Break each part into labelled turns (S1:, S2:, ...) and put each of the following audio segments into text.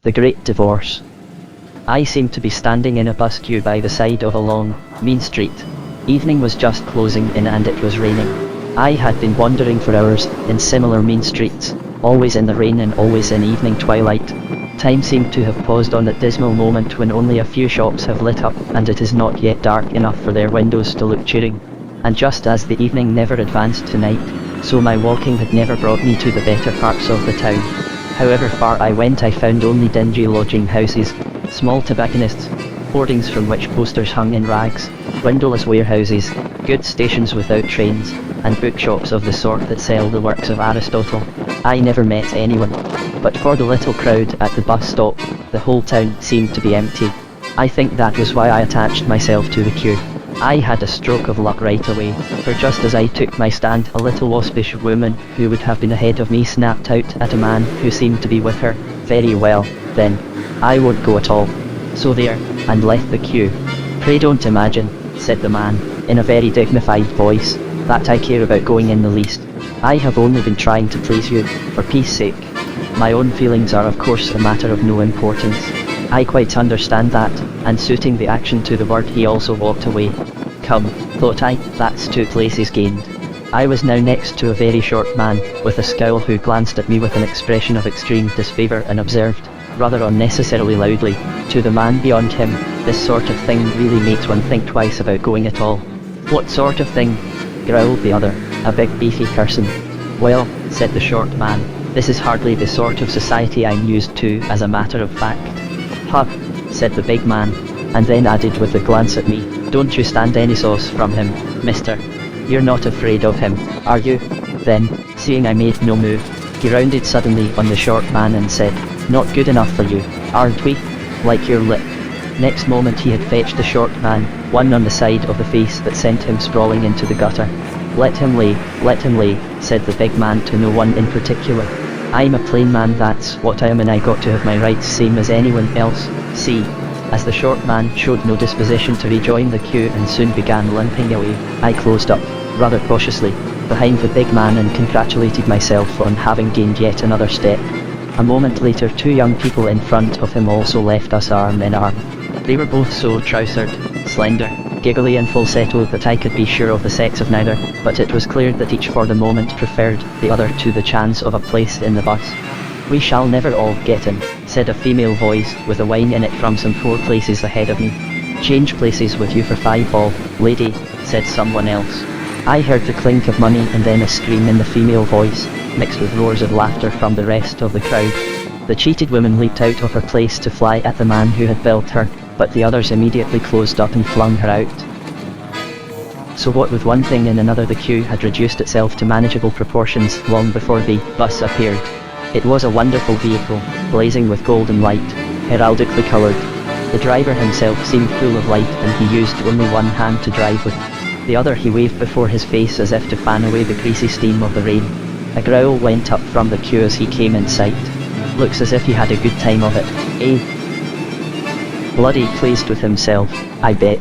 S1: The Great Divorce. I seemed to be standing in a bus queue by the side of a long, mean street. Evening was just closing in and it was raining. I had been wandering for hours in similar mean streets, always in the rain and always in evening twilight. Time seemed to have paused on that dismal moment when only a few shops have lit up and it is not yet dark enough for their windows to look cheering. And just as the evening never advanced to night, so my walking had never brought me to the better parts of the town. However far I went, I found only dingy lodging houses, small tobacconists, hoardings from which posters hung in rags, windowless warehouses, goods stations without trains, and bookshops of the sort that sell the works of Aristotle. I never met anyone. But for the little crowd at the bus stop, the whole town seemed to be empty. I think that was why I attached myself to the queue. I had a stroke of luck right away, for just as I took my stand, a little waspish woman who would have been ahead of me snapped out at a man who seemed to be with her. Very well, then. I won't go at all. So there, and left the queue. Pray don't imagine, said the man, in a very dignified voice, that I care about going in the least. I have only been trying to please you, for peace sake. My own feelings are of course a matter of no importance. I quite understand that, and suiting the action to the word he also walked away. Come, thought I, that's 2 places gained. I was now next to a very short man, with a scowl, who glanced at me with an expression of extreme disfavour and observed, rather unnecessarily loudly, to the man beyond him, this sort of thing really makes one think twice about going at all. What sort of thing? Growled the other, a big beefy person. Well, said the short man, this is hardly the sort of society I'm used to, as a matter of fact. Huh, said the big man, and then added with a glance at me, don't you stand any sauce from him, mister. You're not afraid of him, are you? Then, seeing I made no move, he rounded suddenly on the short man and said, not good enough for you, aren't we? Like your lip. Next moment he had fetched the short man, one on the side of the face that sent him sprawling into the gutter. Let him lay, said the big man to no one in particular. I'm a plain man, that's what I am, and I got to have my rights same as anyone else, see. As the short man showed no disposition to rejoin the queue and soon began limping away, I closed up, rather cautiously, behind the big man and congratulated myself on having gained yet another step. A moment later 2 young people in front of him also left us arm in arm. They were both so trousered, slender, giggly and falsetto that I could be sure of the sex of neither, but it was clear that each for the moment preferred the other to the chance of a place in the bus. We shall never all get in, said a female voice with a whine in it from some 4 places ahead of me. Change places with you for 5 bob, lady, said someone else. I heard the clink of money and then a scream in the female voice, mixed with roars of laughter from the rest of the crowd. The cheated woman leaped out of her place to fly at the man who had billed her, but the others immediately closed up and flung her out. So what with one thing and another, the queue had reduced itself to manageable proportions long before the bus appeared. It was a wonderful vehicle, blazing with golden light, heraldically coloured. The driver himself seemed full of light and he used only one hand to drive with. The other he waved before his face as if to fan away the greasy steam of the rain. A growl went up from the queue as he came in sight. Looks as if he had a good time of it, eh? Bloody pleased with himself, I bet.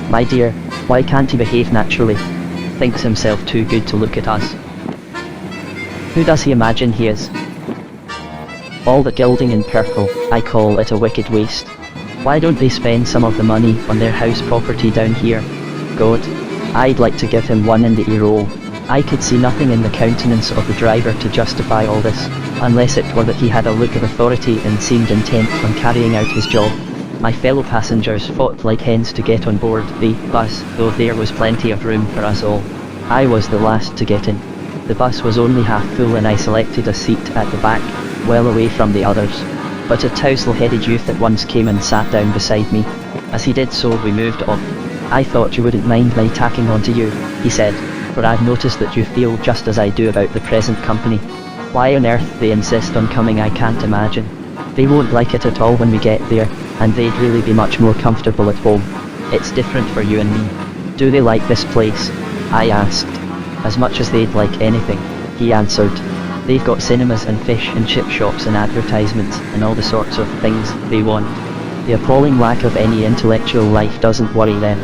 S1: My dear, why can't he behave naturally? Thinks himself too good to look at us. Who does he imagine he is? All the gilding and purple, I call it a wicked waste. Why don't they spend some of the money on their house property down here? God, I'd like to give him one in the ear roll. I could see nothing in the countenance of the driver to justify all this, unless it were that he had a look of authority and seemed intent on carrying out his job. My fellow passengers fought like hens to get on board the bus, though there was plenty of room for us all. I was the last to get in. The bus was only half full and I selected a seat at the back, well away from the others. But a tousle-headed youth at once came and sat down beside me. As he did so we moved off. I thought you wouldn't mind my tacking onto you, he said, for I've noticed that you feel just as I do about the present company. Why on earth they insist on coming I can't imagine. They won't like it at all when we get there, and they'd really be much more comfortable at home. It's different for you and me. Do they like this place? I asked. As much as they'd like anything, he answered. They've got cinemas and fish and chip shops and advertisements and all the sorts of things they want. The appalling lack of any intellectual life doesn't worry them.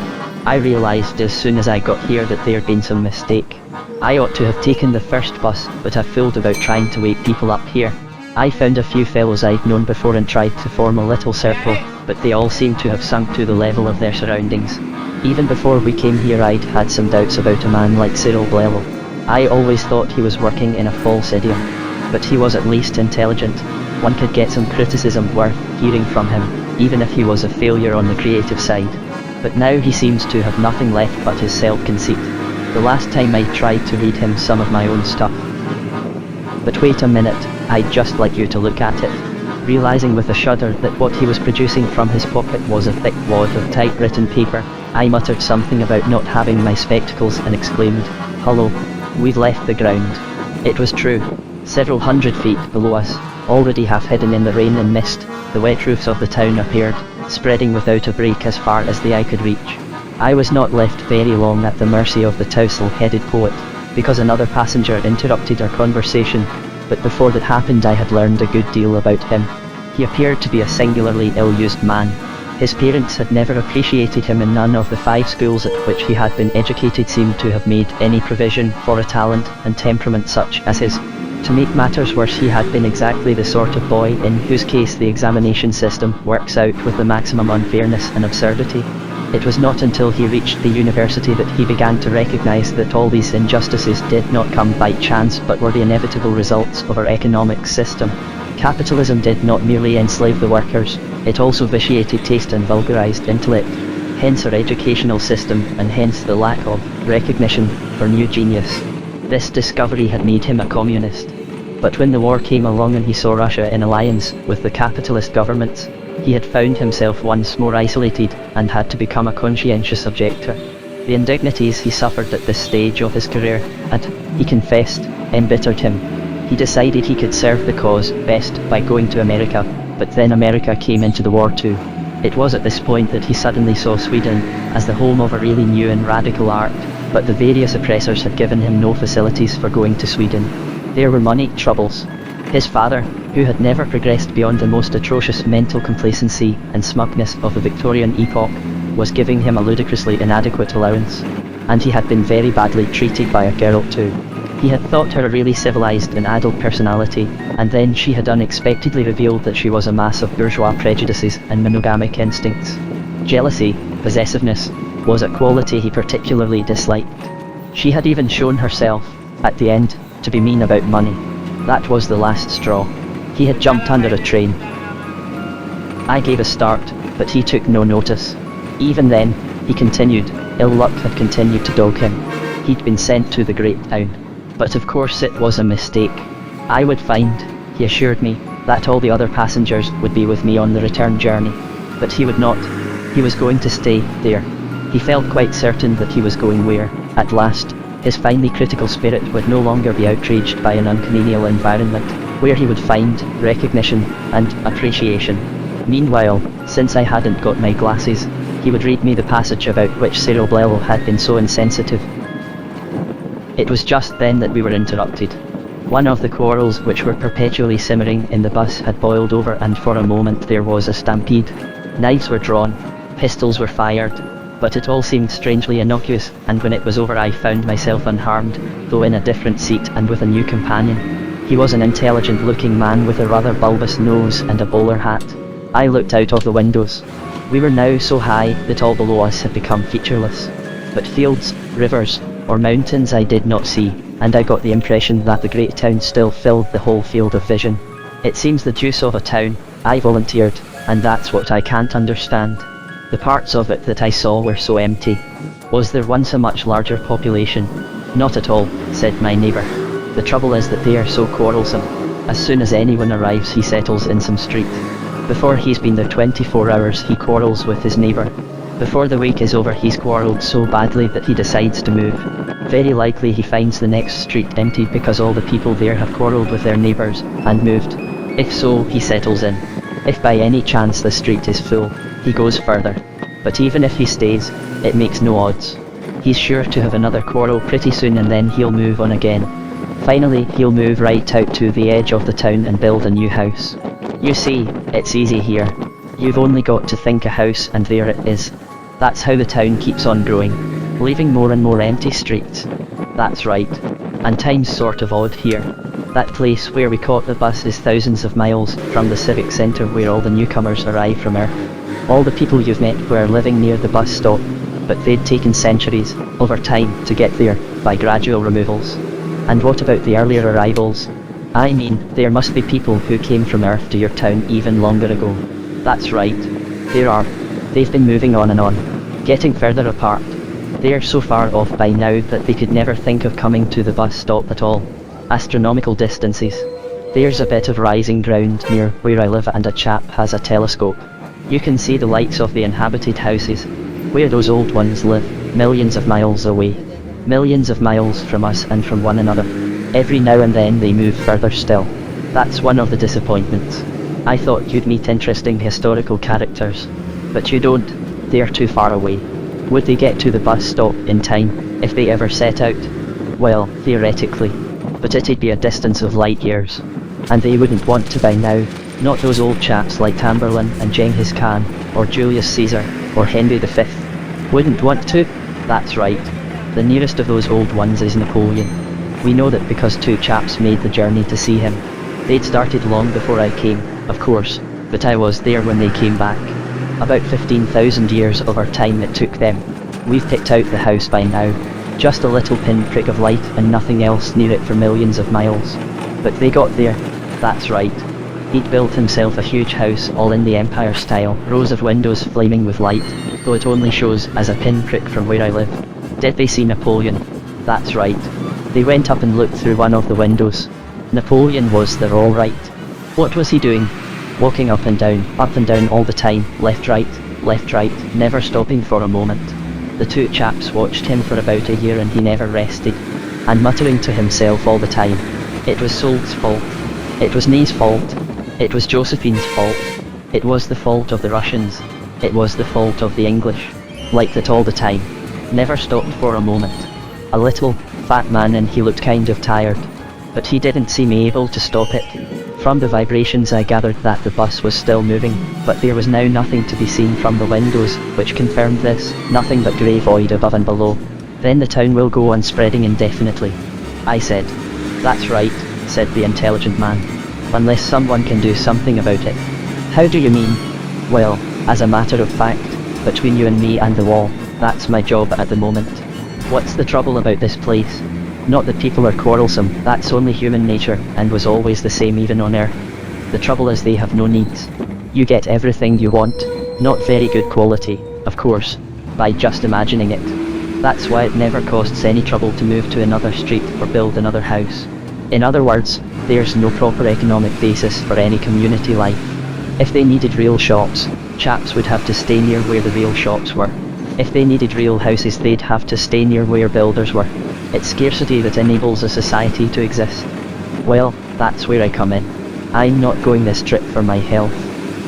S1: I realised as soon as I got here that there'd been some mistake. I ought to have taken the first bus, but I fooled about trying to wake people up here. I found a few fellows I'd known before and tried to form a little circle, but they all seemed to have sunk to the level of their surroundings. Even before we came here I'd had some doubts about a man like Cyril Blello. I always thought he was working in a false idiom. But he was at least intelligent. One could get some criticism worth hearing from him, even if he was a failure on the creative side. But now he seems to have nothing left but his self-conceit. The last time I tried to read him some of my own stuff. But wait a minute, I'd just like you to look at it. Realizing with a shudder that what he was producing from his pocket was a thick wad of typewritten paper, I muttered something about not having my spectacles and exclaimed, "Hello, we've left the ground." It was true. Several hundred feet below us, already half hidden in the rain and mist, the wet roofs of the town appeared, spreading without a break as far as the eye could reach. I was not left very long at the mercy of the tousle-headed poet, because another passenger interrupted our conversation, but before that happened I had learned a good deal about him. He appeared to be a singularly ill-used man. His parents had never appreciated him, and none of the 5 schools at which he had been educated seemed to have made any provision for a talent and temperament such as his. To make matters worse, he had been exactly the sort of boy in whose case the examination system works out with the maximum unfairness and absurdity. It was not until he reached the university that he began to recognize that all these injustices did not come by chance but were the inevitable results of our economic system. Capitalism did not merely enslave the workers, it also vitiated taste and vulgarized intellect. Hence our educational system, and hence the lack of recognition for new genius. This discovery had made him a communist. But when the war came along and he saw Russia in alliance with the capitalist governments, he had found himself once more isolated and had to become a conscientious objector. The indignities he suffered at this stage of his career had, he confessed, embittered him. He decided he could serve the cause best by going to America, but then America came into the war too. It was at this point that he suddenly saw Sweden as the home of a really new and radical art, but the various oppressors had given him no facilities for going to Sweden. There were money troubles. His father, who had never progressed beyond the most atrocious mental complacency and smugness of the Victorian epoch, was giving him a ludicrously inadequate allowance. And he had been very badly treated by a girl too. He had thought her a really civilized and adult personality, and then she had unexpectedly revealed that she was a mass of bourgeois prejudices and monogamic instincts. Jealousy, possessiveness, was a quality he particularly disliked. She had even shown herself, at the end, to be mean about money. That was the last straw. He had jumped under a train. I gave a start, but he took no notice. Even then, he continued, ill luck had continued to dog him. He'd been sent to the great town. But of course it was a mistake. I would find, he assured me, that all the other passengers would be with me on the return journey. But he would not. He was going to stay there. He felt quite certain that he was going where, at last, his finely critical spirit would no longer be outraged by an uncongenial environment, where he would find recognition and appreciation. Meanwhile, since I hadn't got my glasses, he would read me the passage about which Cyril Blello had been so insensitive. It was just then that we were interrupted. One of the quarrels which were perpetually simmering in the bus had boiled over, and for a moment there was a stampede. Knives were drawn, pistols were fired, but it all seemed strangely innocuous, and when it was over I found myself unharmed, though in a different seat and with a new companion. He was an intelligent-looking man with a rather bulbous nose and a bowler hat. I looked out of the windows. We were now so high that all below us had become featureless. But fields, rivers, or mountains I did not see, and I got the impression that the great town still filled the whole field of vision. It seems the deuce of a town, I volunteered, and that's what I can't understand. The parts of it that I saw were so empty. Was there once a much larger population? Not at all, said my neighbour. The trouble is that they are so quarrelsome. As soon as anyone arrives he settles in some street. Before he's been there 24 hours he quarrels with his neighbour. Before the week is over he's quarrelled so badly that he decides to move. Very likely he finds the next street empty because all the people there have quarrelled with their neighbours, and moved. If so, he settles in. If by any chance the street is full, he goes further. But even if he stays, it makes no odds. He's sure to have another quarrel pretty soon, and then he'll move on again. Finally, he'll move right out to the edge of the town and build a new house. You see, it's easy here. You've only got to think a house and there it is. That's how the town keeps on growing, leaving more and more empty streets. That's right. And time's sort of odd here. That place where we caught the bus is thousands of miles from the civic centre where all the newcomers arrive from Earth. All the people you've met were living near the bus stop, but they'd taken centuries, over time, to get there, by gradual removals. And what about the earlier arrivals? I mean, there must be people who came from Earth to your town even longer ago. That's right. There are. They've been moving on and on, getting further apart. They're so far off by now that they could never think of coming to the bus stop at all. Astronomical distances. There's a bit of rising ground near where I live and a chap has a telescope. You can see the lights of the inhabited houses, where those old ones live, millions of miles away. Millions of miles from us and from one another. Every now and then they move further still. That's one of the disappointments. I thought you'd meet interesting historical characters. But you don't. They're too far away. Would they get to the bus stop in time, if they ever set out? Well, theoretically. But it'd be a distance of light years. And they wouldn't want to by now. Not those old chaps like Tamberlin and Genghis Khan, or Julius Caesar, or Henry V. Wouldn't want to? That's right. The nearest of those old ones is Napoleon. We know that because two chaps made the journey to see him. They'd started long before I came, of course, but I was there when they came back. About 15,000 years of our time it took them. We've picked out the house by now. Just a little pinprick of light and nothing else near it for millions of miles. But they got there. That's right. He'd built himself a huge house all in the Empire style, rows of windows flaming with light, though it only shows as a pinprick from where I live. Did they see Napoleon? That's right. They went up and looked through one of the windows. Napoleon was there all right. What was he doing? Walking up and down all the time, left right, never stopping for a moment. The two chaps watched him for about a year and he never rested, and muttering to himself all the time. It was Soult's fault. It was Ney's fault. It was Josephine's fault. It was the fault of the Russians. It was the fault of the English. Like that all the time. Never stopped for a moment. A little, fat man and he looked kind of tired. But he didn't seem able to stop it. From the vibrations I gathered that the bus was still moving, but there was now nothing to be seen from the windows, which confirmed this, nothing but grey void above and below. Then the town will go on spreading indefinitely. I said. That's right, said the intelligent man. Unless someone can do something about it. How do you mean? Well, as a matter of fact, between you and me and the wall, that's my job at the moment. What's the trouble about this place? Not that people are quarrelsome, that's only human nature, and was always the same even on Earth. The trouble is they have no needs. You get everything you want, not very good quality, of course, by just imagining it. That's why it never costs any trouble to move to another street or build another house. In other words, there's no proper economic basis for any community life. If they needed real shops, chaps would have to stay near where the real shops were. If they needed real houses, they'd have to stay near where builders were. It's scarcity that enables a society to exist. Well, that's where I come in. I'm not going this trip for my health.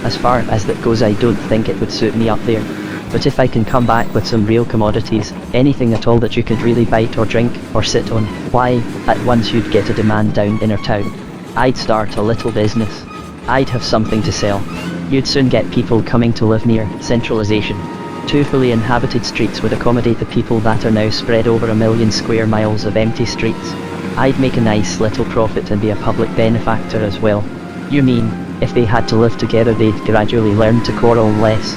S1: As far as that goes, I don't think it would suit me up there. But if I can come back with some real commodities, anything at all that you could really bite or drink, or sit on, why, at once you'd get a demand down in our town. I'd start a little business. I'd have something to sell. You'd soon get people coming to live near. Centralization. 2 fully inhabited streets would accommodate the people that are now spread over 1 million square miles of empty streets. I'd make a nice little profit and be a public benefactor as well. You mean, if they had to live together they'd gradually learn to quarrel less?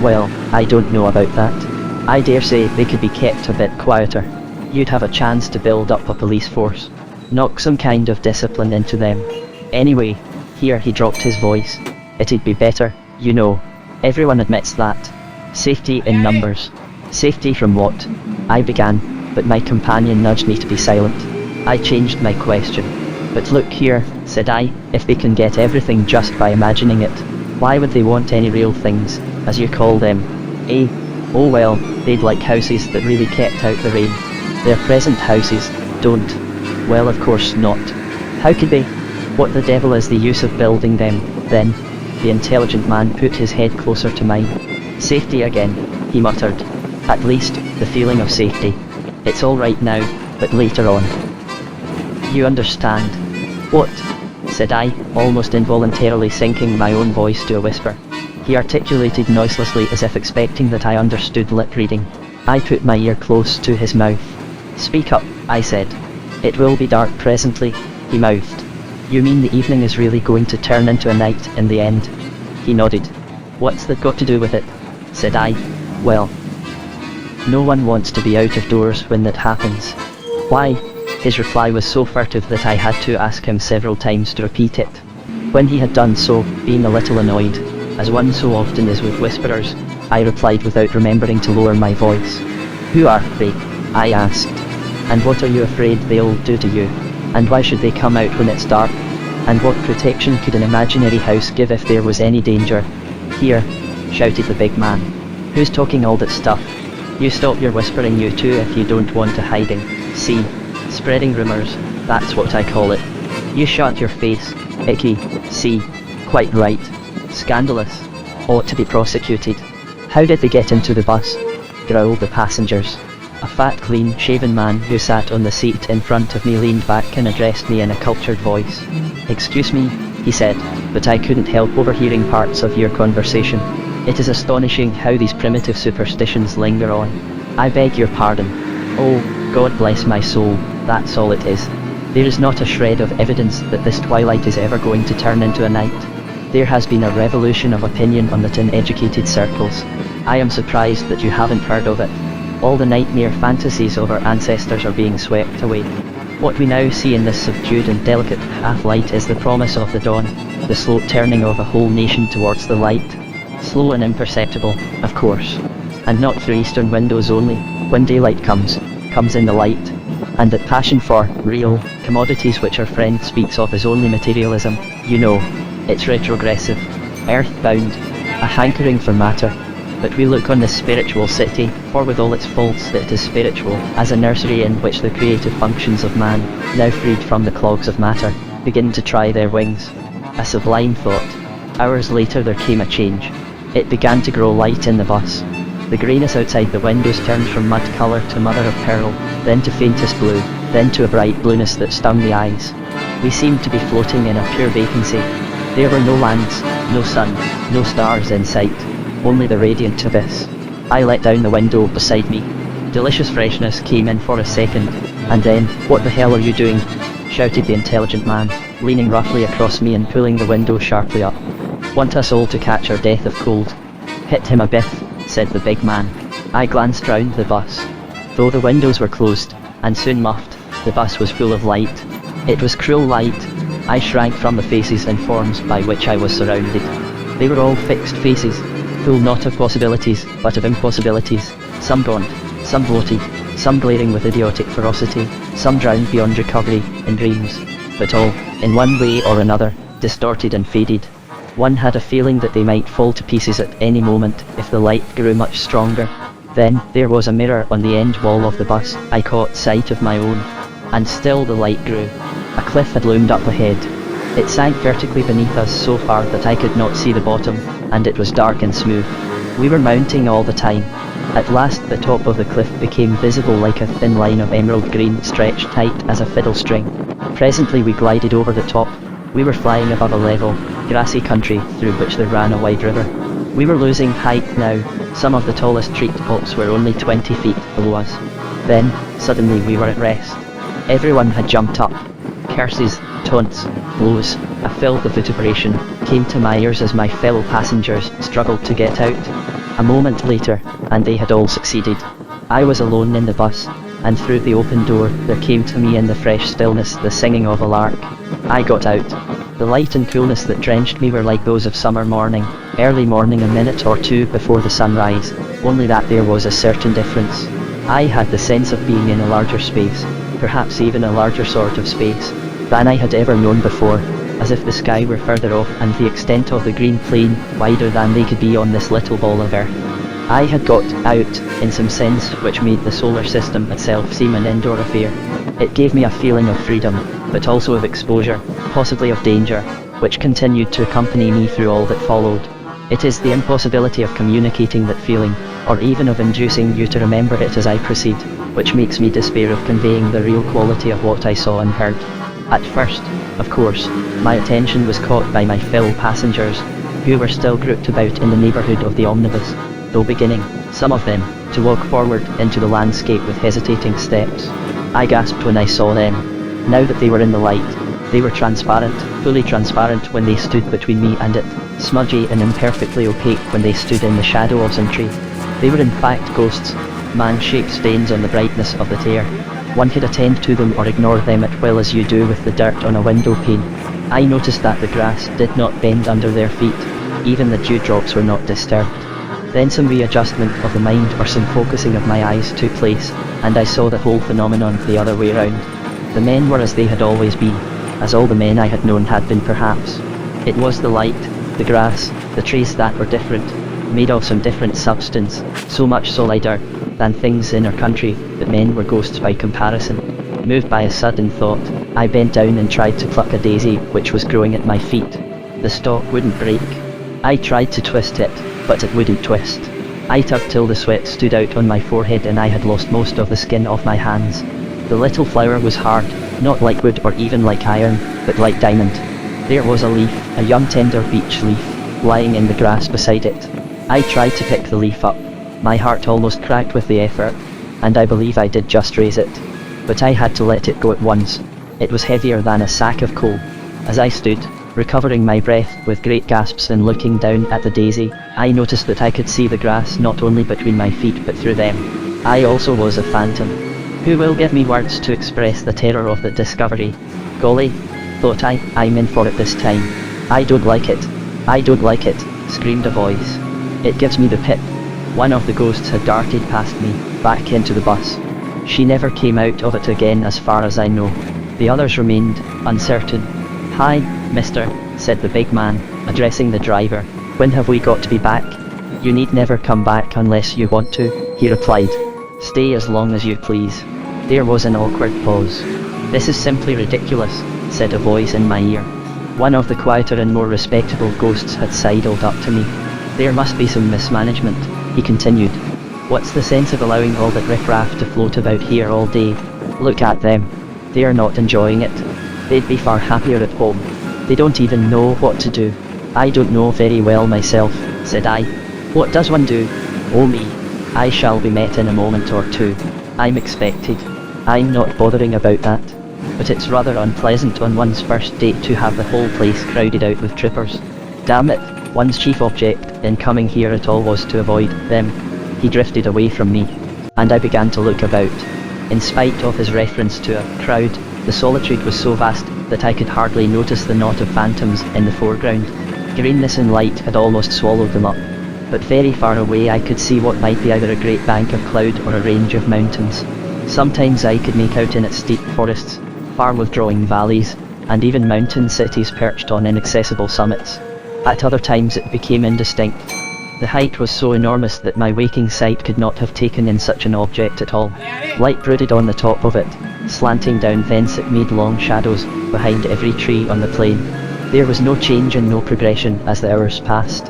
S1: Well, I don't know about that. I dare say they could be kept a bit quieter. You'd have a chance to build up a police force. Knock some kind of discipline into them. Anyway, here he dropped his voice. It'd be better, you know. Everyone admits that. Safety in numbers. Safety from what? I began, but my companion nudged me to be silent. I changed my question. But look here, said I, if they can get everything just by imagining it, why would they want any real things, as you call them? Eh? Oh well, they'd like houses that really kept out the rain. Their present houses don't. Well, of course not. How could they? What the devil is the use of building them, then? The intelligent man put his head closer to mine. Safety again, he muttered. At least, the feeling of safety. It's all right now, but later on. You understand. What? Said I, almost involuntarily sinking my own voice to a whisper. He articulated noiselessly as if expecting that I understood lip reading. I put my ear close to his mouth. Speak up, I said. It will be dark presently, he mouthed. You mean the evening is really going to turn into a night in the end? He nodded. What's that got to do with it? Said I. Well, no one wants to be out of doors when that happens. Why? His reply was so furtive that I had to ask him several times to repeat it. When he had done so, being a little annoyed, as one so often is with whisperers, I replied without remembering to lower my voice. Who are they? I asked. And what are you afraid they'll do to you? And why should they come out when it's dark? And what protection could an imaginary house give if there was any danger? Here, shouted the big man. Who's talking all that stuff? You stop your whispering, you two, if you don't want to hiding. See? Spreading rumors, that's what I call it. You shut your face, icky. See? Quite right. Scandalous. Ought to be prosecuted. How did they get into the bus? Growled the passengers. A fat, clean-shaven man who sat on the seat in front of me leaned back and addressed me in a cultured voice. Excuse me, he said, but I couldn't help overhearing parts of your conversation. It is astonishing how these primitive superstitions linger on. I beg your pardon. Oh, God bless my soul, that's all it is. There is not a shred of evidence that this twilight is ever going to turn into a night. There has been a revolution of opinion on that in educated circles. I am surprised that you haven't heard of it. All the nightmare fantasies of our ancestors are being swept away. What we now see in this subdued and delicate half-light is the promise of the dawn, the slow turning of a whole nation towards the light. Slow and imperceptible, of course. And not through eastern windows only. When daylight comes in the light. And that passion for real commodities which our friend speaks of as only materialism, you know, it's retrogressive, earthbound, a hankering for matter. But we look on this spiritual city, for with all its faults it is spiritual, as a nursery in which the creative functions of man, now freed from the clogs of matter, begin to try their wings. A sublime thought. Hours later there came a change. It began to grow light in the bus. The greyness outside the windows turned from mud colour to mother of pearl, then to faintest blue, then to a bright blueness that stung the eyes. We seemed to be floating in a pure vacancy. There were no lands, no sun, no stars in sight, only the radiant abyss. I let down the window beside me. Delicious freshness came in for a second, and then, what the hell are you doing? Shouted the intelligent man, leaning roughly across me and pulling the window sharply up. Want us all to catch our death of cold? Hit him a bit, said the big man. I glanced round the bus. Though the windows were closed, and soon muffled, the bus was full of light. It was cruel light. I shrank from the faces and forms by which I was surrounded. They were all fixed faces, full not of possibilities, but of impossibilities, some gaunt, some bloated, some glaring with idiotic ferocity, some drowned beyond recovery, in dreams, but all, in one way or another, distorted and faded. One had a feeling that they might fall to pieces at any moment, if the light grew much stronger. Then, there was a mirror on the end wall of the bus. I caught sight of my own. And still the light grew. A cliff had loomed up ahead. It sank vertically beneath us so far that I could not see the bottom, and it was dark and smooth. We were mounting all the time. At last the top of the cliff became visible like a thin line of emerald green stretched tight as a fiddle string. Presently we glided over the top. We were flying above a level, grassy country through which there ran a wide river. We were losing height now. Some of the tallest treetops were only 20 feet below us. Then, suddenly we were at rest. Everyone had jumped up. Curses, taunts, blows, a filthy vituperation came to my ears as my fellow passengers struggled to get out. A moment later, and they had all succeeded. I was alone in the bus, and through the open door there came to me in the fresh stillness the singing of a lark. I got out. The light and coolness that drenched me were like those of summer morning, early morning a minute or two before the sunrise, only that there was a certain difference. I had the sense of being in a larger space, perhaps even a larger sort of space, than I had ever known before, as if the sky were further off and the extent of the green plain wider than they could be on this little ball of earth. I had got out, in some sense, which made the solar system itself seem an indoor affair. It gave me a feeling of freedom, but also of exposure, possibly of danger, which continued to accompany me through all that followed. It is the impossibility of communicating that feeling, or even of inducing you to remember it as I proceed, which makes me despair of conveying the real quality of what I saw and heard. At first, of course, my attention was caught by my fellow passengers, who were still grouped about in the neighbourhood of the omnibus, though beginning, some of them, to walk forward into the landscape with hesitating steps. I gasped when I saw them. Now that they were in the light, They were transparent, fully transparent when they stood between me and it, smudgy and imperfectly opaque when they stood in the shadow of some tree. They were in fact ghosts, man-shaped stains on the brightness of the tear. One could attend to them or ignore them at will as you do with the dirt on a window pane. I noticed that the grass did not bend under their feet, even the dewdrops were not disturbed. Then some readjustment of the mind or some focusing of my eyes took place, and I saw the whole phenomenon the other way round. The men were as they had always been, as all the men I had known had been perhaps. It was the light, the grass, the trees that were different, made of some different substance, so much solider than things in our country, that men were ghosts by comparison. Moved by a sudden thought, I bent down and tried to pluck a daisy which was growing at my feet. The stalk wouldn't break. I tried to twist it, but it wouldn't twist. I tugged till the sweat stood out on my forehead and I had lost most of the skin off my hands. The little flower was hard, not like wood or even like iron, but like diamond. There was a leaf, a young tender beech leaf, lying in the grass beside it. I tried to pick the leaf up. My heart almost cracked with the effort, and I believe I did just raise it. But I had to let it go at once. It was heavier than a sack of coal. As I stood, recovering my breath with great gasps and looking down at the daisy, I noticed that I could see the grass not only between my feet but through them. I also was a phantom. Who will give me words to express the terror of the discovery? Golly, thought I, I'm in for it this time. I don't like it. I don't like it, screamed a voice. It gives me the pip. One of the ghosts had darted past me, back into the bus. She never came out of it again as far as I know. The others remained uncertain. Hi, mister, said the big man, addressing the driver. When have we got to be back? You need never come back unless you want to, he replied. Stay as long as you please. There was an awkward pause. This is simply ridiculous, said a voice in my ear. One of the quieter and more respectable ghosts had sidled up to me. There must be some mismanagement, he continued. What's the sense of allowing all that riffraff to float about here all day? Look at them. They are not enjoying it. They'd be far happier at home. They don't even know what to do. I don't know very well myself, said I. What does one do? Oh me. I shall be met in a moment or two. I'm expected. I'm not bothering about that. But it's rather unpleasant on one's first date to have the whole place crowded out with troopers. Damn it, one's chief object in coming here at all was to avoid them. He drifted away from me, and I began to look about. In spite of his reference to a crowd, the solitude was so vast that I could hardly notice the knot of phantoms in the foreground. Greenness and light had almost swallowed them up. But very far away I could see what might be either a great bank of cloud or a range of mountains. Sometimes I could make out in its steep forests, far withdrawing valleys, and even mountain cities perched on inaccessible summits. At other times it became indistinct. The height was so enormous that my waking sight could not have taken in such an object at all. Light brooded on the top of it, slanting down thence it made long shadows behind every tree on the plain. There was no change and no progression as the hours passed.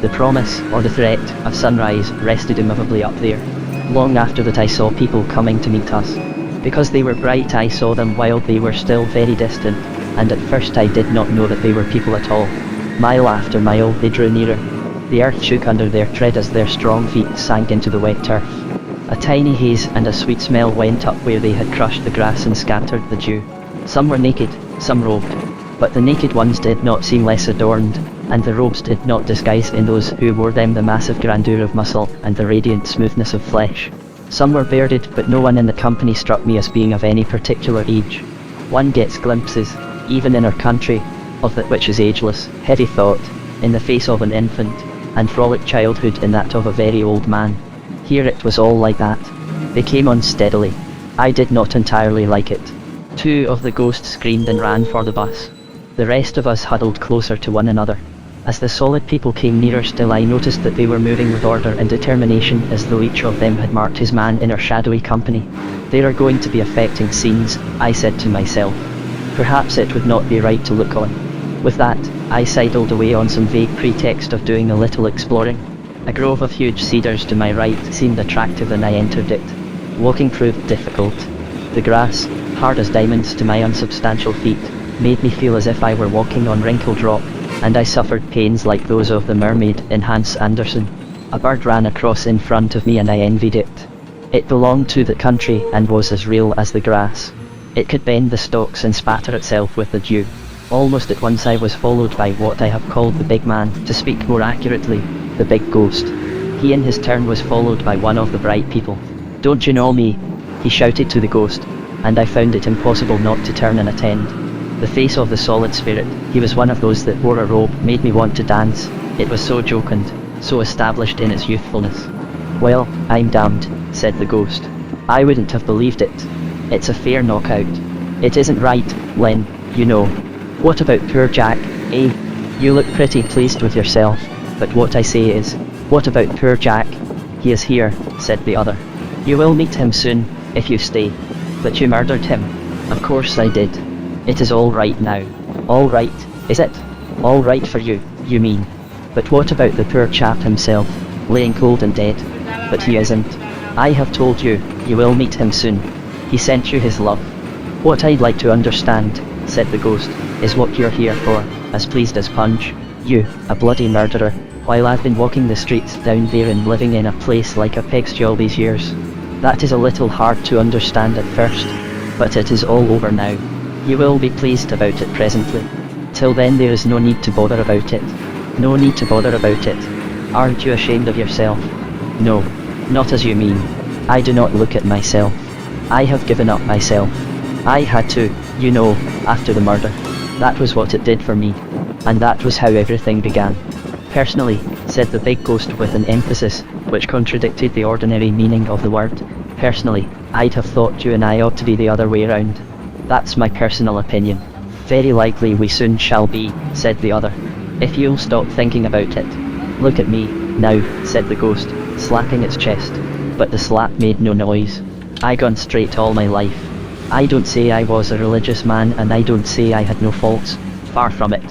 S1: The promise, or the threat, of sunrise rested immovably up there. Long after that I saw people coming to meet us. Because they were bright I saw them while they were still very distant, and at first I did not know that they were people at all. Mile after mile they drew nearer. The earth shook under their tread as their strong feet sank into the wet turf. A tiny haze and a sweet smell went up where they had crushed the grass and scattered the dew. Some were naked, some robed. But the naked ones did not seem less adorned, and the robes did not disguise in those who wore them the massive grandeur of muscle and the radiant smoothness of flesh. Some were bearded, but no one in the company struck me as being of any particular age. One gets glimpses, even in our country, of that which is ageless, heavy thought, in the face of an infant, and frolic childhood in that of a very old man. Here it was all like that. They came on steadily. I did not entirely like it. Two of the ghosts screamed and ran for the bus. The rest of us huddled closer to one another. As the solid people came nearer still I noticed that they were moving with order and determination as though each of them had marked his man in our shadowy company. There are going to be affecting scenes, I said to myself. Perhaps it would not be right to look on. With that, I sidled away on some vague pretext of doing a little exploring. A grove of huge cedars to my right seemed attractive and I entered it. Walking proved difficult. The grass, hard as diamonds to my unsubstantial feet, made me feel as if I were walking on wrinkled rock, and I suffered pains like those of the mermaid in Hans Andersen. A bird ran across in front of me and I envied it. It belonged to the country and was as real as the grass. It could bend the stalks and spatter itself with the dew. Almost at once I was followed by what I have called the big man, to speak more accurately, the big ghost. He in his turn was followed by one of the bright people. "Don't you know me?" he shouted to the ghost, and I found it impossible not to turn and attend. The face of the solid spirit, he was one of those that wore a robe, made me want to dance. It was so jocund, so established in its youthfulness. "Well, I'm damned," said the ghost. "I wouldn't have believed it. It's a fair knockout. It isn't right, Len, you know. What about poor Jack, eh? You look pretty pleased with yourself, but what I say is, what about poor Jack?" "He is here," said the other. "You will meet him soon, if you stay." "But you murdered him." "Of course I did. It is all right now." "All right, is it? All right for you, you mean. But what about the poor chap himself, laying cold and dead?" "But he isn't. I have told you, you will meet him soon. He sent you his love." "What I'd like to understand," said the ghost, "is what you're here for," as pleased as Punch. "You, a bloody murderer, while I've been walking the streets down there and living in a place like a pig's all these years. That is a little hard to understand at first, but it is all over now. You will be pleased about it presently. Till then there is no need to bother about it. No need to bother about it. Aren't you ashamed of yourself?" "No, not as you mean. I do not look at myself. I have given up myself. I had to, you know, after the murder. That was what it did for me. And that was how everything began." "Personally," said the big ghost with an emphasis, which contradicted the ordinary meaning of the word, "personally, I'd have thought you and I ought to be the other way round. That's my personal opinion." "Very likely we soon shall be," said the other, "if you'll stop thinking about it." "Look at me, now," said the ghost, slapping its chest. But the slap made no noise. "I gone straight all my life. I don't say I was a religious man and I don't say I had no faults, far from it.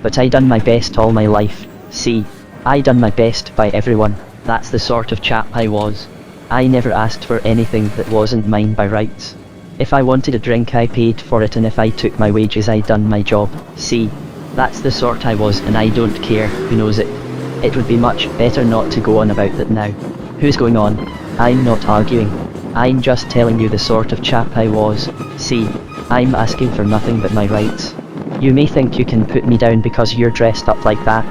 S1: But I done my best all my life, see. I done my best by everyone, that's the sort of chap I was. I never asked for anything that wasn't mine by rights. If I wanted a drink I paid for it, and if I took my wages I done my job, see. That's the sort I was, and I don't care who knows it. It would be much better not to go on about that now." "Who's going on?" "I'm not arguing. I'm just telling you the sort of chap I was, see. I'm asking for nothing but my rights. You may think you can put me down because you're dressed up like that,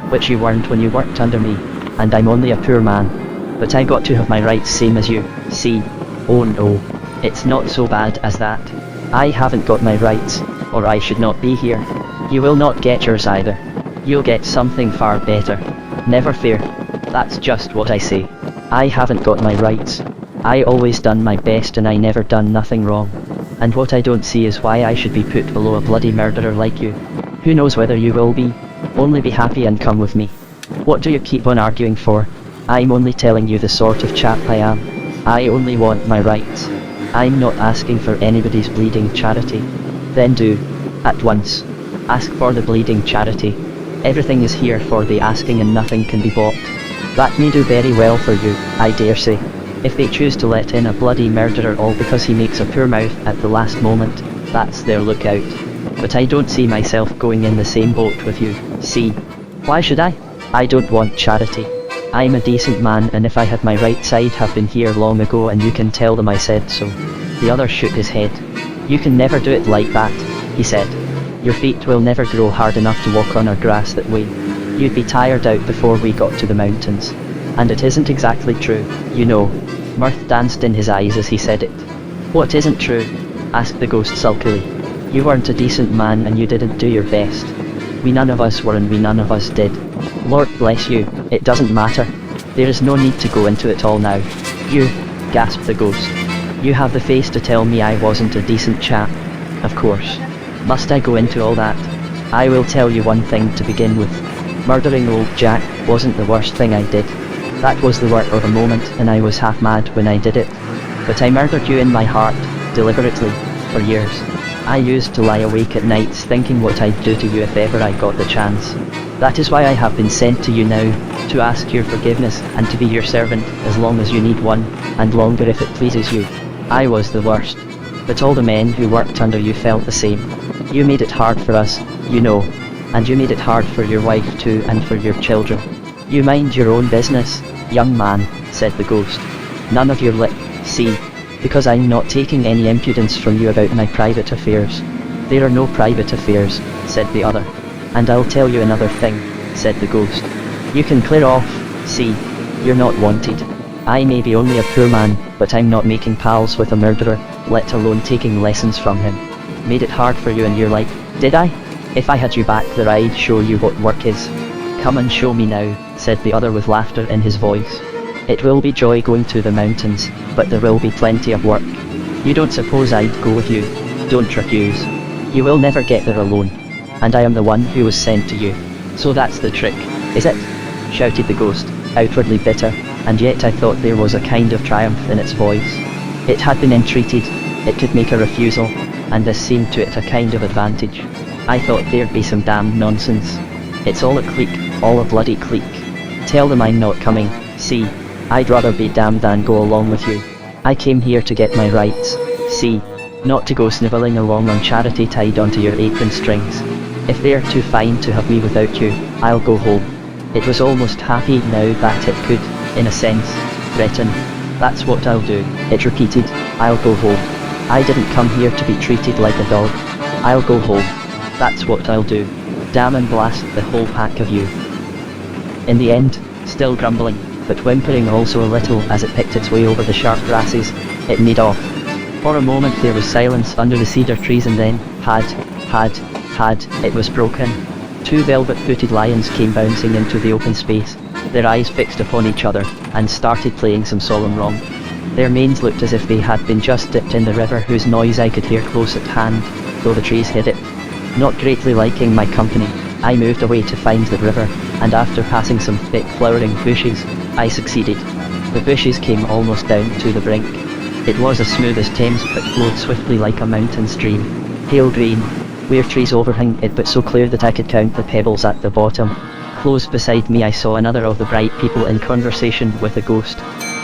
S1: which you weren't when you worked under me, and I'm only a poor man. But I got to have my rights same as you, see. Oh no, it's not so bad as that. I haven't got my rights, or I should not be here. You will not get yours either. You'll get something far better. Never fear. That's just what I say. I haven't got my rights. I always done my best and I never done nothing wrong. And what I don't see is why I should be put below a bloody murderer like you. Who knows whether you will be? Only be happy and come with me. What do you keep on arguing for? I'm only telling you the sort of chap I am. I only want my rights. I'm not asking for anybody's bleeding charity." "Then do. At once. Ask for the bleeding charity. Everything is here for the asking and nothing can be bought. That may do very well for you, I dare say. If they choose to let in a bloody murderer all because he makes a poor mouth at the last moment, that's their lookout. But I don't see myself going in the same boat with you, see. Why should I? I don't want charity. I'm a decent man, and if I had my rights I'd have been here long ago, and you can tell them I said so." The other shook his head. "You can never do it like that," he said. "Your feet will never grow hard enough to walk on our grass that way. You'd be tired out before we got to the mountains. And it isn't exactly true, you know." Mirth danced in his eyes as he said it. "What isn't true?" asked the ghost sulkily. "You weren't a decent man and you didn't do your best. We none of us were, and we none of us did. Lord bless you, it doesn't matter. There is no need to go into it all now." "You," gasped the ghost. "You have the face to tell me I wasn't a decent chap?" "Of course. Must I go into all that? I will tell you one thing to begin with. Murdering old Jack wasn't the worst thing I did. That was the work of a moment, and I was half mad when I did it. But I murdered you in my heart, deliberately, for years. I used to lie awake at nights thinking what I'd do to you if ever I got the chance. That is why I have been sent to you now, to ask your forgiveness and to be your servant as long as you need one, and longer if it pleases you. I was the worst. But all the men who worked under you felt the same. You made it hard for us, you know. And you made it hard for your wife too, and for your children. You mind your own business, young man," said the ghost. "None of your lip, see. Because I'm not taking any impudence from you about my private affairs. There are no private affairs, said the other. And I'll tell you another thing, said the ghost. You can clear off, see, you're not wanted. I may be only a poor man, but I'm not making pals with a murderer, let alone taking lessons from him. Made it hard for you in your life, did I? If I had you back there I'd show you what work is. Come and show me now, said the other with laughter in his voice. It will be joy going to the mountains, but there will be plenty of work. You don't suppose I'd go with you? Don't refuse. You will never get there alone. And I am the one who was sent to you. So that's the trick, is it? Shouted the ghost, outwardly bitter, and yet I thought there was a kind of triumph in its voice. It had been entreated, it could make a refusal, and this seemed to it a kind of advantage. I thought there'd be some damned nonsense. It's all a clique, all a bloody clique. Tell them I'm not coming, see, I'd rather be damned than go along with you. I came here to get my rights, see, not to go snivelling along on charity tied onto your apron strings. If they're too fine to have me without you, I'll go home. It was almost happy now that it could, in a sense, threaten. That's what I'll do, it repeated, I'll go home. I didn't come here to be treated like a dog. I'll go home. That's what I'll do. Damn and blast the whole pack of you. In the end, still grumbling, but whimpering also a little as it picked its way over the sharp grasses, it made off. For a moment there was silence under the cedar trees, and then, it was broken. Two velvet-footed lions came bouncing into the open space, their eyes fixed upon each other, and started playing some solemn romp. Their manes looked as if they had been just dipped in the river, whose noise I could hear close at hand, though the trees hid it. Not greatly liking my company, I moved away to find the river, and after passing some thick flowering bushes, I succeeded. The bushes came almost down to the brink. It was as smooth as Thames, but flowed swiftly like a mountain stream. Pale green, where trees overhung it, but so clear that I could count the pebbles at the bottom. Close beside me I saw another of the bright people in conversation with a ghost.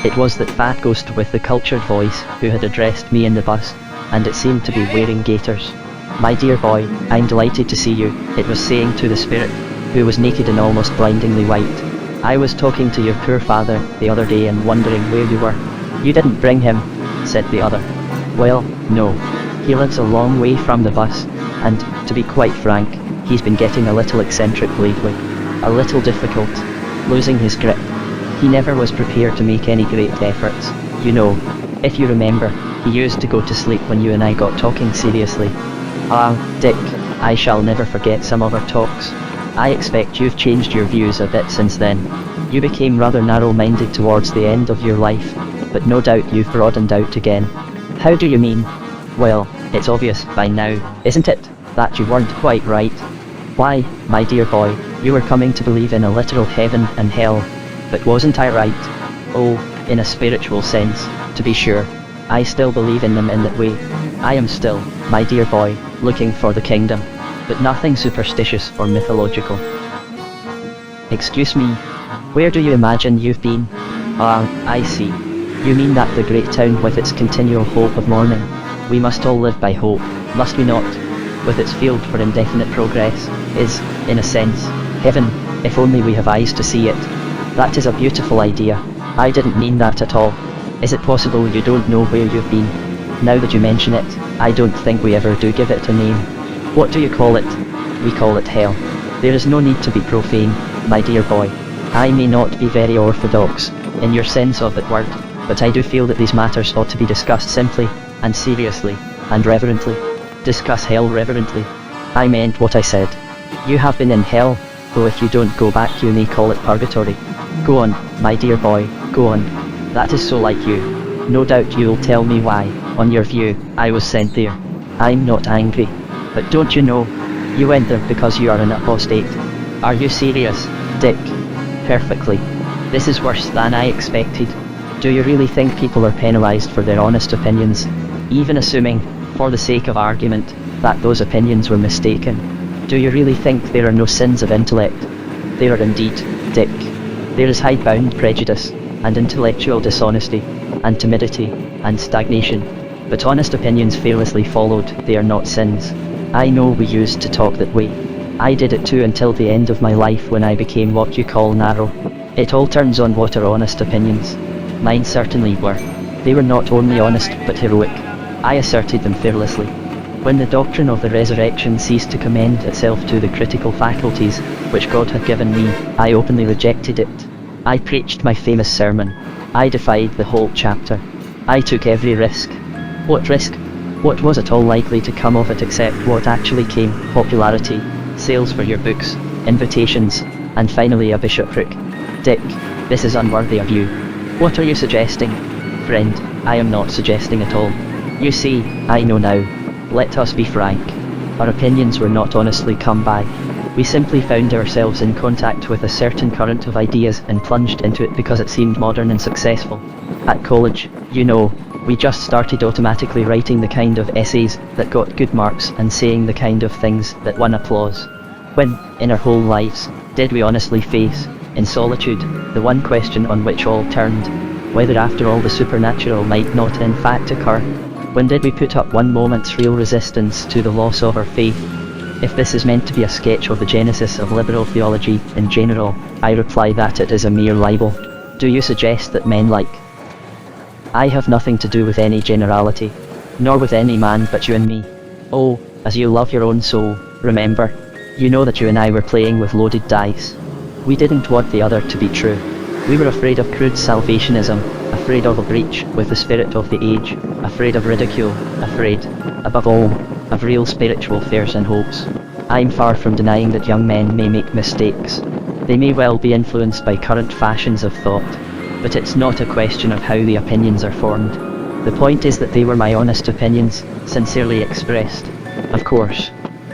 S1: It was that fat ghost with the cultured voice, who had addressed me in the bus, and it seemed to be wearing gaiters. My dear boy, I'm delighted to see you, it was saying to the spirit, who was naked and almost blindingly white. I was talking to your poor father the other day and wondering where you were. You didn't bring him, said the other. Well, no. He lives a long way from the bus, and, to be quite frank, he's been getting a little eccentric lately. A little difficult. Losing his grip. He never was prepared to make any great efforts, you know. If you remember, he used to go to sleep when you and I got talking seriously. Ah, Dick, I shall never forget some of our talks. I expect you've changed your views a bit since then. You became rather narrow-minded towards the end of your life, but no doubt you've broadened out again. How do you mean? Well, it's obvious by now, isn't it, that you weren't quite right? Why, my dear boy, you were coming to believe in a literal heaven and hell. But wasn't I right? Oh, in a spiritual sense, to be sure. I still believe in them in that way. I am still, my dear boy, looking for the kingdom. But nothing superstitious or mythological. Excuse me, where do you imagine you've been? Ah, I see. You mean that the great town with its continual hope of morning. We must all live by hope, must we not? With its field for indefinite progress, is, in a sense, heaven, if only we have eyes to see it. That is a beautiful idea. I didn't mean that at all. Is it possible you don't know where you've been? Now that you mention it, I don't think we ever do give it a name. What do you call it? We call it hell. There is no need to be profane, my dear boy. I may not be very orthodox, in your sense of that word, but I do feel that these matters ought to be discussed simply, and seriously, and reverently. Discuss hell reverently. I meant what I said. You have been in hell, though if you don't go back you may call it purgatory. Go on, my dear boy, go on. That is so like you. No doubt you'll tell me why, on your view, I was sent there. I'm not angry. But don't you know, you went there because you are an apostate. Are you serious, Dick? Perfectly. This is worse than I expected. Do you really think people are penalized for their honest opinions? Even assuming, for the sake of argument, that those opinions were mistaken. Do you really think there are no sins of intellect? There are indeed, Dick. There is hidebound prejudice, and intellectual dishonesty, and timidity, and stagnation. But honest opinions fearlessly followed, they are not sins. I know we used to talk that way. I did it too until the end of my life when I became what you call narrow. It all turns on what are honest opinions. Mine certainly were. They were not only honest but heroic. I asserted them fearlessly. When the doctrine of the resurrection ceased to commend itself to the critical faculties which God had given me, I openly rejected it. I preached my famous sermon. I defied the whole chapter. I took every risk. What risk? What was at all likely to come of it except what actually came? Popularity, sales for your books, invitations, and finally a bishopric. Dick, this is unworthy of you. What are you suggesting? Friend, I am not suggesting at all. You see, I know now. Let us be frank. Our opinions were not honestly come by. We simply found ourselves in contact with a certain current of ideas and plunged into it because it seemed modern and successful. At college, you know, we just started automatically writing the kind of essays that got good marks and saying the kind of things that won applause. When, in our whole lives, did we honestly face, in solitude, the one question on which all turned, whether after all the supernatural might not in fact occur? When did we put up one moment's real resistance to the loss of our faith? If this is meant to be a sketch of the genesis of liberal theology in general, I reply that it is a mere libel. Do you suggest that men like I have nothing to do with any generality, nor with any man but you and me? Oh, as you love your own soul, remember, you know that you and I were playing with loaded dice. We didn't want the other to be true. We were afraid of crude salvationism, afraid of a breach with the spirit of the age, afraid of ridicule, afraid, above all, of real spiritual fears and hopes. I'm far from denying that young men may make mistakes. They may well be influenced by current fashions of thought. But it's not a question of how the opinions are formed. The point is that they were my honest opinions, sincerely expressed. Of course,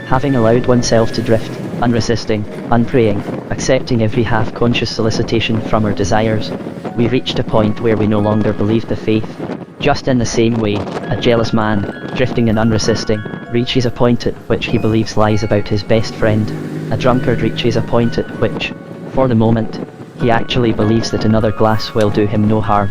S1: having allowed oneself to drift, unresisting, unpraying, accepting every half-conscious solicitation from our desires, we reached a point where we no longer believed the faith. Just in the same way, a jealous man, drifting and unresisting, reaches a point at which he believes lies about his best friend. A drunkard reaches a point at which, for the moment, he actually believes that another glass will do him no harm.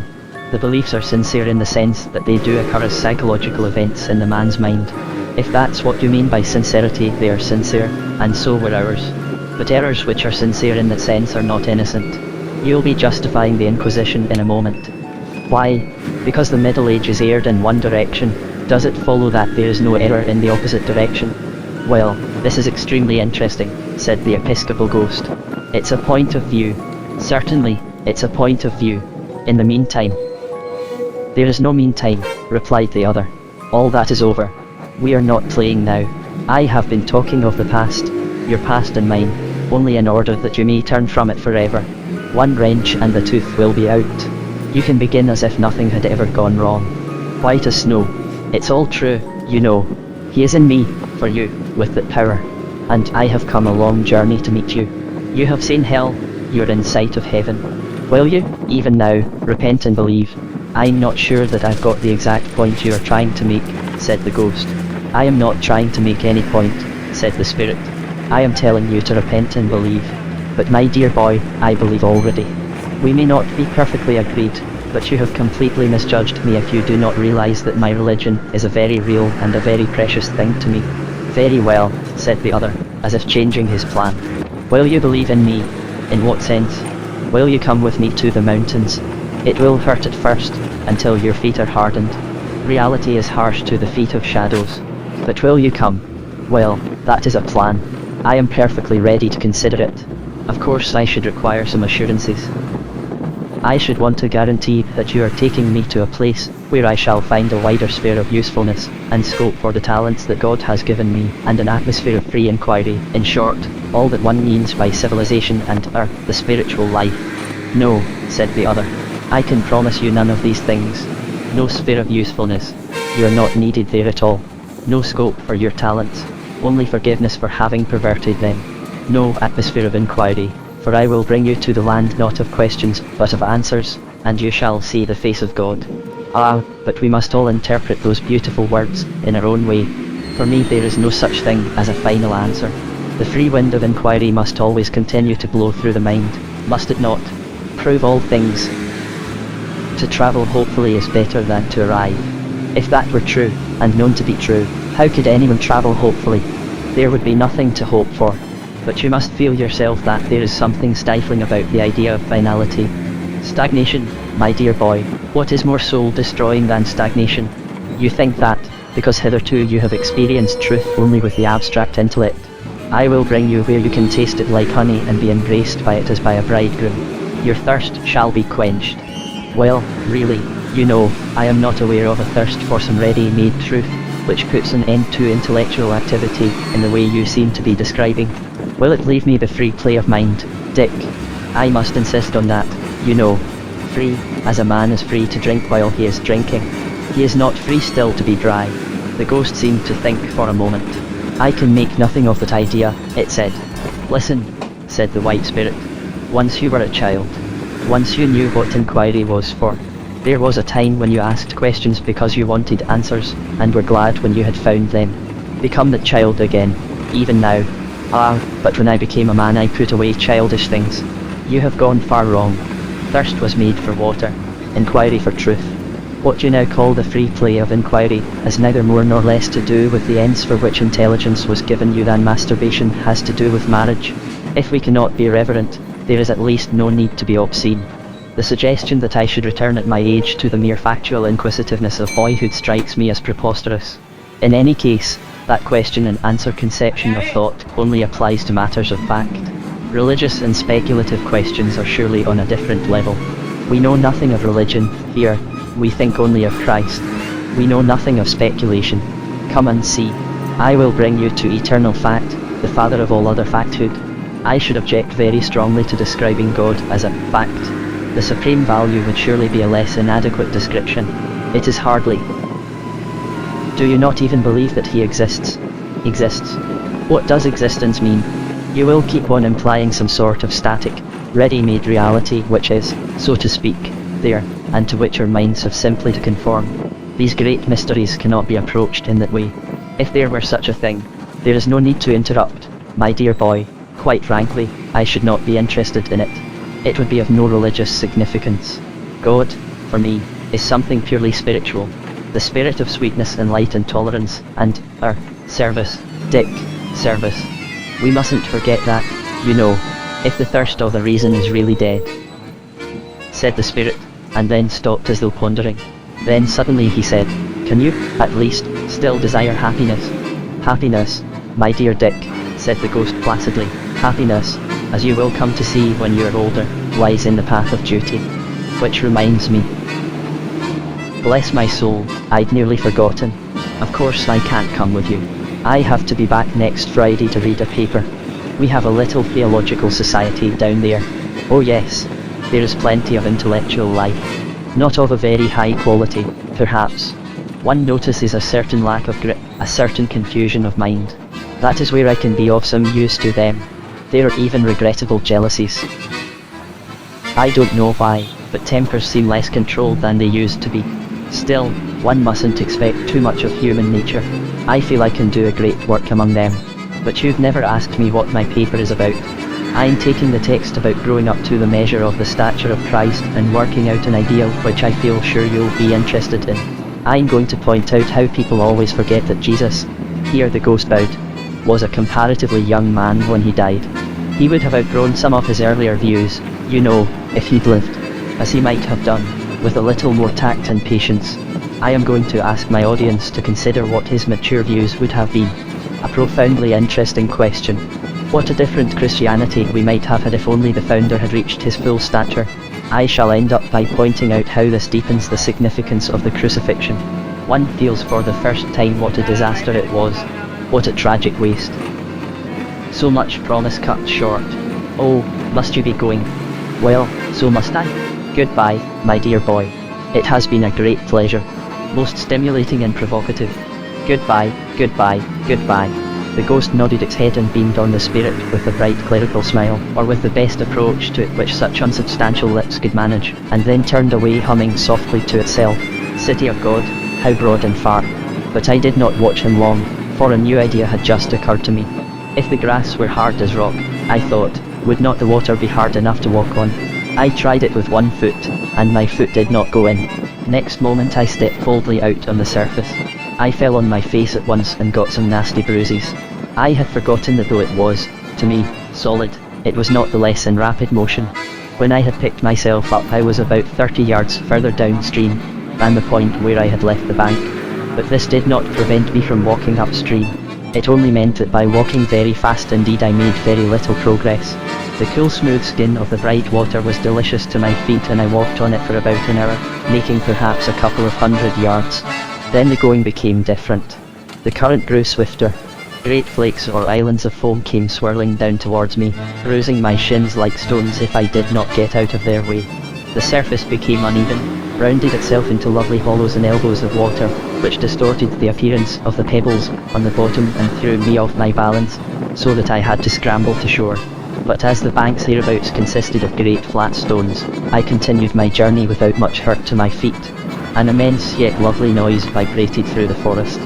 S1: The beliefs are sincere in the sense that they do occur as psychological events in the man's mind. If that's what you mean by sincerity, they are sincere, and so were ours. But errors which are sincere in that sense are not innocent. You'll be justifying the Inquisition in a moment. Why? Because the Middle Ages erred in one direction, does it follow that there is no error in the opposite direction? Well, this is extremely interesting, said the Episcopal ghost. It's a point of view. Certainly, it's a point of view. In the meantime. There is no meantime, replied the other. All that is over. We are not playing now. I have been talking of the past, your past and mine, only in order that you may turn from it forever. One wrench and the tooth will be out. You can begin as if nothing had ever gone wrong. White as snow. It's all true, you know. He is in me, for you, with that power. And I have come a long journey to meet you. You have seen hell. You're in sight of heaven. Will you, even now, repent and believe? I'm not sure that I've got the exact point you are trying to make, said the ghost. I am not trying to make any point, said the spirit. I am telling you to repent and believe. But my dear boy, I believe already. We may not be perfectly agreed, but you have completely misjudged me if you do not realize that my religion is a very real and a very precious thing to me. Very well, said the other, as if changing his plan. Will you believe in me? In what sense? Will you come with me to the mountains? It will hurt at first, until your feet are hardened. Reality is harsh to the feet of shadows. But will you come? Well, that is a plan. I am perfectly ready to consider it. Of course I should require some assurances. I should want to guarantee that you are taking me to a place where I shall find a wider sphere of usefulness and scope for the talents that God has given me, and an atmosphere of free inquiry, in short, all that one means by civilization and the spiritual life. No, said the other. I can promise you none of these things. No sphere of usefulness. You are not needed there at all. No scope for your talents. Only forgiveness for having perverted them. No atmosphere of inquiry, for I will bring you to the land not of questions, but of answers, and you shall see the face of God. Ah, but we must all interpret those beautiful words in our own way. For me there is no such thing as a final answer. The free wind of inquiry must always continue to blow through the mind, must it not? Prove all things. To travel hopefully is better than to arrive. If that were true, and known to be true, how could anyone travel hopefully? There would be nothing to hope for. But you must feel yourself that there is something stifling about the idea of finality. Stagnation, My dear boy, what is more soul-destroying than stagnation? You think that, because hitherto you have experienced truth only with the abstract intellect. I will bring you where you can taste it like honey and be embraced by it as by a bridegroom. Your thirst shall be quenched. Well, really, you know, I am not aware of a thirst for some ready-made truth, which puts an end to intellectual activity in the way you seem to be describing. Will it leave me the free play of mind, Dick? I must insist on that, you know. Free, as a man is free to drink while he is drinking. He is not free still to be dry. The ghost seemed to think for a moment. I can make nothing of that idea, it said. Listen, said the white spirit. Once you were a child. Once you knew what inquiry was for. There was a time when you asked questions because you wanted answers, and were glad when you had found them. Become the child again, even now. Ah, but when I became a man I put away childish things. You have gone far wrong. Thirst was made for water, inquiry for truth. What you now call the free play of inquiry has neither more nor less to do with the ends for which intelligence was given you than masturbation has to do with marriage. If we cannot be reverent, there is at least no need to be obscene. The suggestion that I should return at my age to the mere factual inquisitiveness of boyhood strikes me as preposterous. In any case, that question and answer conception of thought only applies to matters of fact. Religious and speculative questions are surely on a different level. We know nothing of religion, here, we think only of Christ. We know nothing of speculation. Come and see. I will bring you to eternal fact, the father of all other facthood. I should object very strongly to describing God as a fact. The supreme value would surely be a less inadequate description. It is hardly. Do you not even believe that he exists? Exists. What does existence mean? You will keep on implying some sort of static, ready-made reality which is, so to speak, there, and to which our minds have simply to conform. These great mysteries cannot be approached in that way. If there were such a thing, there is no need to interrupt, my dear boy. Quite frankly, I should not be interested in it. It would be of no religious significance. God, for me, is something purely spiritual. The spirit of sweetness and light and tolerance, and, service, Dick, service. We mustn't forget that, you know, if the thirst of the reason is really dead. Said the spirit, and then stopped as though pondering. Then suddenly he said, can you, at least, still desire happiness? Happiness, my dear Dick, said the ghost placidly. Happiness, as you will come to see when you are older, lies in the path of duty. Which reminds me. Bless my soul, I'd nearly forgotten. Of course I can't come with you. I have to be back next Friday to read a paper. We have a little theological society down there. Oh yes, there is plenty of intellectual life. Not of a very high quality, perhaps. One notices a certain lack of grip, a certain confusion of mind. That is where I can be of some use to them. There are even regrettable jealousies. I don't know why, but tempers seem less controlled than they used to be. Still, one mustn't expect too much of human nature. I feel I can do a great work among them. But you've never asked me what my paper is about. I'm taking the text about growing up to the measure of the stature of Christ and working out an ideal which I feel sure you'll be interested in. I'm going to point out how people always forget that Jesus, here the ghost bowed, was a comparatively young man when he died. He would have outgrown some of his earlier views, you know, if he'd lived, as he might have done, with a little more tact and patience. I am going to ask my audience to consider what his mature views would have been. A profoundly interesting question. What a different Christianity we might have had if only the founder had reached his full stature. I shall end up by pointing out how this deepens the significance of the crucifixion. One feels for the first time what a disaster it was. What a tragic waste. So much promise cut short. Oh, must you be going? Well, so must I. Goodbye, my dear boy. It has been a great pleasure. Most stimulating and provocative. Goodbye, goodbye, goodbye. The ghost nodded its head and beamed on the spirit with a bright clerical smile, or with the best approach to it which such unsubstantial lips could manage, and then turned away humming softly to itself. City of God, how broad and far. But I did not watch him long, for a new idea had just occurred to me. If the grass were hard as rock, I thought, would not the water be hard enough to walk on? I tried it with one foot, and my foot did not go in. Next moment I stepped boldly out on the surface. I fell on my face at once and got some nasty bruises. I had forgotten that though it was, to me, solid, it was not the less in rapid motion. When I had picked myself up, I was about 30 yards further downstream than the point where I had left the bank. But this did not prevent me from walking upstream. It only meant that by walking very fast indeed I made very little progress. The cool smooth skin of the bright water was delicious to my feet, and I walked on it for about an hour, making perhaps a couple of 100 yards. Then the going became different. The current grew swifter. Great flakes or islands of foam came swirling down towards me, bruising my shins like stones if I did not get out of their way. The surface became uneven, rounded itself into lovely hollows and elbows of water, which distorted the appearance of the pebbles on the bottom and threw me off my balance, so that I had to scramble to shore. But as the banks hereabouts consisted of great flat stones, I continued my journey without much hurt to my feet. An immense yet lovely noise vibrated through the forest.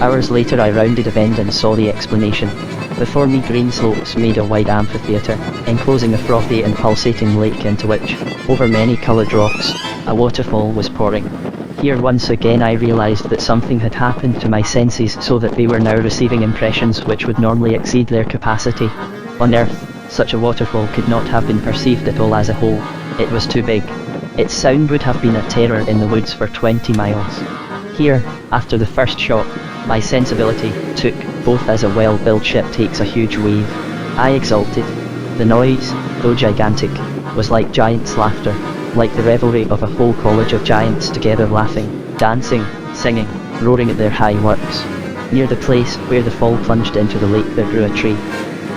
S1: Hours later I rounded a bend and saw the explanation. Before me green slopes made a wide amphitheatre, enclosing a frothy and pulsating lake into which, over many coloured rocks, a waterfall was pouring. Here once again I realised that something had happened to my senses so that they were now receiving impressions which would normally exceed their capacity. On Earth, such a waterfall could not have been perceived at all as a whole. It was too big. Its sound would have been a terror in the woods for 20 miles. Here, after the first shock, my sensibility took, both as a well-built ship takes a huge wave. I exulted. The noise, though gigantic, was like giants' laughter, like the revelry of a whole college of giants together laughing, dancing, singing, roaring at their high works. Near the place where the fall plunged into the lake there grew a tree,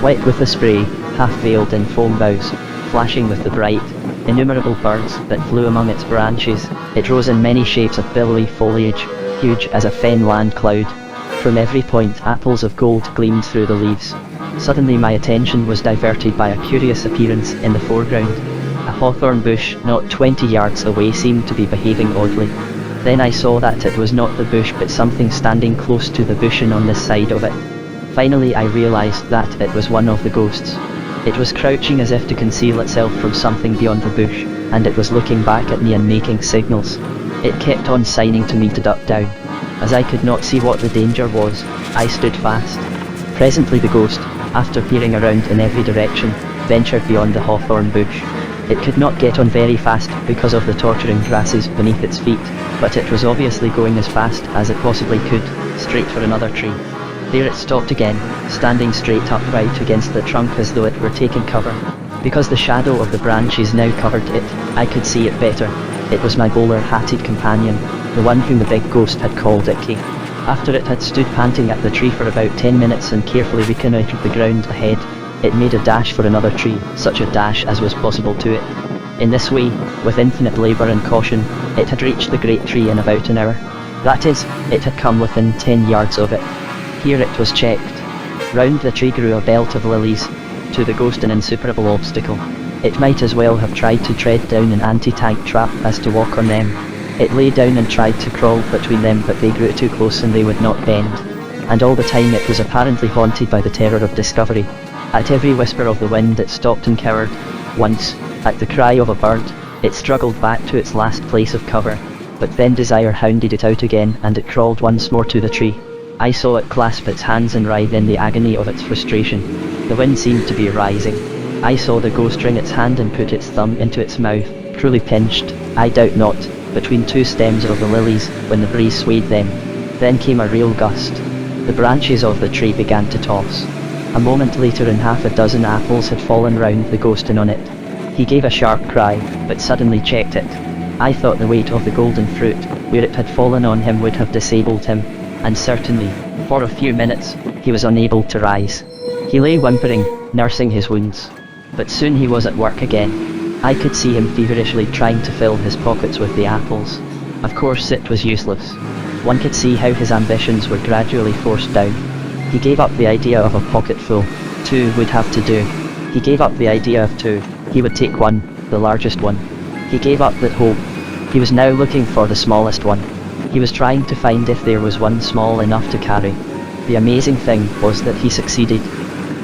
S1: white with the spray, half veiled in foam boughs, flashing with the bright, innumerable birds that flew among its branches. It rose in many shapes of billowy foliage, huge as a fenland cloud. From every point apples of gold gleamed through the leaves. Suddenly my attention was diverted by a curious appearance in the foreground. A hawthorn bush not 20 yards away seemed to be behaving oddly. Then I saw that it was not the bush but something standing close to the bush and on this side of it. Finally I realised that it was one of the ghosts. It was crouching as if to conceal itself from something beyond the bush, and it was looking back at me and making signals. It kept on signing to me to duck down. As I could not see what the danger was, I stood fast. Presently the ghost, after peering around in every direction, ventured beyond the hawthorn bush. It could not get on very fast because of the torturing grasses beneath its feet, but it was obviously going as fast as it possibly could, straight for another tree. There it stopped again, standing straight upright against the trunk as though it were taking cover. Because the shadow of the branches now covered it, I could see it better. It was my bowler-hatted companion, the one whom the big ghost had called Icky. After it had stood panting at the tree for about 10 minutes and carefully reconnoitred the ground ahead, it made a dash for another tree, such a dash as was possible to it. In this way, with infinite labour and caution, it had reached the great tree in about an hour. That is, it had come within 10 yards of it. Here it was checked. Round the tree grew a belt of lilies, to the ghost an insuperable obstacle. It might as well have tried to tread down an anti-tank trap as to walk on them. It lay down and tried to crawl between them, but they grew too close and they would not bend. And all the time it was apparently haunted by the terror of discovery. At every whisper of the wind it stopped and cowered. Once, at the cry of a bird, it struggled back to its last place of cover, but then desire hounded it out again and it crawled once more to the tree. I saw it clasp its hands and writhe in the agony of its frustration. The wind seemed to be rising. I saw the ghost wring its hand and put its thumb into its mouth, cruelly pinched, I doubt not, between two stems of the lilies, when the breeze swayed them. Then came a real gust. The branches of the tree began to toss. A moment later and half a dozen apples had fallen round the ghost and on it. He gave a sharp cry, but suddenly checked it. I thought the weight of the golden fruit, where it had fallen on him, would have disabled him, and certainly, for a few minutes, he was unable to rise. He lay whimpering, nursing his wounds. But soon he was at work again. I could see him feverishly trying to fill his pockets with the apples. Of course it was useless. One could see how his ambitions were gradually forced down. He gave up the idea of a pocketful. 2 would have to do. He gave up the idea of 2. He would take 1, the largest one. He gave up that hope. He was now looking for the smallest one. He was trying to find if there was one small enough to carry. The amazing thing was that he succeeded.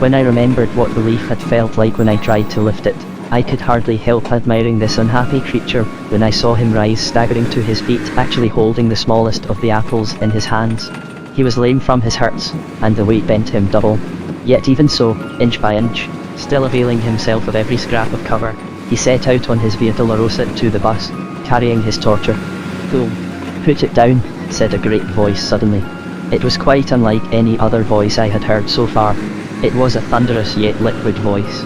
S1: When I remembered what the leaf had felt like when I tried to lift it, I could hardly help admiring this unhappy creature when I saw him rise staggering to his feet, actually holding the smallest of the apples in his hands. He was lame from his hurts, and the weight bent him double. Yet even so, inch by inch, still availing himself of every scrap of cover, He set out on his Via Dolorosa to the bus, carrying his torture. "Fool. Put it down," said a great voice suddenly. It was quite unlike any other voice I had heard so far. It was a thunderous yet liquid voice.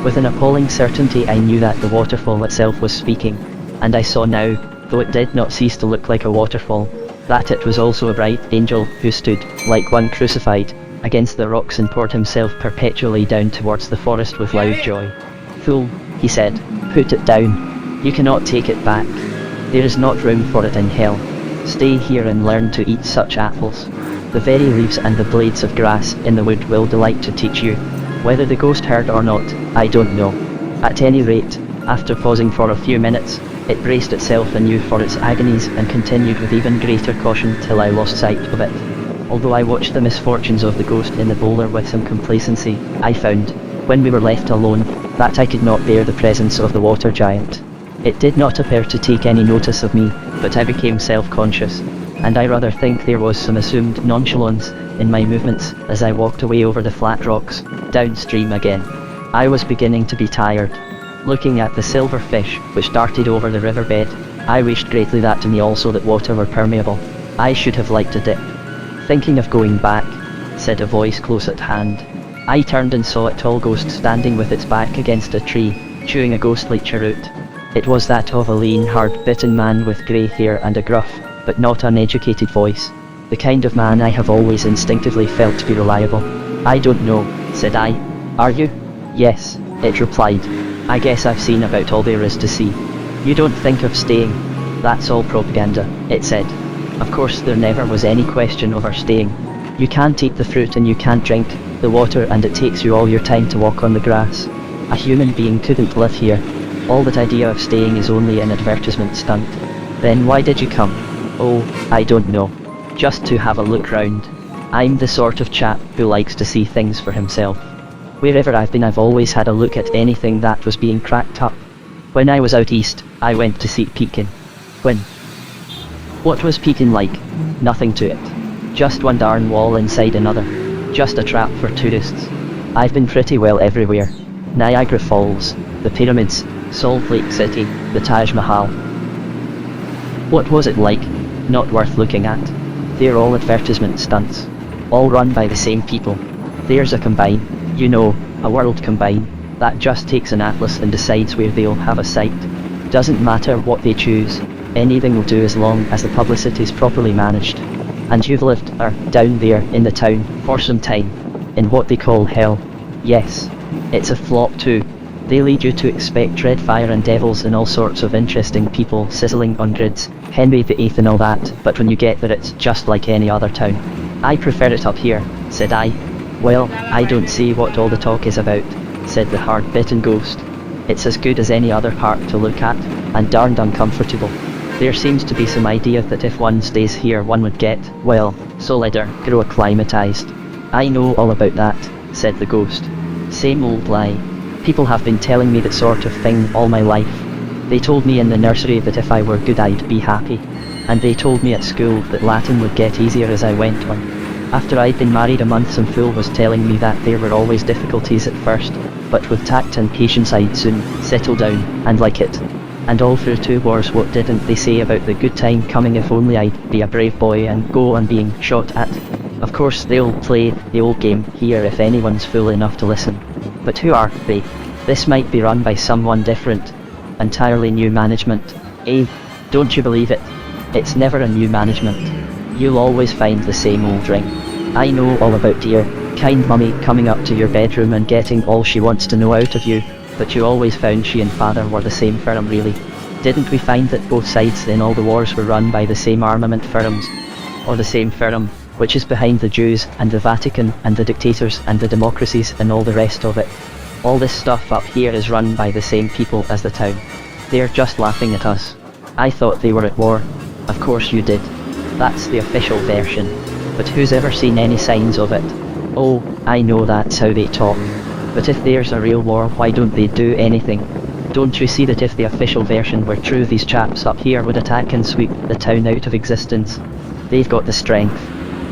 S1: With an appalling certainty I knew that the waterfall itself was speaking, and I saw now, though it did not cease to look like a waterfall, that it was also a bright angel who stood, like one crucified, against the rocks and poured himself perpetually down towards the forest with loud joy. "Fool," he said, "put it down. You cannot take it back. There is not room for it in hell. Stay here and learn to eat such apples. The very leaves and the blades of grass in the wood will delight to teach you." Whether the ghost heard or not, I don't know. At any rate, after pausing for a few minutes, it braced itself anew for its agonies and continued with even greater caution till I lost sight of it. Although I watched the misfortunes of the ghost in the boulder with some complacency, I found, when we were left alone, that I could not bear the presence of the water giant. It did not appear to take any notice of me, but I became self-conscious, and I rather think there was some assumed nonchalance in my movements as I walked away over the flat rocks, downstream again. I was beginning to be tired. Looking at the silver fish which darted over the riverbed, I wished greatly that to me also that water were permeable. I should have liked a dip. "Thinking of going back," said a voice close at hand. I turned and saw a tall ghost standing with its back against a tree, chewing a ghostly cheroot. It was that of a lean, hard-bitten man with grey hair and a gruff, but not uneducated voice. The kind of man I have always instinctively felt to be reliable. "I don't know," said I. "Are you?" "Yes," it replied. "I guess I've seen about all there is to see. You don't think of staying?" "That's all propaganda," it said. "Of course there never was any question of our staying. You can't eat the fruit and you can't drink the water, and it takes you all your time to walk on the grass. A human being couldn't live here. All that idea of staying is only an advertisement stunt." "Then why did you come?" "Oh, I don't know. Just to have a look round. I'm the sort of chap who likes to see things for himself. Wherever I've been I've always had a look at anything that was being cracked up. When I was out east, I went to see Pekin." "When?" "What was Pekin like?" "Nothing to it. Just one darn wall inside another. Just a trap for tourists. I've been pretty well everywhere. Niagara Falls, the pyramids, Salt Lake City, the Taj Mahal." "What was it like?" "Not worth looking at. They're all advertisement stunts. All run by the same people. There's a combine, you know, a world combine, that just takes an atlas and decides where they'll have a site. Doesn't matter what they choose, anything will do as long as the publicity's properly managed. And you've lived down there in the town for some time, in what they call hell." "Yes. It's a flop too. They lead you to expect red fire and devils and all sorts of interesting people sizzling on grids, Henry VIII and all that, but when you get there it's just like any other town." "I prefer it up here," said I. "Well, I don't see what all the talk is about," said the hard-bitten ghost. "It's as good as any other park to look at, and darned uncomfortable. There seems to be some idea that if one stays here one would get, well, solider, grow acclimatized." "I know all about that," said the ghost. "Same old lie. People have been telling me that sort of thing all my life. They told me in the nursery that if I were good I'd be happy. And they told me at school that Latin would get easier as I went on. After I'd been married a month some fool was telling me that there were always difficulties at first, but with tact and patience I'd soon settle down and like it. And all through 2 wars what didn't they say about the good time coming if only I'd be a brave boy and go on being shot at? Of course they'll play the old game here if anyone's fool enough to listen. But who are they? This might be run by someone different. Entirely new management. Eh? Don't you believe it? It's never a new management. You'll always find the same old ring. I know all about dear, kind mummy coming up to your bedroom and getting all she wants to know out of you, but you always found she and father were the same firm really. Didn't we find that both sides in all the wars were run by the same armament firms? Or the same firm, which is behind the Jews and the Vatican and the dictators and the democracies and all the rest of it. All this stuff up here is run by the same people as the town. They're just laughing at us. I thought they were at war. Of course you did. That's the official version. But who's ever seen any signs of it? Oh, I know that's how they talk. But if there's a real war why don't they do anything? Don't you see that if the official version were true these chaps up here would attack and sweep the town out of existence? They've got the strength.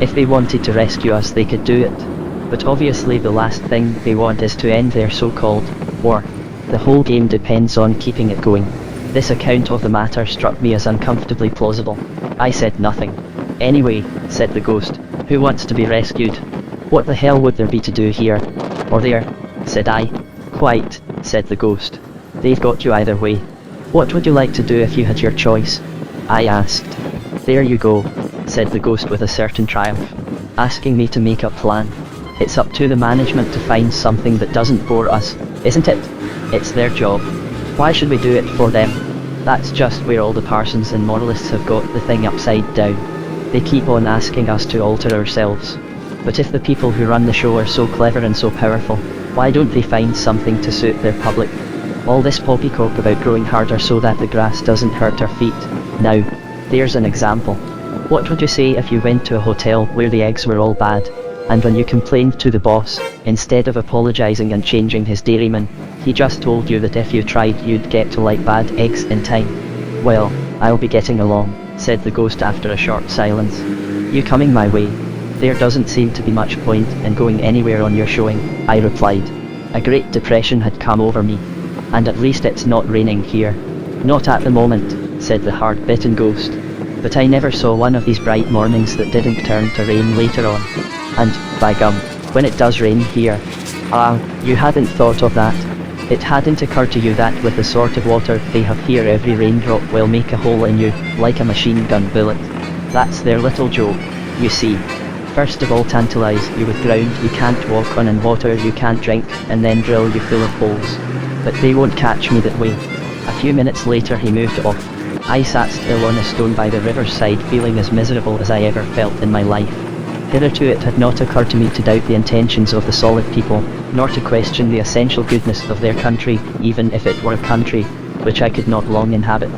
S1: If they wanted to rescue us they could do it. But obviously the last thing they want is to end their so-called war. The whole game depends on keeping it going. This account of the matter struck me as uncomfortably plausible. I said nothing. Anyway, said the ghost, who wants to be rescued? What the hell would there be to do here? Or there? Said I. Quite, said the ghost. They've got you either way. What would you like to do if you had your choice? I asked. There you go, said the ghost with a certain triumph. Asking me to make a plan. It's up to the management to find something that doesn't bore us, isn't it? It's their job. Why should we do it for them? That's just where all the parsons and moralists have got the thing upside down. They keep on asking us to alter ourselves. But if the people who run the show are so clever and so powerful, why don't they find something to suit their public? All this poppycock about growing harder so that the grass doesn't hurt our feet. Now, there's an example. What would you say if you went to a hotel where the eggs were all bad, and when you complained to the boss, instead of apologizing and changing his dairyman, he just told you that if you tried you'd get to like bad eggs in time? Well, I'll be getting along, said the ghost after a short silence. You coming my way? There doesn't seem to be much point in going anywhere on your showing, I replied. A great depression had come over me. And at least it's not raining here. Not at the moment, said the hard-bitten ghost. But I never saw one of these bright mornings that didn't turn to rain later on. And, by gum, when it does rain here. You hadn't thought of that. It hadn't occurred to you that with the sort of water they have here every raindrop will make a hole in you, like a machine gun bullet. That's their little joke, you see. First of all tantalize you with ground you can't walk on and water you can't drink, and then drill you full of holes. But they won't catch me that way. A few minutes later he moved off. I sat still on a stone by the riverside feeling as miserable as I ever felt in my life. Hitherto it had not occurred to me to doubt the intentions of the solid people, nor to question the essential goodness of their country, even if it were a country which I could not long inhabit.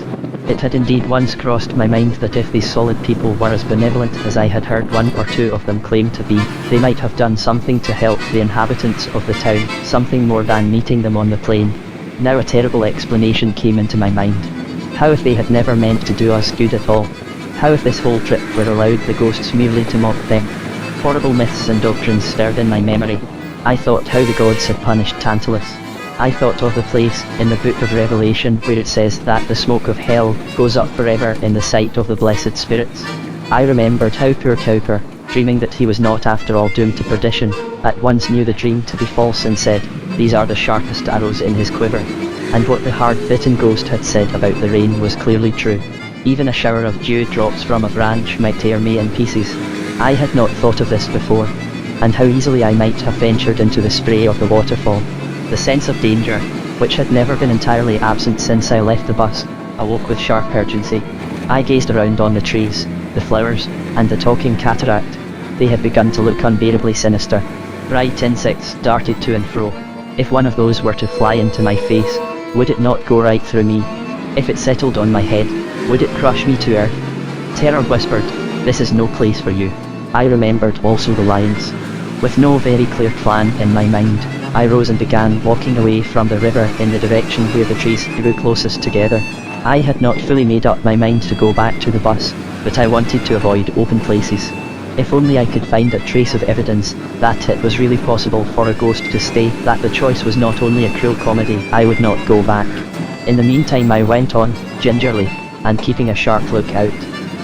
S1: It had indeed once crossed my mind that if these solid people were as benevolent as I had heard one or two of them claim to be, they might have done something to help the inhabitants of the town, something more than meeting them on the plain. Now a terrible explanation came into my mind. How if they had never meant to do us good at all? How if this whole trip were allowed the ghosts merely to mock them? Horrible myths and doctrines stirred in my memory. I thought how the gods had punished Tantalus. I thought of the place in the book of Revelation where it says that the smoke of hell goes up forever in the sight of the blessed spirits. I remembered how poor Cowper, dreaming that he was not after all doomed to perdition, at once knew the dream to be false and said, "These are the sharpest arrows in his quiver." And what the hard-bitten ghost had said about the rain was clearly true. Even a shower of dew drops from a branch might tear me in pieces. I had not thought of this before, and how easily I might have ventured into the spray of the waterfall. The sense of danger, which had never been entirely absent since I left the bus, awoke with sharp urgency. I gazed around on the trees, the flowers, and the talking cataract. They had begun to look unbearably sinister. Bright insects darted to and fro. If one of those were to fly into my face, would it not go right through me? If it settled on my head, would it crush me to earth? Terror whispered, "This is no place for you." I remembered also the lions. With no very clear plan in my mind, I rose and began walking away from the river in the direction where the trees grew closest together. I had not fully made up my mind to go back to the bus, but I wanted to avoid open places. If only I could find a trace of evidence that it was really possible for a ghost to stay, that the choice was not only a cruel comedy, I would not go back. In the meantime I went on, gingerly, and keeping a sharp look out.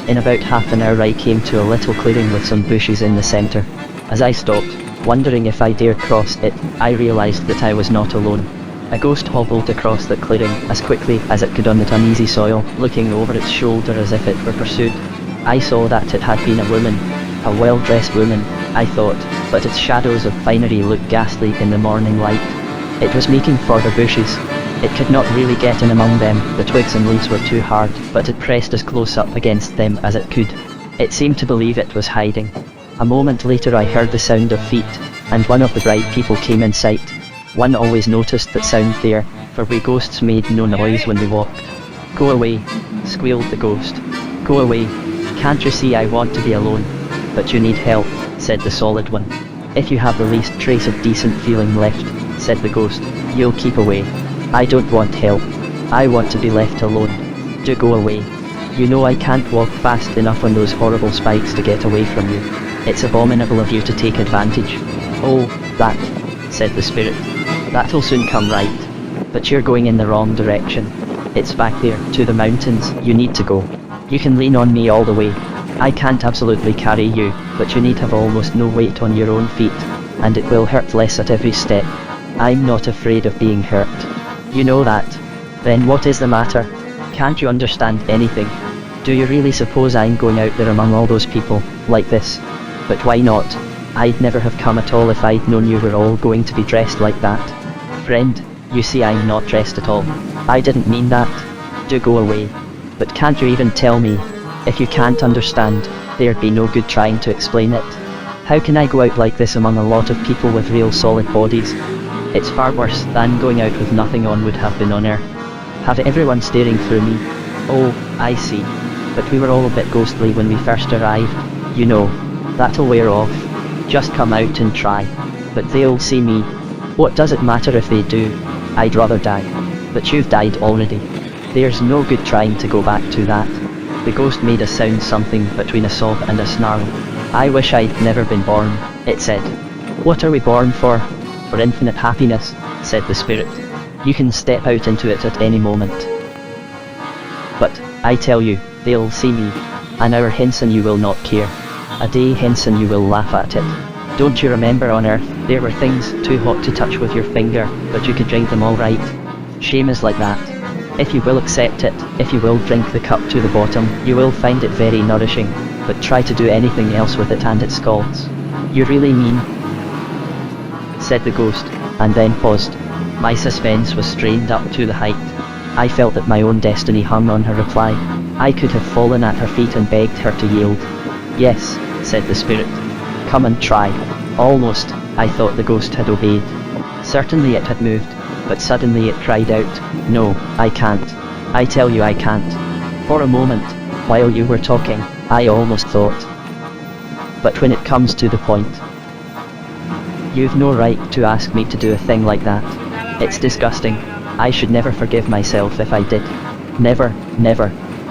S1: In about half an hour I came to a little clearing with some bushes in the centre. As I stopped, wondering if I dared cross it, I realised that I was not alone. A ghost hobbled across the clearing as quickly as it could on the uneasy soil, looking over its shoulder as if it were pursued. I saw that it had been a woman, a well-dressed woman, I thought, but its shadows of finery looked ghastly in the morning light. It was making for the bushes. It could not really get in among them, the twigs and leaves were too hard, but it pressed as close up against them as it could. It seemed to believe it was hiding. A moment later I heard the sound of feet, and one of the bright people came in sight. One always noticed that sound there, for we ghosts made no noise when we walked. "Go away," squealed the ghost. "Go away. Can't you see I want to be alone?" "But you need help," said the solid one. "If you have the least trace of decent feeling left," said the ghost, "you'll keep away." "I don't want help. I want to be left alone. Do go away. You know I can't walk fast enough on those horrible spikes to get away from you. It's abominable of you to take advantage." "Oh, that," said the spirit. "That'll soon come right. But you're going in the wrong direction. It's back there, to the mountains, you need to go. You can lean on me all the way. I can't absolutely carry you, but you need have almost no weight on your own feet, and it will hurt less at every step. I'm not afraid of being hurt. You know that. Then what is the matter? Can't you understand anything? Do you really suppose I'm going out there among all those people, like this? But why not? I'd never have come at all if I'd known you were all going to be dressed like that. Friend, you see I'm not dressed at all. I didn't mean that. Do go away. But can't you even tell me? If you can't understand, there'd be no good trying to explain it. How can I go out like this among a lot of people with real solid bodies? It's far worse than going out with nothing on would have been on Earth. Have everyone staring through me. Oh, I see. But we were all a bit ghostly when we first arrived. You know, that'll wear off. Just come out and try. But they'll see me. What does it matter if they do? I'd rather die. But you've died already. There's no good trying to go back to that. The ghost made a sound something between a sob and a snarl. I wish I'd never been born, it said. What are we born for? For infinite happiness, said the spirit. You can step out into it at any moment. But, I tell you, they'll see me. An hour hence and you will not care. A day hence and you will laugh at it. Don't you remember on Earth, there were things too hot to touch with your finger, but you could drink them all right? Shame is like that. If you will accept it, if you will drink the cup to the bottom, you will find it very nourishing, but try to do anything else with it and it scalds. You really mean? Said the ghost, and then paused. My suspense was strained up to the height. I felt that my own destiny hung on her reply. I could have fallen at her feet and begged her to yield. Yes, said the spirit. Come and try. Almost, I thought the ghost had obeyed. Certainly it had moved, but suddenly it cried out, no, I can't. I tell you I can't. For a moment, while you were talking, I almost thought. But when it comes to the point, you've no right to ask me to do a thing like that. It's disgusting. I should never forgive myself if I did. Never, never.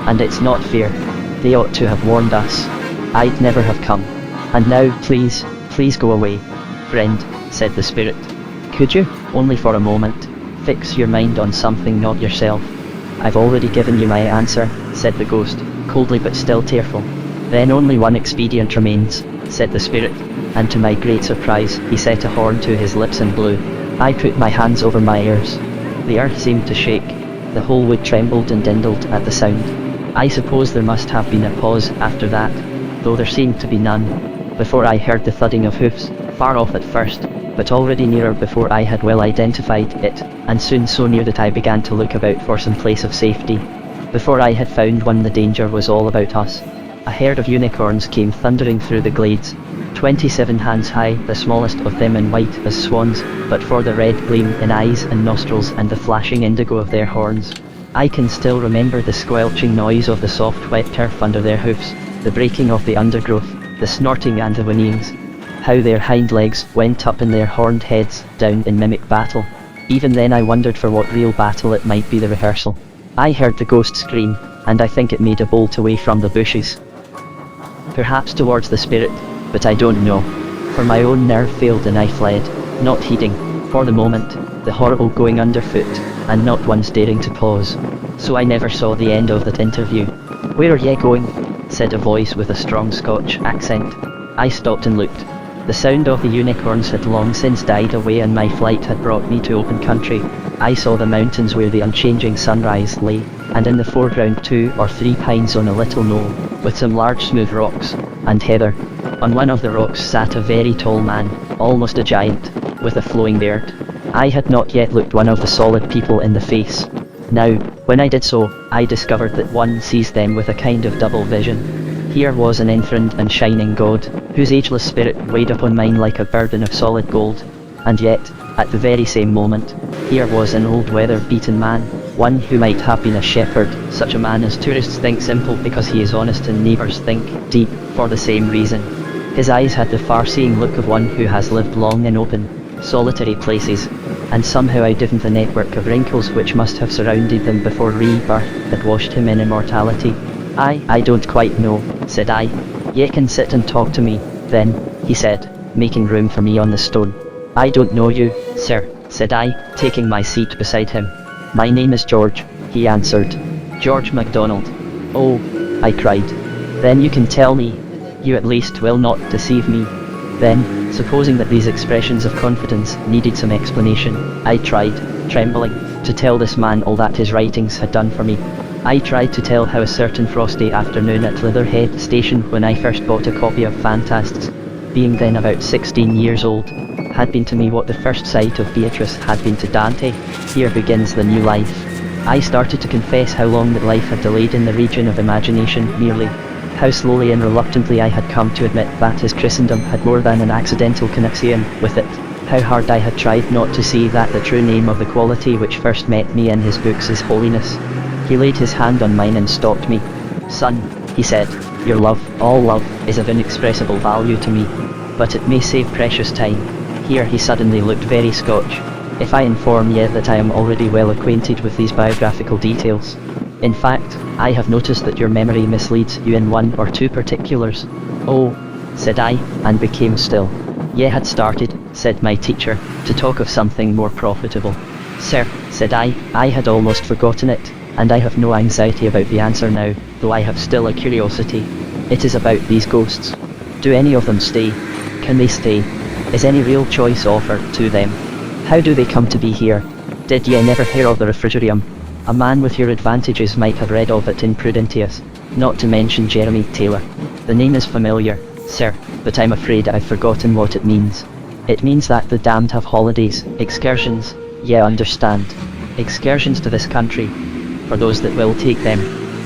S1: And it's not fair. They ought to have warned us. I'd never have come. And now, please, please go away. Friend, said the spirit. Could you, only for a moment, fix your mind on something, not yourself? I've already given you my answer, said the ghost, coldly but still tearful. Then only one expedient remains, said the spirit, and to my great surprise, he set a horn to his lips and blew. I put my hands over my ears. The earth seemed to shake. The whole wood trembled and dindled at the sound. I suppose there must have been a pause after that, though there seemed to be none, before I heard the thudding of hoofs, far off at first, but already nearer before I had well identified it, and soon so near that I began to look about for some place of safety. Before I had found one, the danger was all about us. A herd of unicorns came thundering through the glades, 27 hands high, the smallest of them and white as swans, but for the red gleam in eyes and nostrils and the flashing indigo of their horns. I can still remember the squelching noise of the soft wet turf under their hoofs, the breaking of the undergrowth, the snorting and the whinniings. How their hind legs went up and their horned heads down in mimic battle. Even then I wondered for what real battle it might be the rehearsal. I heard the ghost scream, and I think it made a bolt away from the bushes. Perhaps towards the spirit, but I don't know. For my own nerve failed and I fled, not heeding, for the moment, the horrible going underfoot, and not once daring to pause. So I never saw the end of that interview. Where are ye going? Said a voice with a strong Scotch accent. I stopped and looked. The sound of the unicorns had long since died away and my flight had brought me to open country. I saw the mountains where the unchanging sunrise lay, and in the foreground 2 or 3 pines on a little knoll, with some large smooth rocks, and heather. On one of the rocks sat a very tall man, almost a giant, with a flowing beard. I had not yet looked one of the solid people in the face. Now, when I did so, I discovered that one sees them with a kind of double vision. Here was an enthroned and shining god, whose ageless spirit weighed upon mine like a burden of solid gold. And yet, at the very same moment, here was an old weather-beaten man, one who might have been a shepherd, such a man as tourists think simple because he is honest and neighbours think deep, for the same reason. His eyes had the far-seeing look of one who has lived long in open, solitary places, and somehow outdived the network of wrinkles which must have surrounded them before rebirth had washed him in immortality. I don't quite know, said I. Ye can sit and talk to me, then, he said, making room for me on the stone. I don't know you, sir, said I, taking my seat beside him. My name is George, he answered. George MacDonald. Oh, I cried. Then you can tell me. You at least will not deceive me. Then, supposing that these expressions of confidence needed some explanation, I tried, trembling, to tell this man all that his writings had done for me. I tried to tell how a certain frosty afternoon at Leatherhead Station, when I first bought a copy of Phantasts, being then about 16 years old, had been to me what the first sight of Beatrice had been to Dante. Here begins the new life. I started to confess how long that life had delayed in the region of imagination merely, how slowly and reluctantly I had come to admit that his Christendom had more than an accidental connexion with it, how hard I had tried not to see that the true name of the quality which first met me in his books is holiness. He laid his hand on mine and stopped me. Son, he said, your love, all love, is of inexpressible value to me, but it may save precious time. Here he suddenly looked very Scotch. If I inform ye that I am already well acquainted with these biographical details. In fact, I have noticed that your memory misleads you in one or two particulars. Oh, said I, and became still. Ye had started, said my teacher, to talk of something more profitable. Sir, said I had almost forgotten it, and I have no anxiety about the answer now, though I have still a curiosity. It is about these ghosts. Do any of them stay? Can they stay? Is any real choice offered to them? How do they come to be here? Did ye never hear of the Refrigerium? A man with your advantages might have read of it in Prudentius, not to mention Jeremy Taylor. The name is familiar, sir, but I'm afraid I've forgotten what it means. It means that the damned have holidays, excursions, ye understand. Excursions to this country, for those that will take them.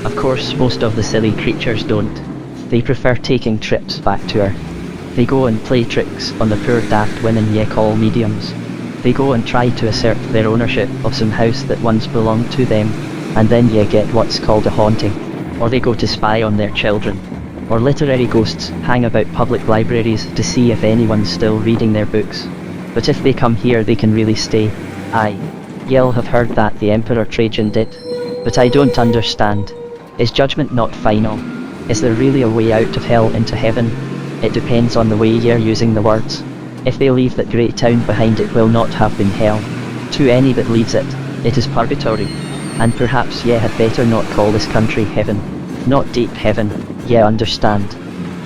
S1: Of course, most of the silly creatures don't. They prefer taking trips back to Earth. They go and play tricks on the poor daft women ye call mediums. They go and try to assert their ownership of some house that once belonged to them, and then ye get what's called a haunting. Or they go to spy on their children. Or literary ghosts hang about public libraries to see if anyone's still reading their books. But if they come here they can really stay. Aye. Ye'll have heard that the Emperor Trajan did. But I don't understand. Is judgment not final? Is there really a way out of hell into heaven? It depends on the way you're using the words. If they leave that great town behind, it will not have been hell. To any that leaves it, it is purgatory. And perhaps ye had better not call this country heaven. Not deep heaven, ye understand.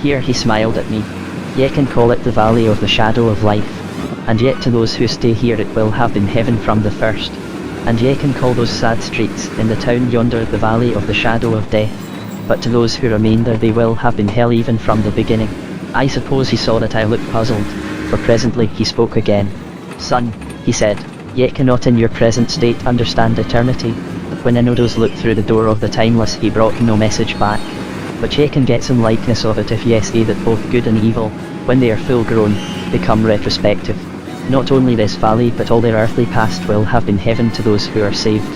S1: Here he smiled at me. Ye can call it the valley of the shadow of life. And yet to those who stay here it will have been heaven from the first. And ye can call those sad streets in the town yonder the valley of the shadow of death. But to those who remain there they will have been hell even from the beginning. I suppose he saw that I looked puzzled, for presently he spoke again. Son, he said, ye cannot in your present state understand eternity. When Enodos looked through the door of the timeless he brought no message back. But ye can get some likeness of it if ye say that both good and evil, when they are full grown, become retrospective. Not only this valley but all their earthly past will have been heaven to those who are saved.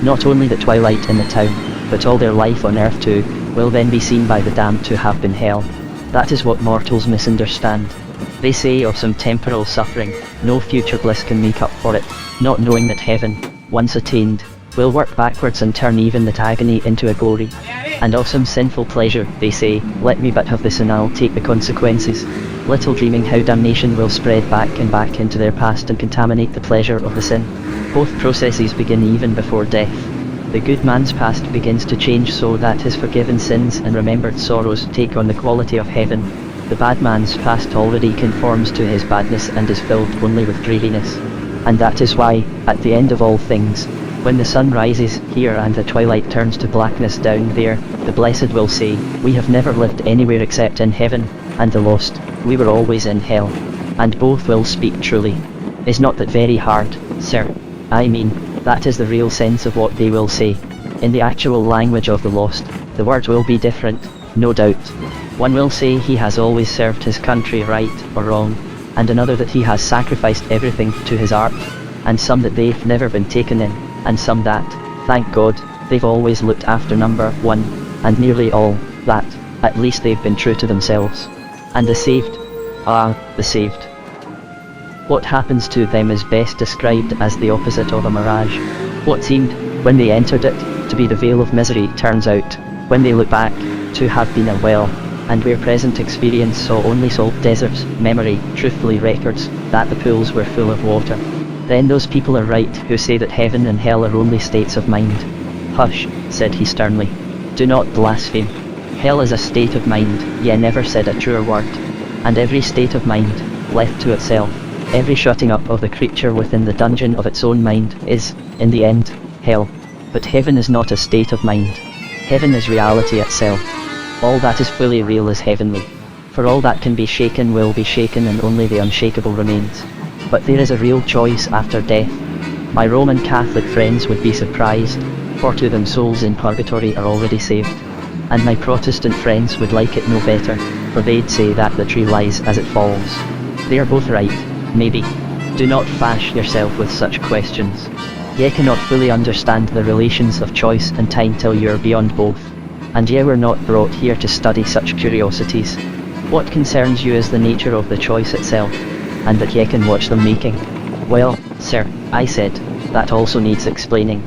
S1: Not only the twilight in the town, but all their life on earth too, will then be seen by the damned to have been hell. That is what mortals misunderstand. They say of some temporal suffering, no future bliss can make up for it, not knowing that heaven, once attained, will work backwards and turn even that agony into a glory. And of some sinful pleasure, they say, let me but have this and I'll take the consequences, little dreaming how damnation will spread back into their past and contaminate the pleasure of the sin. Both processes begin even before death. The good man's past begins to change so that his forgiven sins and remembered sorrows take on the quality of heaven. The bad man's past already conforms to his badness and is filled only with dreariness. And that is why, at the end of all things, when the sun rises here and the twilight turns to blackness down there, the blessed will say, we have never lived anywhere except in heaven, and the lost, we were always in hell. And both will speak truly. Is not that very hard, sir? I mean, that is the real sense of what they will say. In the actual language of the lost, the words will be different, no doubt. One will say he has always served his country right or wrong, and another that he has sacrificed everything to his art, and some that they've never been taken in, and some that, thank God, they've always looked after number one, and nearly all, that, at least they've been true to themselves. And the saved? Ah, the saved. What happens to them is best described as the opposite of a mirage. What seemed, when they entered it, to be the veil of misery turns out, when they look back, to have been a well, and where present experience saw only salt deserts, memory truthfully records that the pools were full of water. Then those people are right who say that heaven and hell are only states of mind. Hush, said he sternly. Do not blaspheme. Hell is a state of mind, ye never said a truer word. And every state of mind, left to itself, every shutting up of the creature within the dungeon of its own mind, is, in the end, hell. But heaven is not a state of mind. Heaven is reality itself. All that is fully real is heavenly. For all that can be shaken will be shaken, and only the unshakable remains. But there is a real choice after death. My Roman Catholic friends would be surprised, for to them souls in purgatory are already saved. And my Protestant friends would like it no better, for they'd say that the tree lies as it falls. They are both right, maybe. Do not fash yourself with such questions. Ye cannot fully understand the relations of choice and time till you're beyond both. And ye were not brought here to study such curiosities. What concerns you is the nature of the choice itself, and that ye can watch them making. Well, sir, I said, that also needs explaining.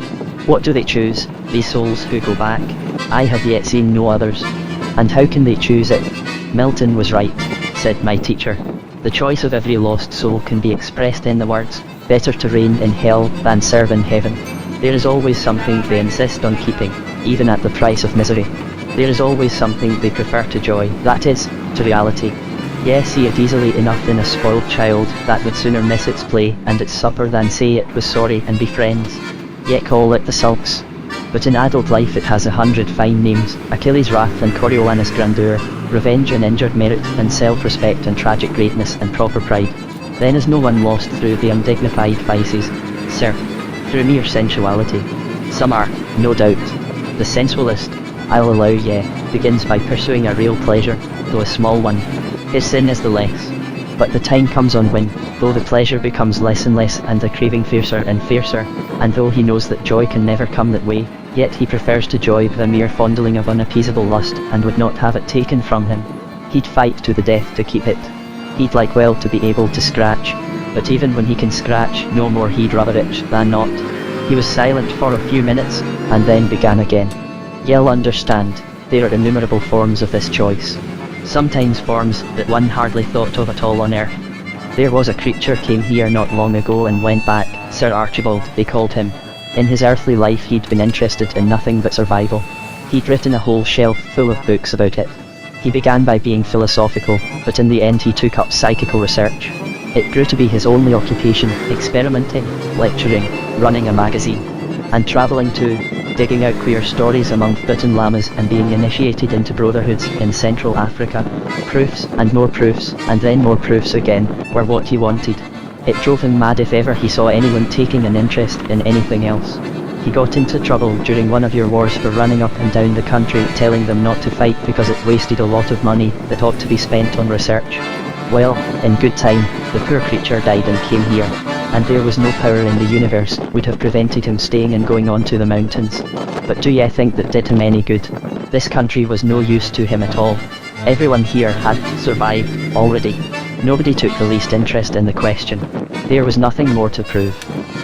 S1: What do they choose, these souls who go back? I have yet seen no others. And how can they choose it? Milton was right, said my teacher. The choice of every lost soul can be expressed in the words, better to reign in hell than serve in heaven. There is always something they insist on keeping, even at the price of misery. There is always something they prefer to joy, that is, to reality. Ye see it easily enough in a spoiled child that would sooner miss its play and its supper than say it was sorry and be friends. Ye call it the sulks. But in adult life it has 100 fine names: Achilles' wrath and Coriolanus' grandeur, revenge and injured merit, and self-respect and tragic greatness and proper pride. Then is no one lost through the undignified vices, sir, through mere sensuality? Some are, no doubt. The sensualist, I'll allow ye, begins by pursuing a real pleasure, though a small one. His sin is the less. But the time comes on when, though the pleasure becomes less and less and the craving fiercer and fiercer, and though he knows that joy can never come that way, yet he prefers to joy the mere fondling of unappeasable lust and would not have it taken from him. He'd fight to the death to keep it. He'd like well to be able to scratch, but even when he can scratch no more he'd rather itch than not. He was silent for a few minutes, and then began again. Ye'll understand, there are innumerable forms of this choice. Sometimes forms that one hardly thought of at all on earth. There was a creature came here not long ago and went back, Sir Archibald they called him. In his earthly life he'd been interested in nothing but survival. He'd written a whole shelf full of books about it. He began by being philosophical, but in the end he took up psychical research. It grew to be his only occupation, experimenting, lecturing, running a magazine, and travelling too, digging out queer stories among Thibetan lamas and being initiated into brotherhoods in Central Africa. Proofs, and more proofs, and then more proofs again, were what he wanted. It drove him mad if ever he saw anyone taking an interest in anything else. He got into trouble during one of your wars for running up and down the country telling them not to fight because it wasted a lot of money that ought to be spent on research. Well, in good time, the poor creature died and came here, and there was no power in the universe would have prevented him staying and going on to the mountains. But do ye think that did him any good? This country was no use to him at all. Everyone here had survived already. Nobody took the least interest in the question. There was nothing more to prove.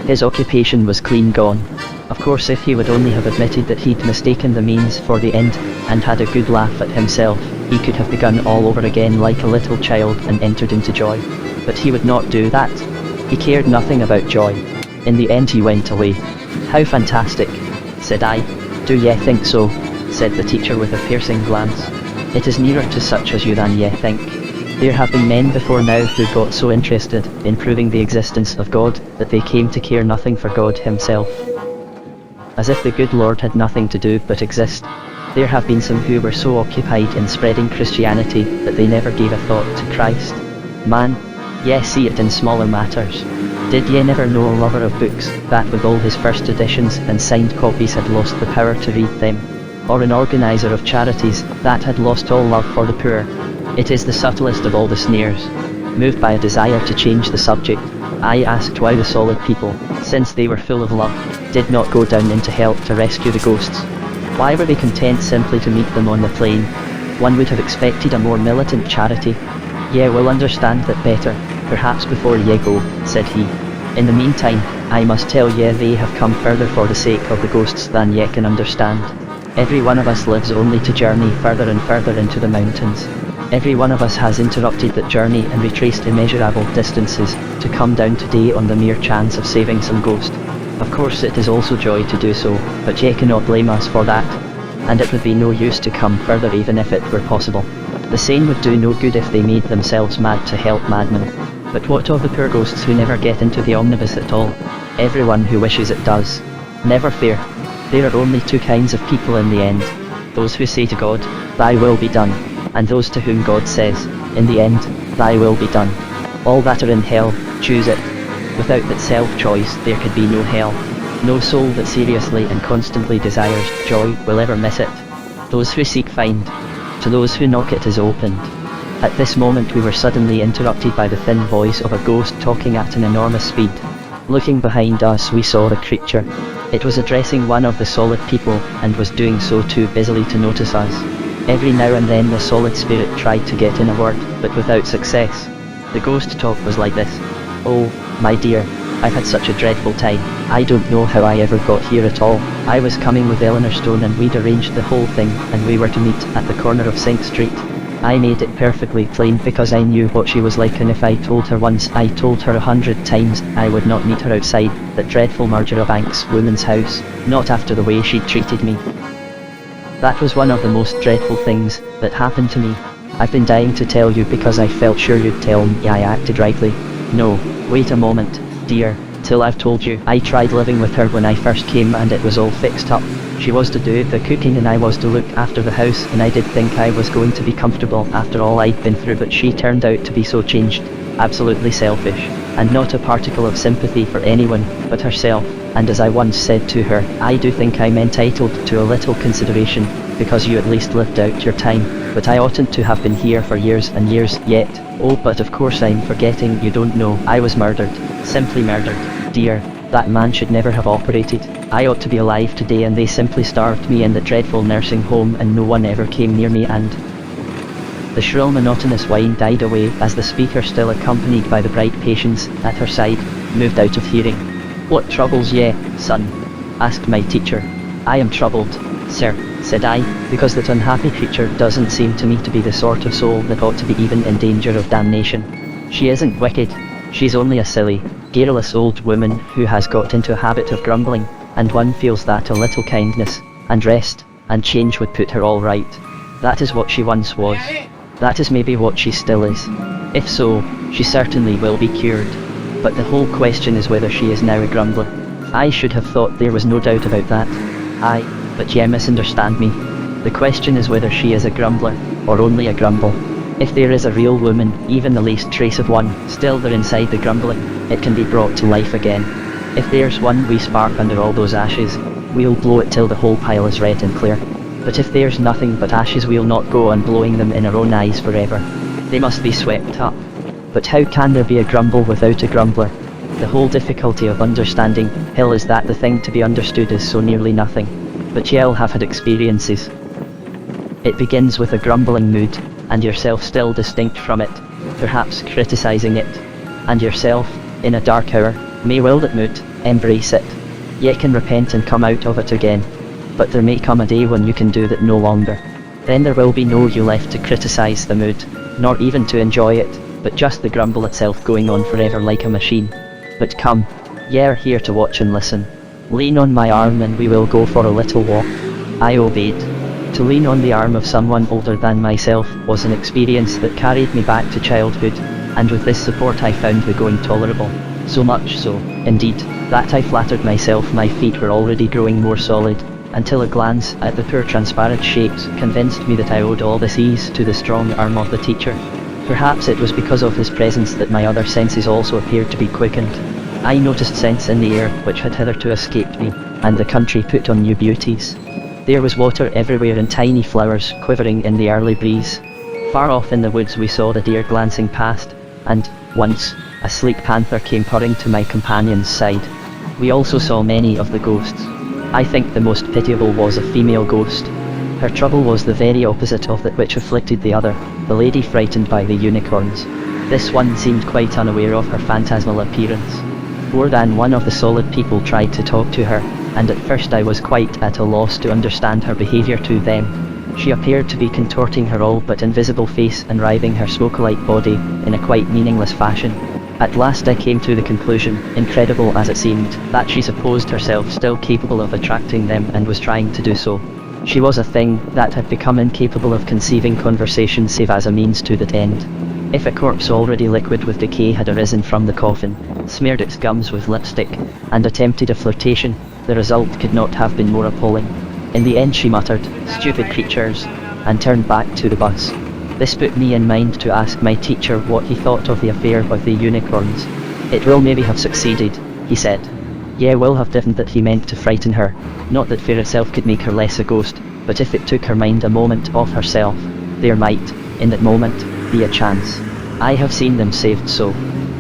S1: His occupation was clean gone. Of course if he would only have admitted that he'd mistaken the means for the end, and had a good laugh at himself, he could have begun all over again like a little child and entered into joy. But he would not do that. He cared nothing about joy. In the end he went away. How fantastic, said I. Do ye think so? Said the teacher with a piercing glance. It is nearer to such as you than ye think. There have been men before now who got so interested in proving the existence of God that they came to care nothing for God himself. As if the good Lord had nothing to do but exist. There have been some who were so occupied in spreading Christianity that they never gave a thought to Christ. Man, ye see it in smaller matters. Did ye never know a lover of books that with all his first editions and signed copies had lost the power to read them? Or an organizer of charities that had lost all love for the poor? It is the subtlest of all the snares. Moved by a desire to change the subject, I asked why the solid people, since they were full of love, did not go down into hell to rescue the ghosts. Why were they content simply to meet them on the plain? One would have expected a more militant charity. Ye will understand that better, perhaps before ye go, said he. In the meantime, I must tell ye they have come further for the sake of the ghosts than ye can understand. Every one of us lives only to journey further and further into the mountains. Every one of us has interrupted that journey and retraced immeasurable distances to come down today on the mere chance of saving some ghost. Of course it is also joy to do so, but ye cannot blame us for that. And it would be no use to come further even if it were possible. The sane would do no good if they made themselves mad to help madmen. But what of the poor ghosts who never get into the omnibus at all? Everyone who wishes it does. Never fear. There are only two kinds of people in the end. Those who say to God, "Thy will be done," and those to whom God says, "In the end, thy will be done." All that are in hell, choose it. Without that self-choice there could be no hell. No soul that seriously and constantly desires joy will ever miss it. Those who seek find. To those who knock it is opened. At this moment we were suddenly interrupted by the thin voice of a ghost talking at an enormous speed. Looking behind us we saw the creature. It was addressing one of the solid people, and was doing so too busily to notice us. Every now and then the solid spirit tried to get in a word, but without success. The ghost talk was like this. "Oh, my dear, I've had such a dreadful time. I don't know how I ever got here at all. I was coming with Eleanor Stone and we'd arranged the whole thing, and we were to meet at the corner of St. Street. I made it perfectly plain because I knew what she was like, and if I told her once, I told her 100 times I would not meet her outside that dreadful Marjorie Banks woman's house, not after the way she'd treated me. That was one of the most dreadful things that happened to me. I've been dying to tell you because I felt sure you'd tell me I acted rightly. No, wait a moment, dear, till I've told you. I tried living with her when I first came and it was all fixed up. She was to do the cooking and I was to look after the house, and I did think I was going to be comfortable after all I'd been through, but she turned out to be so changed, absolutely selfish, and not a particle of sympathy for anyone but herself. And as I once said to her, I do think I'm entitled to a little consideration, because you at least lived out your time, but I oughtn't to have been here for years and years yet. Oh, but of course I'm forgetting, you don't know, I was murdered, simply murdered, dear. That man should never have operated. I ought to be alive today, and they simply starved me in the dreadful nursing home and no one ever came near me." And the shrill monotonous whine died away as the speaker, still accompanied by the bright patients at her side, moved out of hearing. "What troubles ye, son?" asked my teacher. "I am troubled, sir," said I, "because that unhappy creature doesn't seem to me to be the sort of soul that ought to be even in danger of damnation. She isn't wicked, she's only a silly, garrulous old woman who has got into a habit of grumbling, and one feels that a little kindness, and rest, and change would put her all right. That is what she once was. That is maybe what she still is. If so, she certainly will be cured. But the whole question is whether she is now a grumbler. I should have thought there was no doubt about that. Aye, but ye misunderstand me. The question is whether she is a grumbler, or only a grumble. If there is a real woman, even the least trace of one, still there inside the grumbling, it can be brought to life again. If there's one wee spark under all those ashes, we'll blow it till the whole pile is red and clear. But if there's nothing but ashes, we'll not go on blowing them in our own eyes forever. They must be swept up. But how can there be a grumble without a grumbler? The whole difficulty of understanding hell is that the thing to be understood is so nearly nothing. But ye'll have had experiences. It begins with a grumbling mood, and yourself still distinct from it, perhaps criticizing it, and yourself, in a dark hour, may will that mood, embrace it. Ye can repent and come out of it again, but there may come a day when you can do that no longer. Then there will be no you left to criticize the mood, nor even to enjoy it, but just the grumble itself going on forever like a machine. But come, ye are here to watch and listen. Lean on my arm and we will go for a little walk. I obeyed. To lean on the arm of someone older than myself was an experience that carried me back to childhood, and with this support I found the going tolerable. So much so, indeed, that I flattered myself my feet were already growing more solid, until a glance at the poor transparent shapes convinced me that I owed all this ease to the strong arm of the teacher. Perhaps it was because of his presence that my other senses also appeared to be quickened. I noticed scents in the air which had hitherto escaped me, and the country put on new beauties. There was water everywhere and tiny flowers quivering in the early breeze. Far off in the woods we saw the deer glancing past, and, once, a sleek panther came purring to my companion's side. We also saw many of the ghosts. I think the most pitiable was a female ghost. Her trouble was the very opposite of that which afflicted the other, the lady frightened by the unicorns. This one seemed quite unaware of her phantasmal appearance. More than one of the solid people tried to talk to her, and at first I was quite at a loss to understand her behaviour to them. She appeared to be contorting her all but invisible face and writhing her smoke-like body in a quite meaningless fashion. At last I came to the conclusion, incredible as it seemed, that she supposed herself still capable of attracting them and was trying to do so. She was a thing that had become incapable of conceiving conversation save as a means to that end. If a corpse already liquid with decay had arisen from the coffin, smeared its gums with lipstick, and attempted a flirtation, the result could not have been more appalling. In the end she muttered, "Stupid creatures," and turned back to the bus. This put me in mind to ask my teacher what he thought of the affair with the unicorns. "It will maybe have succeeded," he said. "Yeah, will have didn't that he meant to frighten her. Not that fear itself could make her less a ghost, but if it took her mind a moment off herself, there might, in that moment, be a chance. I have seen them saved so.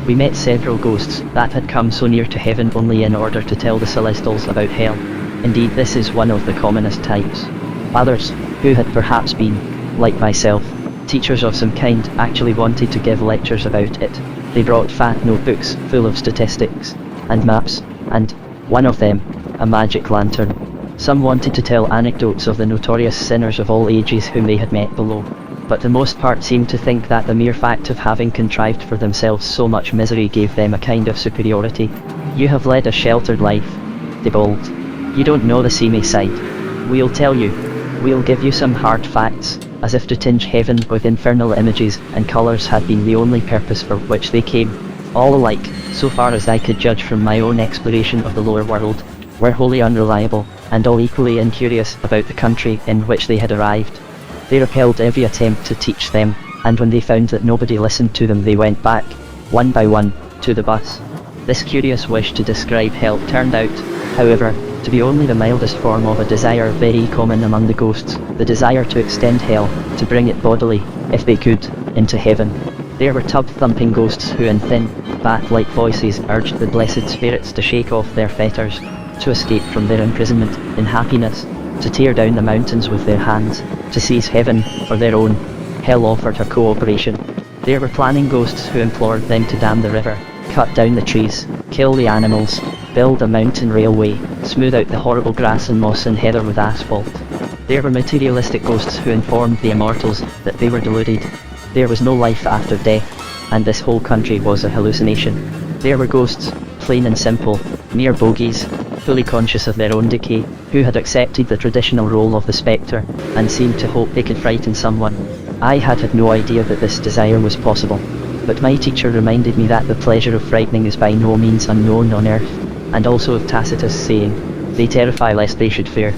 S1: We met several ghosts that had come so near to heaven only in order to tell the Celestials about hell. Indeed, this is one of the commonest types. Others, who had perhaps been, like myself, teachers of some kind, actually wanted to give lectures about it. They brought fat notebooks full of statistics and maps, and, one of them, a magic lantern. Some wanted to tell anecdotes of the notorious sinners of all ages whom they had met below. But the most part seemed to think that the mere fact of having contrived for themselves so much misery gave them a kind of superiority. You have led a sheltered life, Debold. You don't know the seamy side. We'll tell you. We'll give you some hard facts, as if to tinge heaven with infernal images and colours had been the only purpose for which they came. All alike, so far as I could judge from my own exploration of the lower world, were wholly unreliable, and all equally incurious about the country in which they had arrived. They repelled every attempt to teach them, and when they found that nobody listened to them they went back, one by one, to the bus. This curious wish to describe hell turned out, however, to be only the mildest form of a desire very common among the ghosts, the desire to extend hell, to bring it bodily, if they could, into heaven. There were tub-thumping ghosts who in thin, bat-like voices urged the blessed spirits to shake off their fetters, to escape from their imprisonment in happiness, to tear down the mountains with their hands, to seize heaven for their own. Hell offered her cooperation. There were planning ghosts who implored them to dam the river, cut down the trees, kill the animals, build a mountain railway, smooth out the horrible grass and moss and heather with asphalt. There were materialistic ghosts who informed the immortals that they were deluded. There was no life after death, and this whole country was a hallucination. There were ghosts, plain and simple, mere bogies, fully conscious of their own decay, who had accepted the traditional role of the spectre, and seemed to hope they could frighten someone. I had no idea that this desire was possible, but my teacher reminded me that the pleasure of frightening is by no means unknown on earth, and also of Tacitus' saying, "They terrify lest they should fear."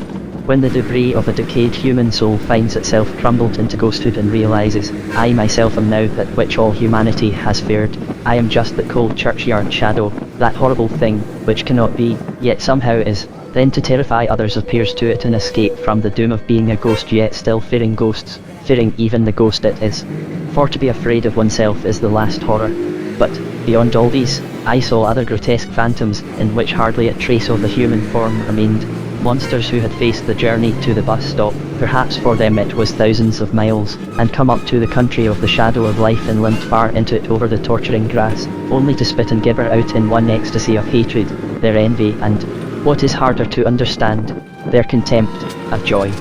S1: When the debris of a decayed human soul finds itself crumbled into ghosthood and realizes, I myself am now that which all humanity has feared, I am just that cold churchyard shadow, that horrible thing, which cannot be, yet somehow is, then to terrify others appears to it an escape from the doom of being a ghost yet still fearing ghosts, fearing even the ghost it is. For to be afraid of oneself is the last horror. But, beyond all these, I saw other grotesque phantoms, in which hardly a trace of the human form remained. Monsters who had faced the journey to the bus stop, perhaps for them it was thousands of miles, and come up to the country of the shadow of life and limped far into it over the torturing grass, only to spit and gibber out in one ecstasy of hatred, their envy and, what is harder to understand, their contempt, of joy.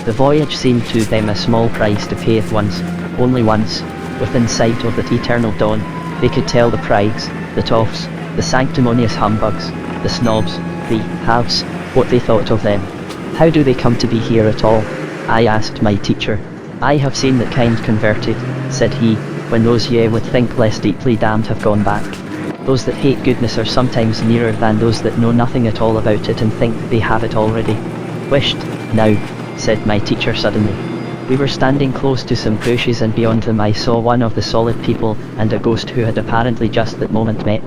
S1: The voyage seemed to them a small price to pay at once, only once, within sight of that eternal dawn, they could tell the prigs, the toffs, the sanctimonious humbugs, the snobs, the haves, what they thought of them. "How do they come to be here at all?" I asked my teacher. "I have seen that kind converted," said he, "when those ye would think less deeply damned have gone back. Those that hate goodness are sometimes nearer than those that know nothing at all about it and think they have it already." "Wisht, now," said my teacher suddenly. We were standing close to some bushes and beyond them I saw one of the solid people and a ghost who had apparently just that moment met.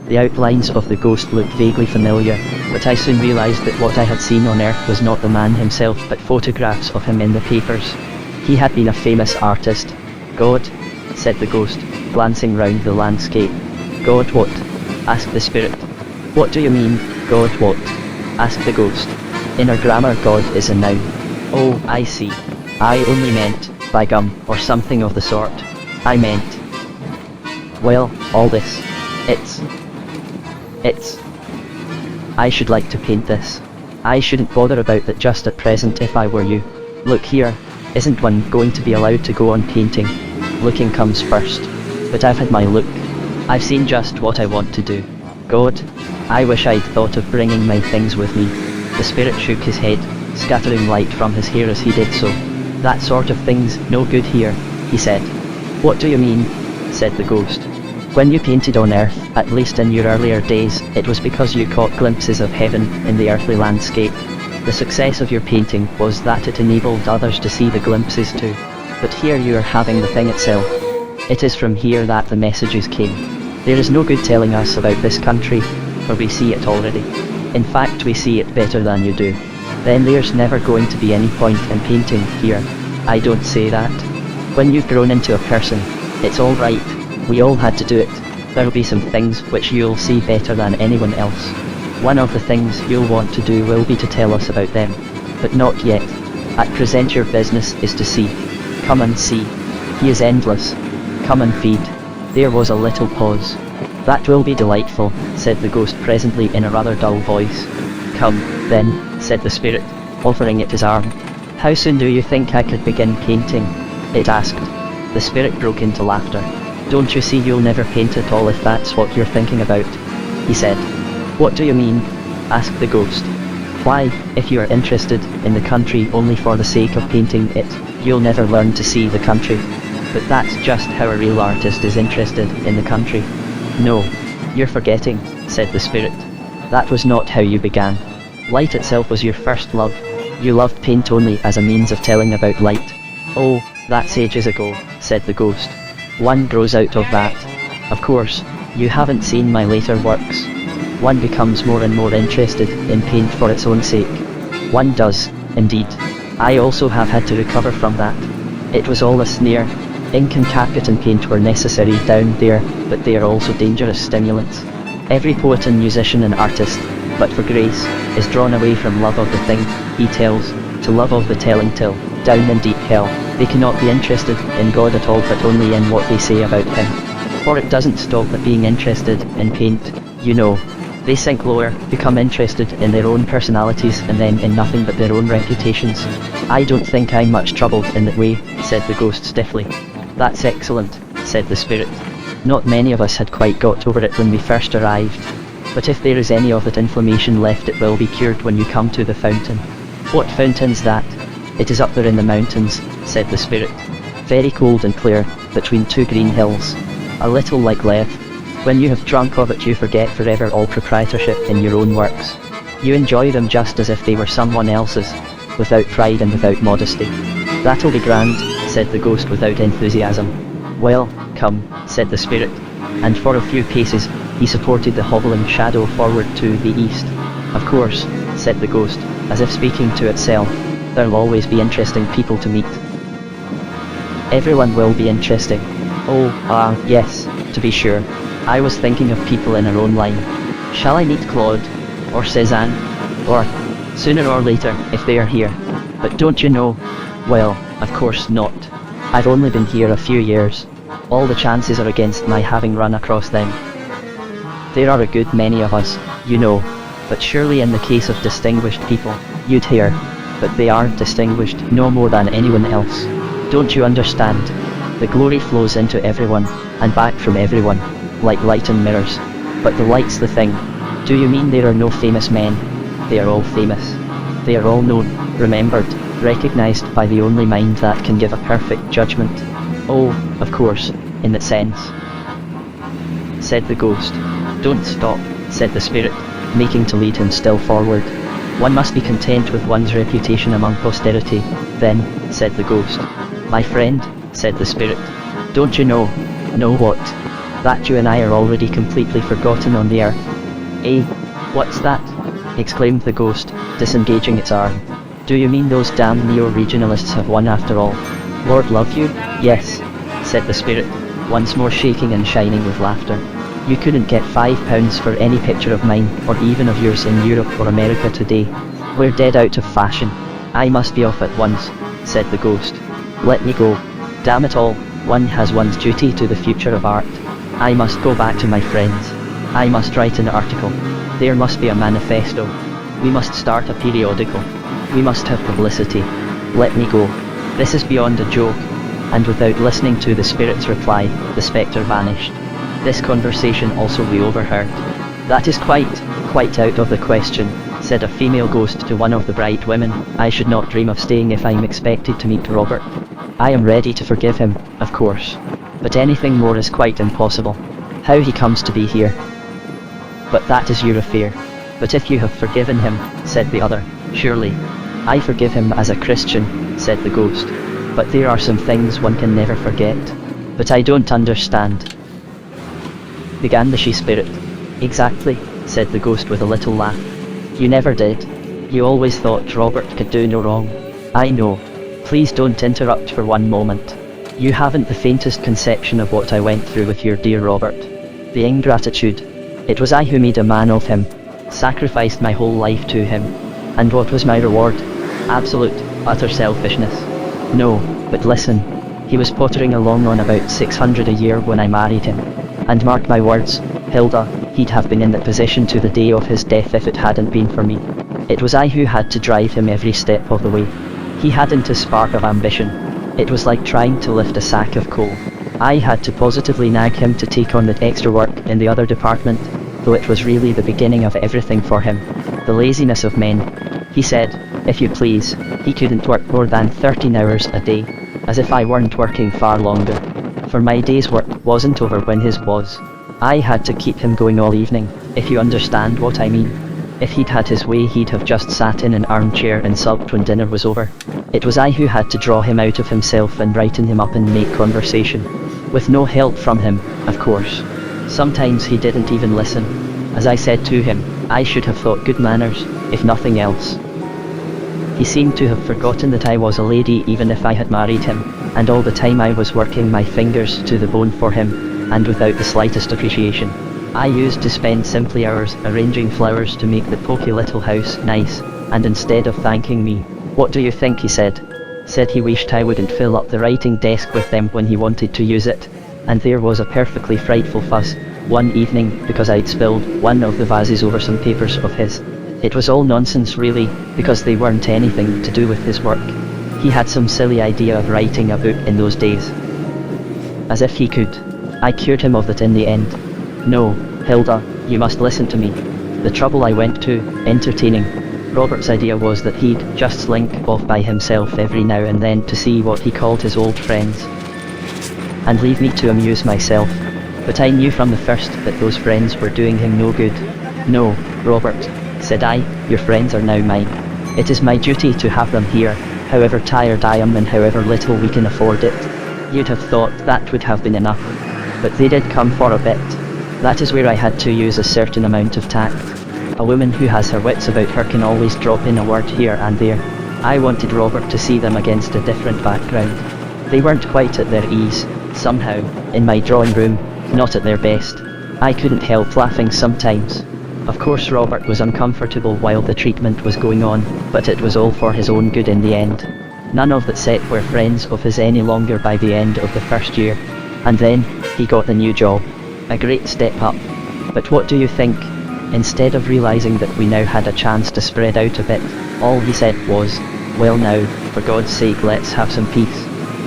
S1: The outlines of the ghost looked vaguely familiar, but I soon realized that what I had seen on earth was not the man himself but photographs of him in the papers. He had been a famous artist. "God," said the ghost, glancing round the landscape. "God what?" asked the spirit. "What do you mean, God what?" asked the ghost. "In our grammar God is a noun." "Oh, I see. I only meant, by gum, or something of the sort. I meant... well, all this. It's... I should like to paint this. I shouldn't bother about that just at present if I were you. Look here, Isn't one going to be allowed to go on painting? Looking comes first. But I've had my look. I've seen just what I want to do. God, I wish I'd thought of bringing my things with me. The spirit shook his head, scattering light from his hair as he did so. That sort of thing's no good here, he said. What do you mean? Said the ghost. When you painted on Earth, at least in your earlier days, it was because you caught glimpses of heaven in the earthly landscape. The success of your painting was that it enabled others to see the glimpses too. But here you are having the thing itself. It is from here that the messages came. There is no good telling us about this country, for we see it already. In fact, we see it better than you do. Then there's never going to be any point in painting here. I don't say that. When you've grown into a person, it's all right. We all had to do it. There'll be some things which you'll see better than anyone else. One of the things you'll want to do will be to tell us about them. But not yet. At present your business is to see. Come and see. He is endless. Come and feed. There was a little pause. That will be delightful, said the ghost presently in a rather dull voice. Come, then, said the spirit, offering it his arm. How soon do you think I could begin painting? It asked. The spirit broke into laughter. Don't you see you'll never paint at all if that's what you're thinking about? He said. What do you mean? Asked the ghost. Why, if you are interested in the country only for the sake of painting it, you'll never learn to see the country. But that's just how a real artist is interested in the country. No, you're forgetting, said the spirit. That was not how you began. Light itself was your first love. You loved paint only as a means of telling about light. Oh, that's ages ago, said the ghost. One grows out of that. Of course, you haven't seen my later works. One becomes more and more interested in paint for its own sake. One does, indeed. I also have had to recover from that. It was all a snare. Ink and carpet and paint were necessary down there, but they are also dangerous stimulants. Every poet and musician and artist, but for grace, is drawn away from love of the thing he tells, to love of the telling till, down in deep hell, they cannot be interested in God at all but only in what they say about him. For it doesn't stop at being interested in paint, you know. They sink lower, become interested in their own personalities and then in nothing but their own reputations. I don't think I'm much troubled in that way, said the ghost stiffly. That's excellent, said the spirit. Not many of us had quite got over it when we first arrived. But if there is any of that inflammation left it will be cured when you come to the fountain. What fountain's that? It is up there in the mountains, said the spirit. Very cold and clear, between two green hills. A little like Lethe. When you have drunk of it you forget forever all proprietorship in your own works. You enjoy them just as if they were someone else's, without pride and without modesty. That'll be grand, said the ghost without enthusiasm. Well, come, said the spirit, and for a few paces, he supported the hobbling shadow forward to the east. Of course, said the ghost, as if speaking to itself, there'll always be interesting people to meet. Everyone will be interesting. Oh, yes, to be sure. I was thinking of people in our own line. Shall I meet Claude? Or Cézanne? Or, sooner or later, if they are here. But don't you know? Well, of course not. I've only been here a few years. All the chances are against my having run across them. There are a good many of us, you know, but surely in the case of distinguished people, you'd hear. But they aren't distinguished no more than anyone else. Don't you understand? The glory flows into everyone, and back from everyone, like light and mirrors. But the light's the thing. Do you mean there are no famous men? They are all famous. They are all known, remembered, recognized by the only mind that can give a perfect judgment. Oh, of course, in that sense, said the ghost. Don't stop, said the spirit, making to lead him still forward. One must be content with one's reputation among posterity, then, said the ghost. My friend, said the spirit, don't you know? Know what? That you and I are already completely forgotten on the earth. Eh? What's that? Exclaimed the ghost, disengaging its arm. Do you mean those damned neo-regionalists have won after all? Lord love you, yes, said the spirit, once more shaking and shining with laughter. You couldn't get £5 for any picture of mine, or even of yours in Europe or America today. We're dead out of fashion. I must be off at once, said the ghost. Let me go. Damn it all, one has one's duty to the future of art. I must go back to my friends. I must write an article. There must be a manifesto. We must start a periodical. We must have publicity. Let me go. This is beyond a joke. And without listening to the spirit's reply, the spectre vanished. This conversation also we overheard. That is quite out of the question, said a female ghost to one of the bride women. I should not dream of staying if I am expected to meet Robert. I am ready to forgive him, of course. But anything more is quite impossible. How he comes to be here. But that is your affair. But if you have forgiven him, said the other, surely. I forgive him as a Christian, said the ghost. But there are some things one can never forget. But I don't understand, began the she-spirit. Exactly, said the ghost with a little laugh. You never did. You always thought Robert could do no wrong. I know. Please don't interrupt for one moment. You haven't the faintest conception of what I went through with your dear Robert. The ingratitude. It was I who made a man of him, sacrificed my whole life to him. And what was my reward? Absolute, utter selfishness. No, but listen. He was pottering along on about 600 a year when I married him. And mark my words, Hilda, he'd have been in that position to the day of his death if it hadn't been for me. It was I who had to drive him every step of the way. He hadn't a spark of ambition. It was like trying to lift a sack of coal. I had to positively nag him to take on that extra work in the other department, though it was really the beginning of everything for him. The laziness of men. He said, if you please, he couldn't work more than 13 hours a day, as if I weren't working far longer. For my day's work wasn't over when his was. I had to keep him going all evening, if you understand what I mean. If he'd had his way he'd have just sat in an armchair and sulked when dinner was over. It was I who had to draw him out of himself and brighten him up and make conversation. With no help from him, of course. Sometimes he didn't even listen. As I said to him, I should have thought good manners, if nothing else. He seemed to have forgotten that I was a lady even if I had married him, and all the time I was working my fingers to the bone for him, and without the slightest appreciation. I used to spend simply hours arranging flowers to make the poky little house nice, and instead of thanking me, what do you think he said? Said he wished I wouldn't fill up the writing desk with them when he wanted to use it. And there was a perfectly frightful fuss, one evening, because I'd spilled one of the vases over some papers of his. It was all nonsense really, because they weren't anything to do with his work. He had some silly idea of writing a book in those days. As if he could. I cured him of that in the end. No, Hilda, you must listen to me. The trouble I went to, entertaining. Robert's idea was that he'd just slink off by himself every now and then to see what he called his old friends. And leave me to amuse myself. But I knew from the first that those friends were doing him no good. No, Robert, said I, your friends are now mine. It is my duty to have them here, however tired I am and however little we can afford it. You'd have thought that would have been enough. But they did come for a bit. That is where I had to use a certain amount of tact. A woman who has her wits about her can always drop in a word here and there. I wanted Robert to see them against a different background. They weren't quite at their ease, somehow, in my drawing room, not at their best. I couldn't help laughing sometimes. Of course Robert was uncomfortable while the treatment was going on, but it was all for his own good in the end. None of that set were friends of his any longer by the end of the first year. And then, he got the new job. A great step up. But what do you think? Instead of realizing that we now had a chance to spread out a bit, all he said was, well now, for God's sake let's have some peace.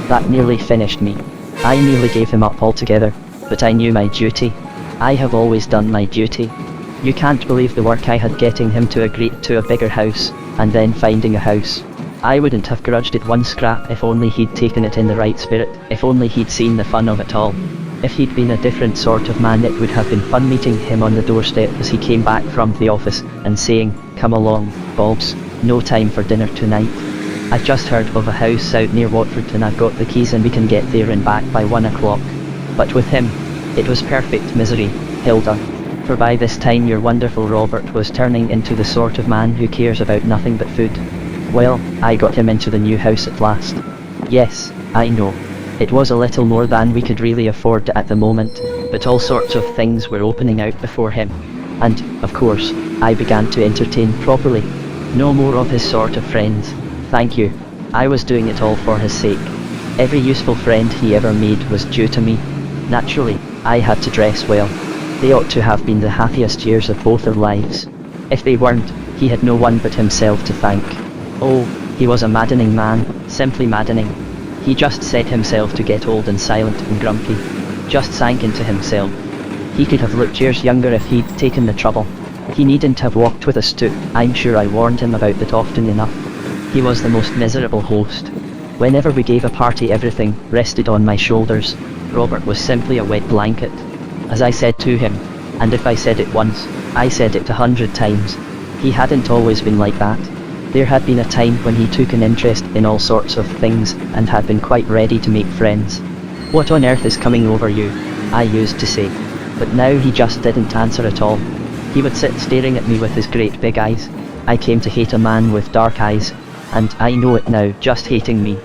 S1: That nearly finished me. I nearly gave him up altogether, but I knew my duty. I have always done my duty. You can't believe the work I had getting him to agree to a bigger house, and then finding a house. I wouldn't have grudged it one scrap if only he'd taken it in the right spirit, if only he'd seen the fun of it all. If he'd been a different sort of man it would have been fun meeting him on the doorstep as he came back from the office, and saying, come along, Bobs, no time for dinner tonight. I've just heard of a house out near Watford and I've got the keys and we can get there and back by 1 o'clock. But with him, it was perfect misery, Hilda. For by this time your wonderful Robert was turning into the sort of man who cares about nothing but food. Well, I got him into the new house at last. Yes, I know. It was a little more than we could really afford at the moment, but all sorts of things were opening out before him. And, of course, I began to entertain properly. No more of his sort of friends, thank you. I was doing it all for his sake. Every useful friend he ever made was due to me. Naturally, I had to dress well. They ought to have been the happiest years of both their lives. If they weren't, he had no one but himself to thank. Oh, He was a maddening man, simply maddening. He just set himself to get old and silent and grumpy. Just sank into himself. He could have looked years younger if he'd taken the trouble. He needn't have walked with us too. I'm sure I warned him about that often enough. He was the most miserable host. Whenever we gave a party, everything rested on my shoulders. Robert was simply a wet blanket. As I said to him, and if I said it once, I said it 100 times. He hadn't always been like that. There had been a time when he took an interest in all sorts of things, and had been quite ready to make friends. "What on earth is coming over you?" I used to say. But now he just didn't answer at all. He would sit staring at me with his great big eyes. I came to hate a man with dark eyes, and I know it now, just hating me.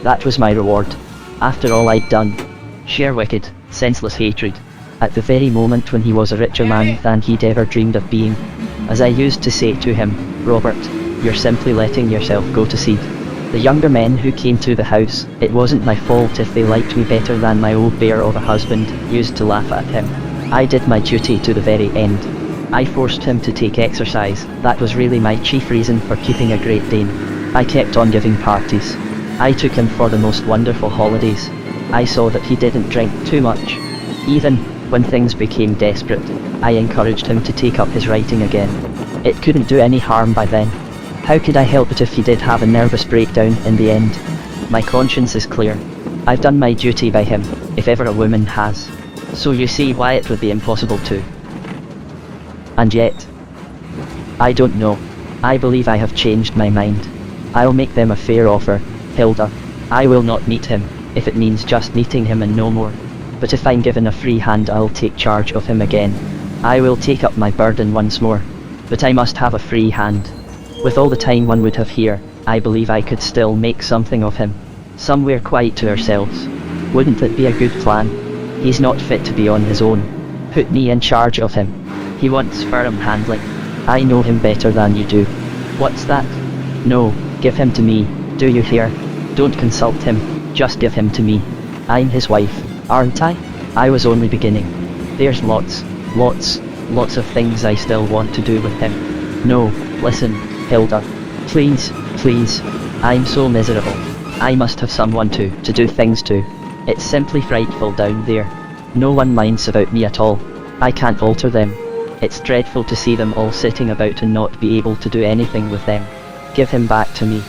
S1: That was my reward. After all I'd done. Sheer wicked, senseless hatred. At the very moment when he was a richer man than he'd ever dreamed of being. As I used to say to him, "Robert, you're simply letting yourself go to seed." The younger men who came to the house, it wasn't my fault if they liked me better than my old bear of a husband, used to laugh at him. I did my duty to the very end. I forced him to take exercise. That was really my chief reason for keeping a Great Dane. I kept on giving parties. I took him for the most wonderful holidays. I saw that he didn't drink too much. Even when things became desperate, I encouraged him to take up his writing again. It couldn't do any harm by then. How could I help it if he did have a nervous breakdown in the end? My conscience is clear. I've done my duty by him, if ever a woman has. So you see why it would be impossible to. And yet, I don't know. I believe I have changed my mind. I'll make them a fair offer, Hilda. I will not meet him, if it means just meeting him and no more. But if I'm given a free hand, I'll take charge of him again. I will take up my burden once more. But I must have a free hand. With all the time one would have here, I believe I could still make something of him. Somewhere quite to ourselves. Wouldn't that be a good plan? He's not fit to be on his own. Put me in charge of him. He wants firm handling. I know him better than you do. What's that? No, give him to me, do you hear? Don't consult him, just give him to me. I'm his wife, aren't I? I was only beginning. There's lots of things I still want to do with him. No, listen, Hilda. Please, I'm so miserable. I must have someone to do things to. It's simply frightful down there. No one minds about me at all. I can't alter them. It's dreadful to see them all sitting about and not be able to do anything with them. Give him back to me.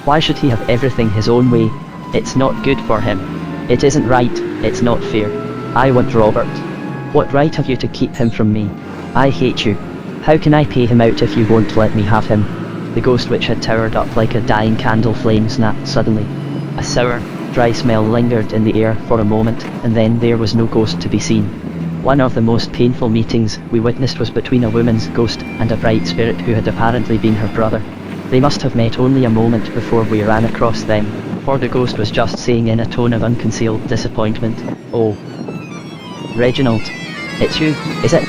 S1: Why should he have everything his own way? It's not good for him. It isn't right, it's not fair. I want Robert. What right have you to keep him from me? I hate you. How can I pay him out if you won't let me have him? The ghost which had towered up like a dying candle flame snapped suddenly. A sour, dry smell lingered in the air for a moment, and then there was no ghost to be seen. One of the most painful meetings we witnessed was between a woman's ghost and a bright spirit who had apparently been her brother. They must have met only a moment before we ran across them, for the ghost was just saying in a tone of unconcealed disappointment, "Oh, Reginald, it's you, is it?"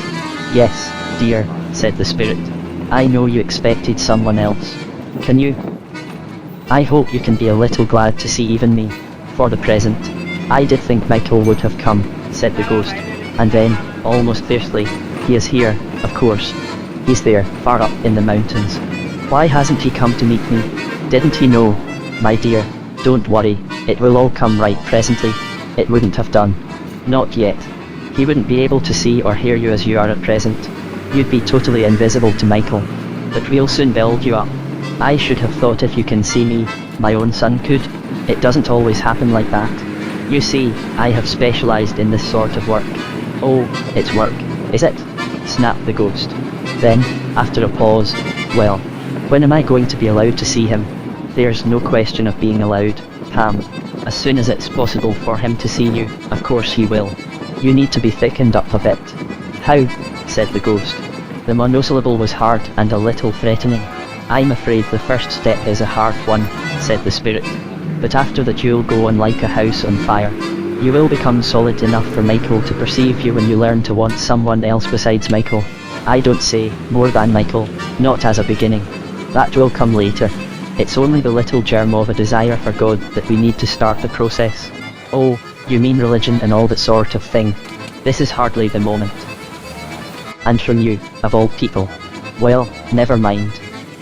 S1: "Yes, dear," said the spirit. "I know you expected someone else. Can you? I hope you can be a little glad to see even me, for the present. I did think Michael would have come," said the ghost. And then, almost fiercely, "He is here, of course. He's there, far up in the mountains. Why hasn't he come to meet me? Didn't he know? My dear, don't worry, it will all come right presently. It wouldn't have done. Not yet. He wouldn't be able to see or hear you as you are at present. You'd be totally invisible to Michael. But we'll soon build you up. I should have thought if you can see me, my own son could. It doesn't always happen like that. You see, I have specialized in this sort of work." "Oh, it's work, is it?" snapped the ghost. Then, after a pause, "Well, when am I going to be allowed to see him?" "There's no question of being allowed, Pam. As soon as it's possible for him to see you, of course he will. You need to be thickened up a bit." "How?" said the ghost. The monosyllable was hard and a little threatening. "I'm afraid the first step is a hard one," said the spirit. "But after that you'll go on like a house on fire. You will become solid enough for Michael to perceive you when you learn to want someone else besides Michael. I don't say more than Michael, not as a beginning. That will come later. It's only the little germ of a desire for God that we need to start the process." "Oh, you mean religion and all that sort of thing? This is hardly the moment." "And from you, of all people. Well, never mind.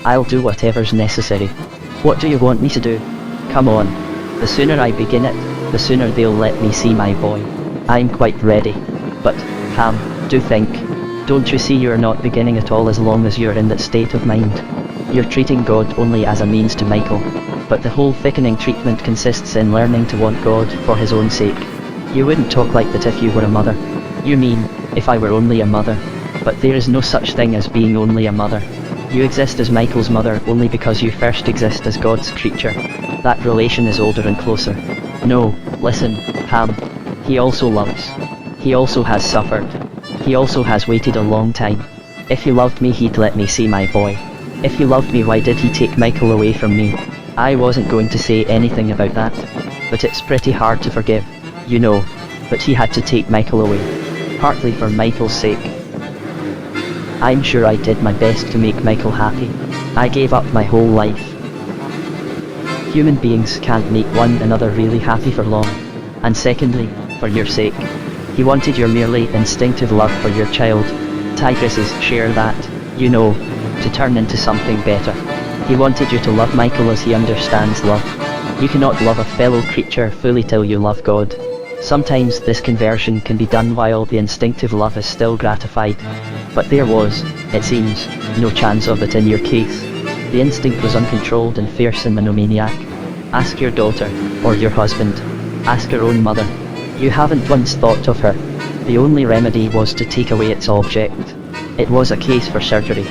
S1: I'll do whatever's necessary. What do you want me to do? Come on. The sooner I begin it, the sooner they'll let me see my boy. I'm quite ready. But, Ham, do think. Don't you see you're not beginning at all as long as you're in that state of mind? You're treating God only as a means to Michael. But the whole thickening treatment consists in learning to want God for his own sake. You wouldn't talk like that if you were a mother. You mean, if I were only a mother. But there is no such thing as being only a mother. You exist as Michael's mother only because you first exist as God's creature. That relation is older and closer. No, listen, Ham. He also loves. He also has suffered. He also has waited a long time. If he loved me, he'd let me see my boy. If he loved me, why did he take Michael away from me? I wasn't going to say anything about that. But it's pretty hard to forgive, you know. But he had to take Michael away. Partly for Michael's sake. I'm sure I did my best to make Michael happy. I gave up my whole life. Human beings can't make one another really happy for long. And secondly, for your sake. He wanted your merely instinctive love for your child. Tigresses share that, you know, to turn into something better. He wanted you to love Michael as he understands love. You cannot love a fellow creature fully till you love God. Sometimes this conversion can be done while the instinctive love is still gratified. But there was, it seems, no chance of it in your case. The instinct was uncontrolled and fierce and monomaniac. Ask your daughter, or your husband. Ask your own mother. You haven't once thought of her. The only remedy was to take away its object. It was a case for surgery.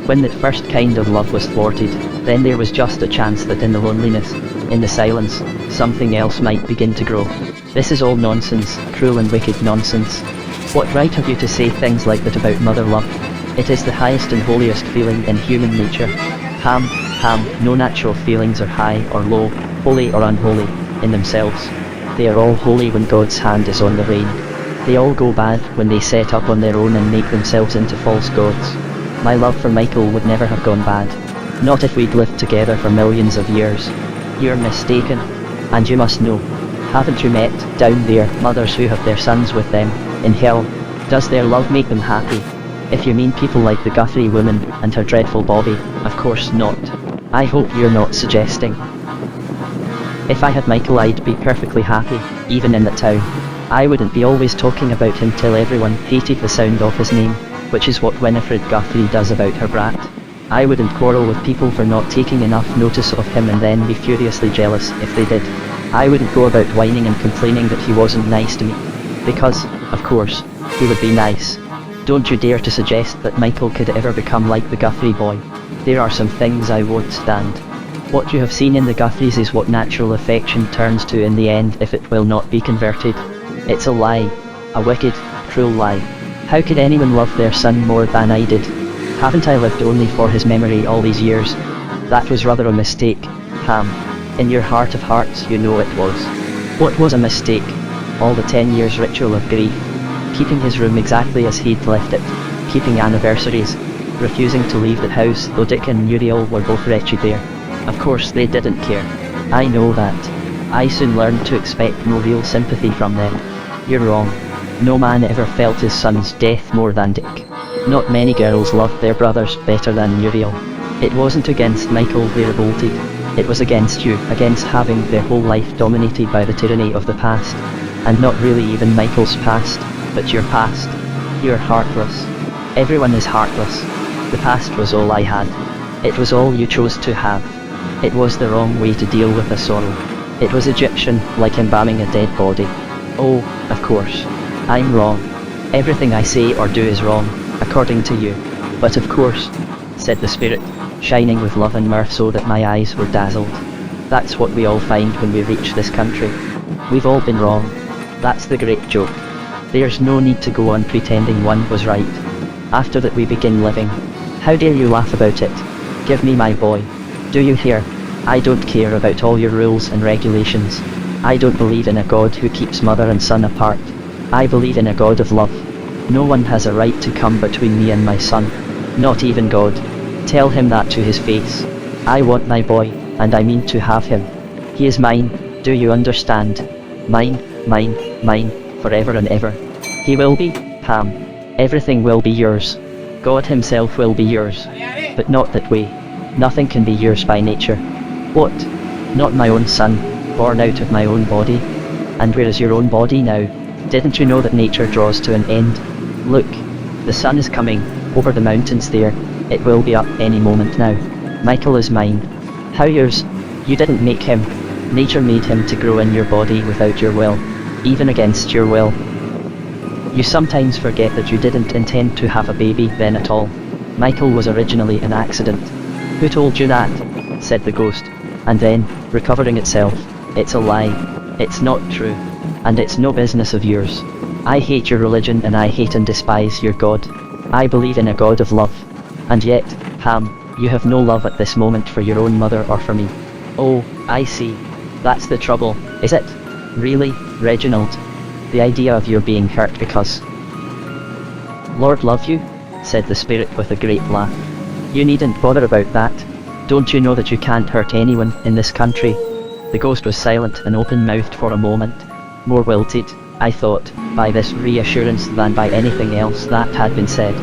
S1: When that first kind of love was thwarted, then there was just a chance that in the loneliness, in the silence, something else might begin to grow. This is all nonsense, cruel and wicked nonsense. What right have you to say things like that about mother love? It is the highest and holiest feeling in human nature. Ham, no natural feelings are high or low, holy or unholy, in themselves. They are all holy when God's hand is on the rein. They all go bad when they set up on their own and make themselves into false gods. My love for Michael would never have gone bad. Not if we'd lived together for millions of years. You're mistaken. And you must know. Haven't you met, down there, mothers who have their sons with them, in hell? Does their love make them happy? If you mean people like the Guthrie woman, and her dreadful Bobby, of course not. I hope you're not suggesting. If I had Michael, I'd be perfectly happy, even in the town. I wouldn't be always talking about him till everyone hated the sound of his name, which is what Winifred Guthrie does about her brat. I wouldn't quarrel with people for not taking enough notice of him and then be furiously jealous if they did. I wouldn't go about whining and complaining that he wasn't nice to me. Because, of course, he would be nice. Don't you dare to suggest that Michael could ever become like the Guthrie boy. There are some things I won't stand. What you have seen in the Guthries is what natural affection turns to in the end if it will not be converted. It's a lie. A wicked, cruel lie. How could anyone love their son more than I did? Haven't I lived only for his memory all these years? That was rather a mistake, Ham. In your heart of hearts you know it was. What was a mistake? All the 10 years ritual of grief. Keeping his room exactly as he'd left it. Keeping anniversaries. Refusing to leave the house, though Dick and Muriel were both wretched there. Of course they didn't care. I know that. I soon learned to expect no real sympathy from them. You're wrong. No man ever felt his son's death more than Dick. Not many girls loved their brothers better than Muriel. It wasn't against Michael they revolted. It was against you, against having their whole life dominated by the tyranny of the past. And not really even Michael's past, but your past. You're heartless. Everyone is heartless. The past was all I had. It was all you chose to have. It was the wrong way to deal with a sorrow. It was Egyptian, like embalming a dead body. Oh, of course. I'm wrong. Everything I say or do is wrong, according to you. But of course, said the spirit, shining with love and mirth so that my eyes were dazzled. That's what we all find when we reach this country. We've all been wrong. That's the great joke. There's no need to go on pretending one was right. After that we begin living. How dare you laugh about it? Give me my boy. Do you hear? I don't care about all your rules and regulations. I don't believe in a God who keeps mother and son apart. I believe in a God of love. No one has a right to come between me and my son. Not even God. Tell him that to his face. I want my boy, and I mean to have him. He is mine, do you understand? Mine, forever and ever. He will be, Ham. Everything will be yours. God himself will be yours. But not that way. Nothing can be yours by nature. What? Not my own son, born out of my own body? And where is your own body now? Didn't you know that nature draws to an end? Look, the sun is coming, over the mountains there. It will be up any moment now. Michael is mine. How yours? You didn't make him. Nature made him to grow in your body without your will, even against your will. You sometimes forget that you didn't intend to have a baby then at all. Michael was originally an accident. Who told you that? Said the ghost. And then, recovering itself, it's a lie. It's not true. And it's no business of yours. I hate your religion and I hate and despise your God. I believe in a God of love. And yet, Ham, you have no love at this moment for your own mother or for me. Oh, I see. That's the trouble, is it? Really, Reginald? The idea of your being hurt because... Lord love you? Said the spirit with a great laugh. You needn't bother about that. Don't you know that you can't hurt anyone in this country? The ghost was silent and open-mouthed for a moment, more wilted, I thought, by this reassurance than by anything else that had been said.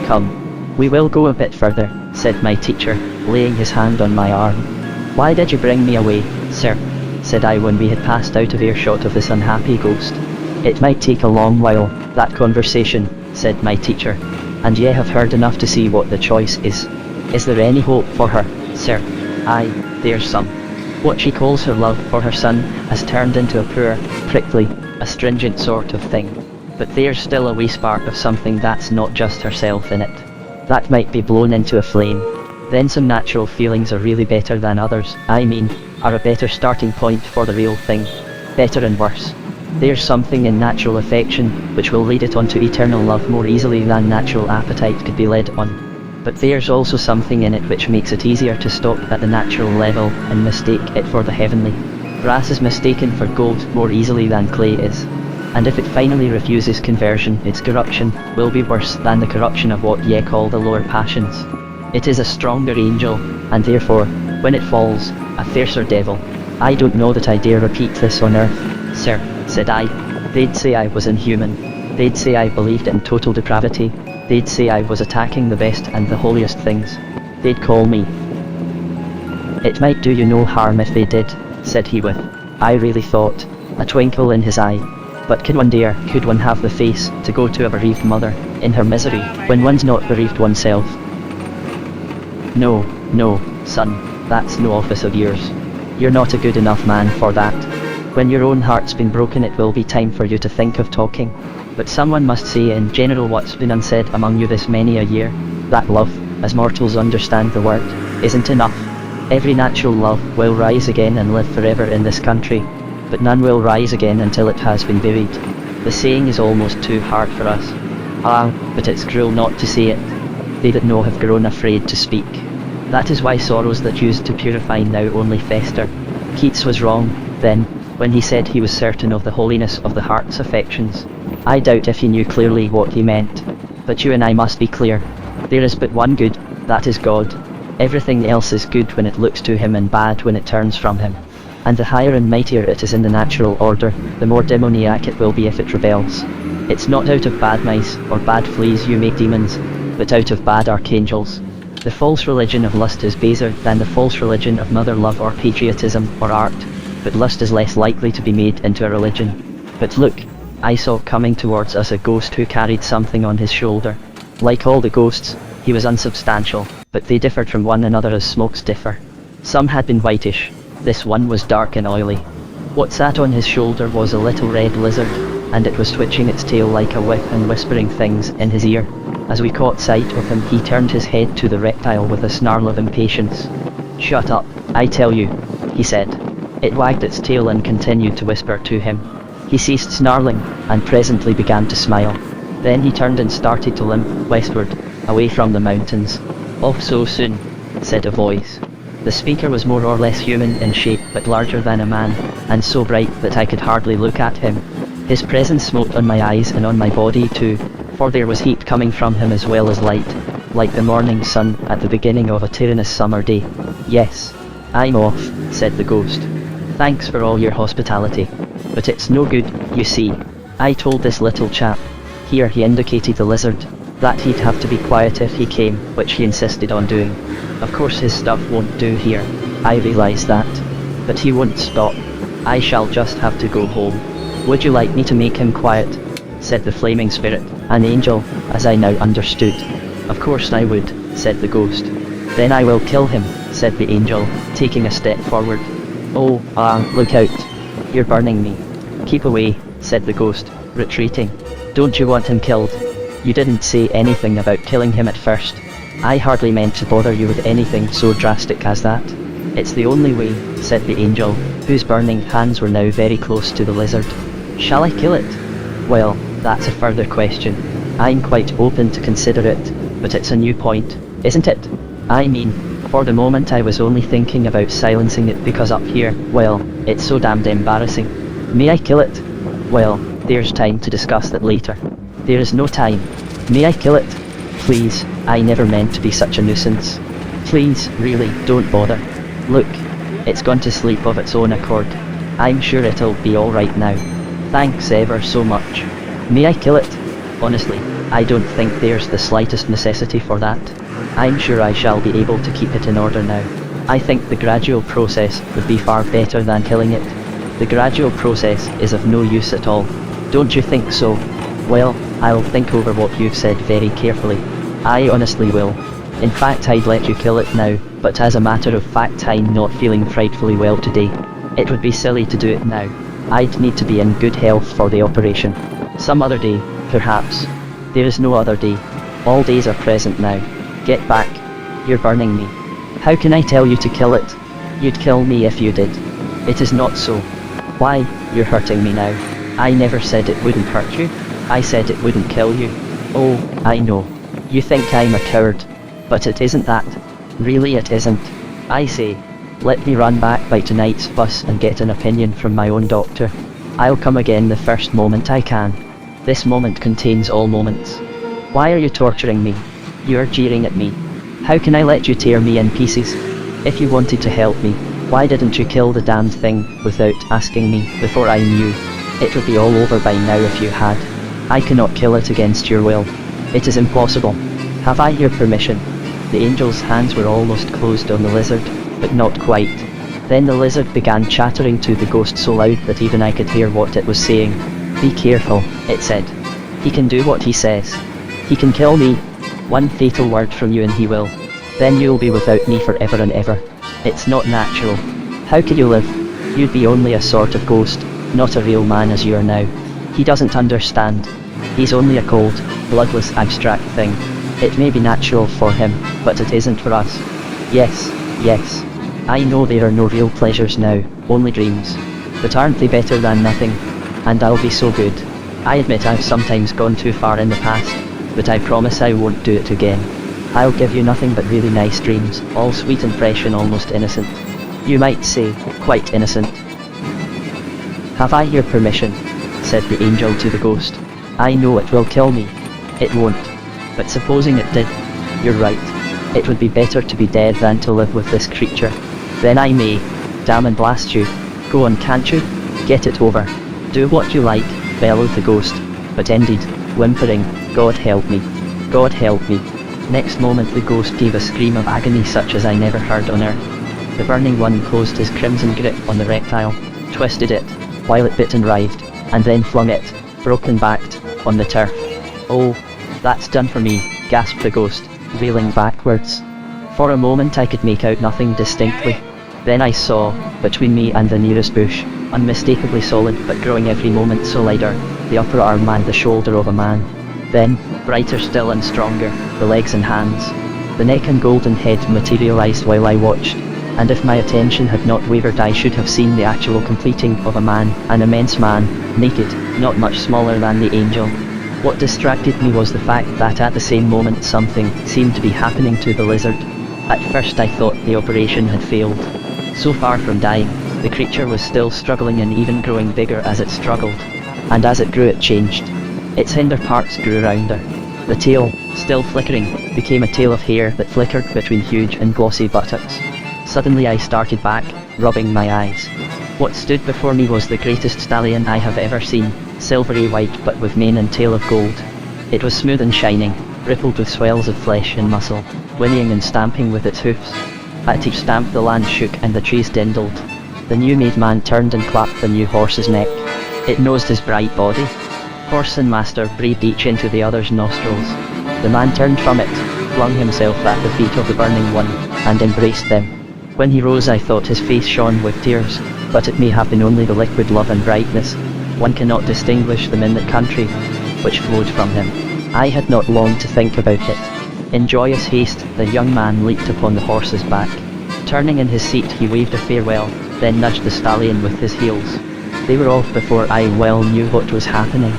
S1: Come, we will go a bit further, said my teacher, laying his hand on my arm. Why did you bring me away, sir? Said I when we had passed out of earshot of this unhappy ghost. It might take a long while, that conversation, said my teacher, and ye have heard enough to see what the choice is. Is there any hope for her, sir? Aye, there's some. What she calls her love for her son has turned into a poor, prickly, astringent sort of thing. But there's still a wee spark of something that's not just herself in it. That might be blown into a flame. Then some natural feelings are really better than others, I mean, are a better starting point for the real thing. Better and worse. There's something in natural affection which will lead it on to eternal love more easily than natural appetite could be led on. But there's also something in it which makes it easier to stop at the natural level and mistake it for the heavenly. Brass is mistaken for gold more easily than clay is. And if it finally refuses conversion, its corruption will be worse than the corruption of what ye call the lower passions. It is a stronger angel, and therefore, when it falls, a fiercer devil. I don't know that I dare repeat this on earth, sir, said I. They'd say I was inhuman. They'd say I believed in total depravity. They'd say I was attacking the best and the holiest things. They'd call me. It might do you no harm if they did, said he with, I really thought, a twinkle in his eye. But could one have the face to go to a bereaved mother, in her misery, when one's not bereaved oneself? No, son, that's no office of yours. You're not a good enough man for that. When your own heart's been broken it will be time for you to think of talking. But someone must say in general what's been unsaid among you this many a year, that love, as mortals understand the word, isn't enough. Every natural love will rise again and live forever in this country, but none will rise again until it has been buried. The saying is almost too hard for us. Ah, but it's cruel not to say it. They that know have grown afraid to speak. That is why sorrows that used to purify now only fester. Keats was wrong, then, when he said he was certain of the holiness of the heart's affections. I doubt if he knew clearly what he meant. But you and I must be clear. There is but one good, that is God. Everything else is good when it looks to him and bad when it turns from him. And the higher and mightier it is in the natural order, the more demoniac it will be if it rebels. It's not out of bad mice or bad fleas you make demons, but out of bad archangels. The false religion of lust is baser than the false religion of mother love or patriotism or art, but lust is less likely to be made into a religion. But look, I saw coming towards us a ghost who carried something on his shoulder. Like all the ghosts, he was unsubstantial, but they differed from one another as smokes differ. Some had been whitish, this one was dark and oily. What sat on his shoulder was a little red lizard, and it was twitching its tail like a whip and whispering things in his ear. As we caught sight of him he turned his head to the reptile with a snarl of impatience. Shut up, I tell you, he said. It wagged its tail and continued to whisper to him. He ceased snarling, and presently began to smile. Then he turned and started to limp westward, away from the mountains. Off so soon, said a voice. The speaker was more or less human in shape but larger than a man, and so bright that I could hardly look at him. His presence smote on my eyes and on my body too, for there was heat coming from him as well as light, like the morning sun at the beginning of a tyrannous summer day. Yes, I'm off, said the ghost. Thanks for all your hospitality. But it's no good, you see. I told this little chap, here he indicated the lizard, that he'd have to be quiet if he came, which he insisted on doing. Of course his stuff won't do here. I realize that. But he won't stop. I shall just have to go home. Would you like me to make him quiet? Said the flaming spirit, an angel, as I now understood. Of course I would, said the ghost. Then I will kill him, said the angel, taking a step forward. Oh, look out. You're burning me. Keep away, said the ghost, retreating. Don't you want him killed? You didn't say anything about killing him at first. I hardly meant to bother you with anything so drastic as that. It's the only way, said the angel, whose burning hands were now very close to the lizard. Shall I kill it? Well, that's a further question. I'm quite open to consider it, but it's a new point, isn't it? I mean, for the moment I was only thinking about silencing it because up here, well, it's so damned embarrassing. May I kill it? Well, there's time to discuss that later. There is no time. May I kill it? Please, I never meant to be such a nuisance. Please, really, don't bother. Look, it's gone to sleep of its own accord. I'm sure it'll be alright now. Thanks ever so much. May I kill it? Honestly, I don't think there's the slightest necessity for that. I'm sure I shall be able to keep it in order now. I think the gradual process would be far better than killing it. The gradual process is of no use at all. Don't you think so? Well, I'll think over what you've said very carefully. I honestly will. In fact, I'd let you kill it now, but as a matter of fact I'm not feeling frightfully well today. It would be silly to do it now. I'd need to be in good health for the operation. Some other day, perhaps. There is no other day. All days are present now. Get back. You're burning me. How can I tell you to kill it? You'd kill me if you did. It is not so. Why, you're hurting me now. I never said it wouldn't hurt you. I said it wouldn't kill you. Oh, I know. You think I'm a coward. But it isn't that. Really it isn't. I say, let me run back by tonight's bus and get an opinion from my own doctor. I'll come again the first moment I can. This moment contains all moments. Why are you torturing me? You're jeering at me. How can I let you tear me in pieces? If you wanted to help me, why didn't you kill the damned thing without asking me before I knew? It would be all over by now if you had. I cannot kill it against your will. It is impossible. Have I your permission? The angel's hands were almost closed on the lizard, but not quite. Then the lizard began chattering to the ghost so loud that even I could hear what it was saying. Be careful, it said. He can do what he says. He can kill me. One fatal word from you and he will. Then you'll be without me forever and ever. It's not natural. How could you live? You'd be only a sort of ghost, not a real man as you are now. He doesn't understand. He's only a cold, bloodless abstract thing. It may be natural for him, but it isn't for us. Yes, yes. I know there are no real pleasures now, only dreams. But aren't they better than nothing? And I'll be so good. I admit I've sometimes gone too far in the past, but I promise I won't do it again. I'll give you nothing but really nice dreams, all sweet and fresh and almost innocent. You might say, quite innocent. Have I your permission? Said the angel to the ghost. I know it will kill me. It won't. But supposing it did, you're right. It would be better to be dead than to live with this creature. Then I may, damn and blast you. Go on, can't you? Get it over. Do what you like, bellowed the ghost, but ended, whimpering, God help me. God help me. Next moment the ghost gave a scream of agony such as I never heard on earth. The burning one closed his crimson grip on the reptile, twisted it, while it bit and writhed, and then flung it, broken-backed, on the turf. Oh, that's done for me, gasped the ghost, reeling backwards. For a moment I could make out nothing distinctly. Then I saw, between me and the nearest bush, unmistakably solid but growing every moment so lighter, the upper arm and the shoulder of a man. Then, brighter still and stronger, the legs and hands. The neck and golden head materialized while I watched, and if my attention had not wavered I should have seen the actual completing of a man, an immense man, naked, not much smaller than the angel. What distracted me was the fact that at the same moment something seemed to be happening to the lizard. At first I thought the operation had failed. So far from dying, the creature was still struggling and even growing bigger as it struggled. And as it grew it changed. Its hinder parts grew rounder. The tail, still flickering, became a tail of hair that flickered between huge and glossy buttocks. Suddenly I started back, rubbing my eyes. What stood before me was the greatest stallion I have ever seen, silvery white but with mane and tail of gold. It was smooth and shining, rippled with swells of flesh and muscle, whinnying and stamping with its hoofs. At each stamp the land shook and the trees dindled. The new-made man turned and clapped the new horse's neck. It nosed his bright body. Horse and master breathed each into the other's nostrils. The man turned from it, flung himself at the feet of the burning one, and embraced them. When he rose I thought his face shone with tears, but it may have been only the liquid love and brightness. One cannot distinguish them in the country, which flowed from him. I had not long to think about it. In joyous haste, the young man leaped upon the horse's back. Turning in his seat he waved a farewell, then nudged the stallion with his heels. They were off before I well knew what was happening.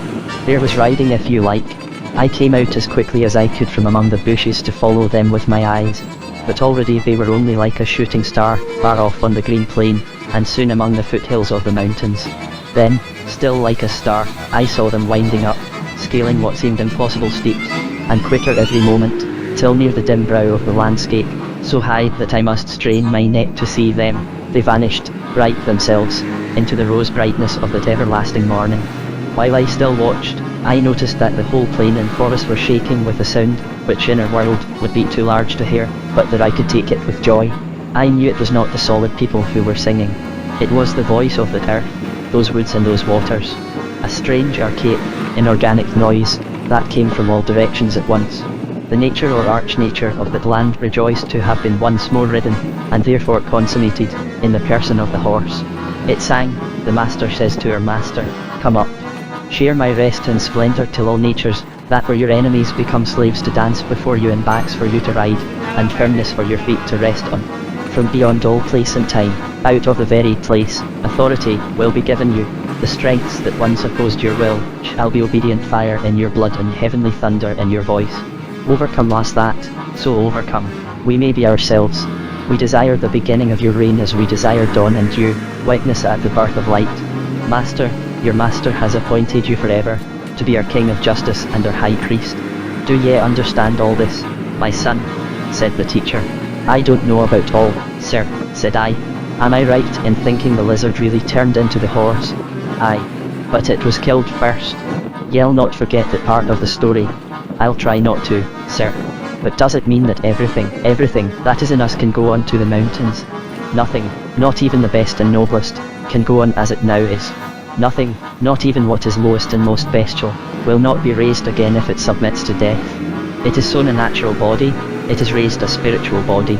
S1: There was riding if you like. I came out as quickly as I could from among the bushes to follow them with my eyes, but already they were only like a shooting star, far off on the green plain, and soon among the foothills of the mountains. Then, still like a star, I saw them winding up, scaling what seemed impossible steeps, and quicker every moment, till near the dim brow of the landscape, so high that I must strain my neck to see them, they vanished, bright themselves, into the rose brightness of that everlasting morning. While I still watched, I noticed that the whole plain and forest were shaking with a sound, which in our world would be too large to hear, but that I could take it with joy. I knew it was not the solid people who were singing. It was the voice of the earth, those woods and those waters. A strange, archaic, inorganic noise, that came from all directions at once. The nature or arch-nature of that land rejoiced to have been once more ridden, and therefore consummated, in the person of the horse. It sang, the master says to her master, come up. Share my rest and splendour till all natures, that were your enemies become slaves to dance before you and backs for you to ride, and firmness for your feet to rest on. From beyond all place and time, out of the very place, authority will be given you. The strengths that once opposed your will, shall be obedient fire in your blood and heavenly thunder in your voice. Overcome last that, so overcome, we may be ourselves. We desire the beginning of your reign as we desire dawn and dew, witness at the birth of light. Master, your master has appointed you forever, to be our king of justice and our high priest. Do ye understand all this, my son? Said the teacher. I don't know about all, sir, said I. Am I right in thinking the lizard really turned into the horse? Aye, but it was killed first. Ye'll not forget that part of the story. I'll try not to, sir. But does it mean that everything that is in us can go on to the mountains? Nothing, not even the best and noblest, can go on as it now is. Nothing, not even what is lowest and most bestial, will not be raised again if it submits to death. It is sown a natural body, it is raised a spiritual body.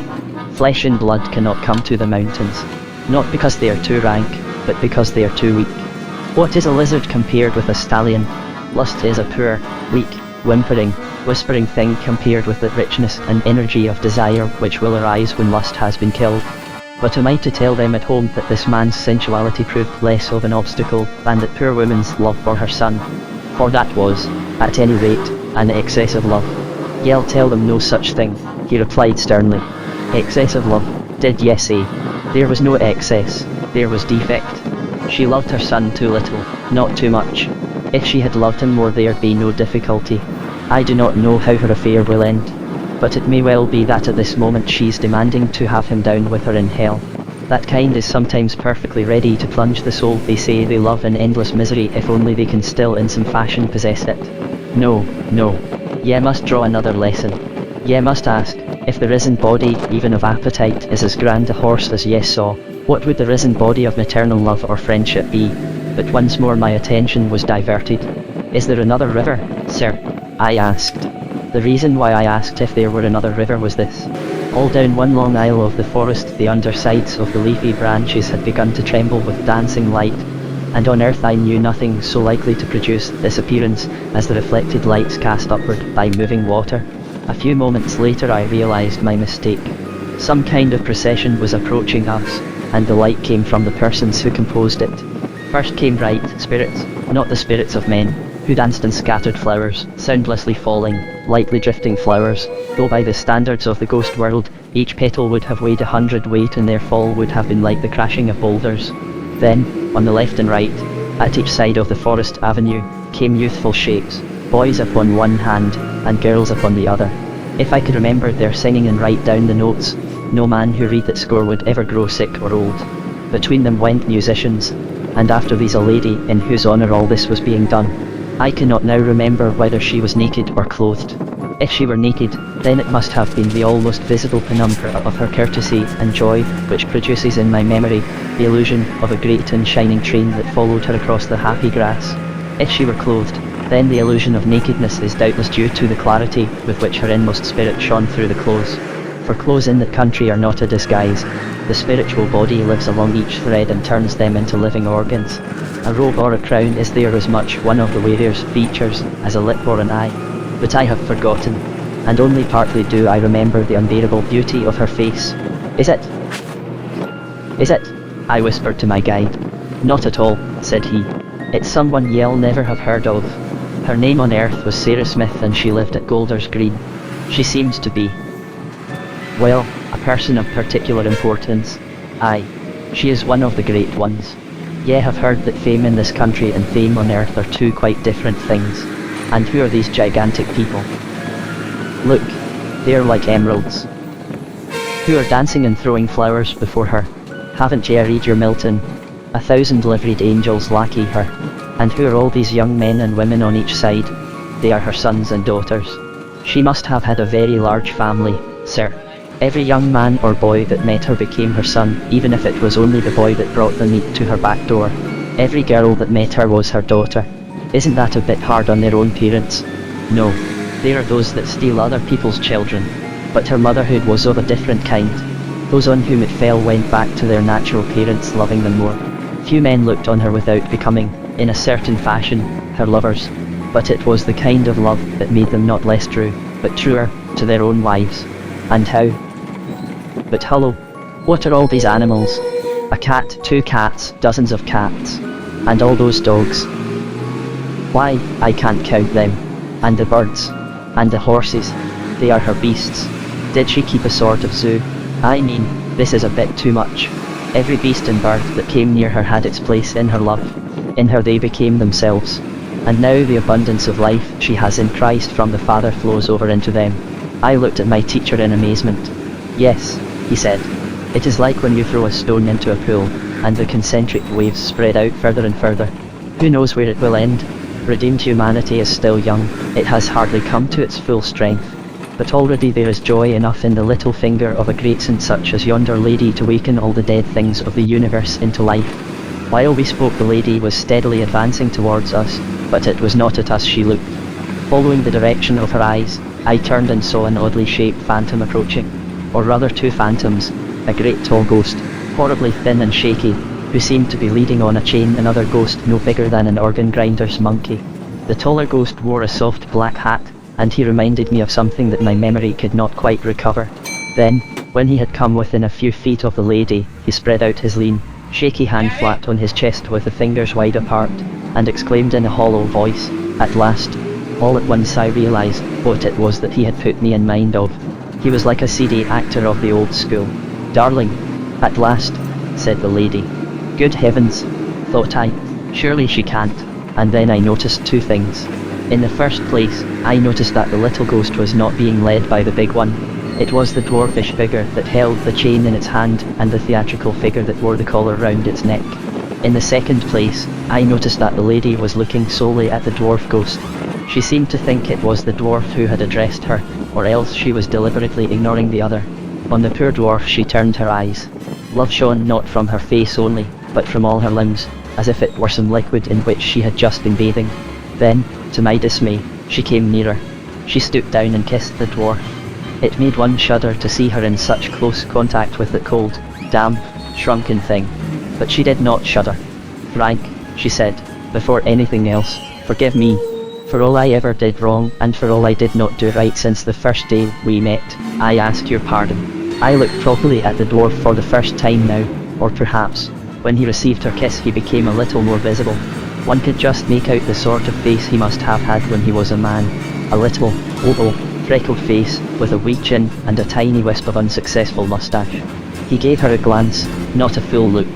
S1: Flesh and blood cannot come to the mountains, not because they are too rank, but because they are too weak. What is a lizard compared with a stallion? Lust is a poor, weak, whimpering, whispering thing compared with the richness and energy of desire which will arise when lust has been killed. But am I to tell them at home that this man's sensuality proved less of an obstacle than that poor woman's love for her son? For that was, at any rate, an excess of love. Ye'll tell them no such thing, he replied sternly. Excess of love, did ye say? There was no excess, there was defect. She loved her son too little, not too much. If she had loved him more there'd be no difficulty. I do not know how her affair will end, but it may well be that at this moment she's demanding to have him down with her in hell. That kind is sometimes perfectly ready to plunge the soul they say they love in endless misery if only they can still in some fashion possess it. No, no. Ye must draw another lesson. Ye must ask, if the risen body, even of appetite, is as grand a horse as ye saw, what would the risen body of maternal love or friendship be? But once more my attention was diverted. Is there another river, sir? I asked. The reason why I asked if there were another river was this. All down one long aisle of the forest the undersides of the leafy branches had begun to tremble with dancing light, and on earth I knew nothing so likely to produce this appearance as the reflected lights cast upward by moving water. A few moments later I realized my mistake. Some kind of procession was approaching us, and the light came from the persons who composed it. First came bright spirits, not the spirits of men, who danced and scattered flowers, soundlessly falling, lightly drifting flowers, though by the standards of the ghost world, each petal would have weighed 100 weight and their fall would have been like the crashing of boulders. Then, on the left and right, at each side of the forest avenue, came youthful shapes, boys upon one hand, and girls upon the other. If I could remember their singing and write down the notes, no man who read that score would ever grow sick or old. Between them went musicians, and after these a lady in whose honour all this was being done. I cannot now remember whether she was naked or clothed. If she were naked, then it must have been the almost visible penumbra of her courtesy and joy, which produces in my memory the illusion of a great and shining train that followed her across the happy grass. If she were clothed, then the illusion of nakedness is doubtless due to the clarity with which her inmost spirit shone through the clothes. For clothes in that country are not a disguise. The spiritual body lives along each thread and turns them into living organs. A robe or a crown is there as much one of the wearer's features as a lip or an eye. But I have forgotten, and only partly do I remember the unbearable beauty of her face. Is it? I whispered to my guide. Not at all, said he. It's someone ye'll never have heard of. Her name on earth was Sarah Smith and she lived at Golders Green. She seems to be, well, a person of particular importance. Aye, she is one of the great ones. Ye have heard that fame in this country and fame on earth are two quite different things. And who are these gigantic people? Look, they're like emeralds. Who are dancing and throwing flowers before her. Haven't ye read your Milton? 1,000 liveried angels lackey her. And who are all these young men and women on each side? They are her sons and daughters. She must have had a very large family, sir. Every young man or boy that met her became her son, even if it was only the boy that brought the meat to her back door. Every girl that met her was her daughter. Isn't that a bit hard on their own parents? No. They are those that steal other people's children. But her motherhood was of a different kind. Those on whom it fell went back to their natural parents, loving them more. Few men looked on her without becoming, in a certain fashion, her lovers. But it was the kind of love that made them not less true, but truer, to their own wives. And how? But hullo, what are all these animals? A cat, 2 cats, dozens of cats. And all those dogs. Why, I can't count them. And the birds. And the horses. They are her beasts. Did she keep a sort of zoo? I mean, this is a bit too much. Every beast and bird that came near her had its place in her love. In her they became themselves. And now the abundance of life she has in Christ from the Father flows over into them. I looked at my teacher in amazement. Yes, he said. It is like when you throw a stone into a pool, and the concentric waves spread out further and further. Who knows where it will end? Redeemed humanity is still young, it has hardly come to its full strength. But already there is joy enough in the little finger of a great saint such as yonder lady to waken all the dead things of the universe into life. While we spoke the lady was steadily advancing towards us, but it was not at us she looked. Following the direction of her eyes, I turned and saw an oddly shaped phantom approaching. Or rather 2 phantoms, a great tall ghost, horribly thin and shaky, who seemed to be leading on a chain another ghost no bigger than an organ grinder's monkey. The taller ghost wore a soft black hat, and he reminded me of something that my memory could not quite recover. Then, when he had come within a few feet of the lady, he spread out his lean, shaky hand flat on his chest with the fingers wide apart, and exclaimed in a hollow voice, "At last!" All at once I realized what it was that he had put me in mind of. He was like a seedy actor of the old school. "Darling, at last," said the lady. Good heavens, thought I, surely she can't. And then I noticed 2 things. In the first place, I noticed that the little ghost was not being led by the big one. It was the dwarfish figure that held the chain in its hand and the theatrical figure that wore the collar round its neck. In the second place, I noticed that the lady was looking solely at the dwarf ghost. She seemed to think it was the dwarf who had addressed her, or else she was deliberately ignoring the other. On the poor dwarf she turned her eyes. Love shone not from her face only, but from all her limbs, as if it were some liquid in which she had just been bathing. Then, to my dismay, she came nearer. She stooped down and kissed the dwarf. It made one shudder to see her in such close contact with the cold, damp, shrunken thing. But she did not shudder. "Frank," she said, "before anything else, forgive me. For all I ever did wrong and for all I did not do right since the first day we met, I ask your pardon." I looked properly at the dwarf for the first time now, or perhaps, when he received her kiss he became a little more visible. One could just make out the sort of face he must have had when he was a man. A little, oval, freckled face, with a wee chin and a tiny wisp of unsuccessful moustache. He gave her a glance, not a full look.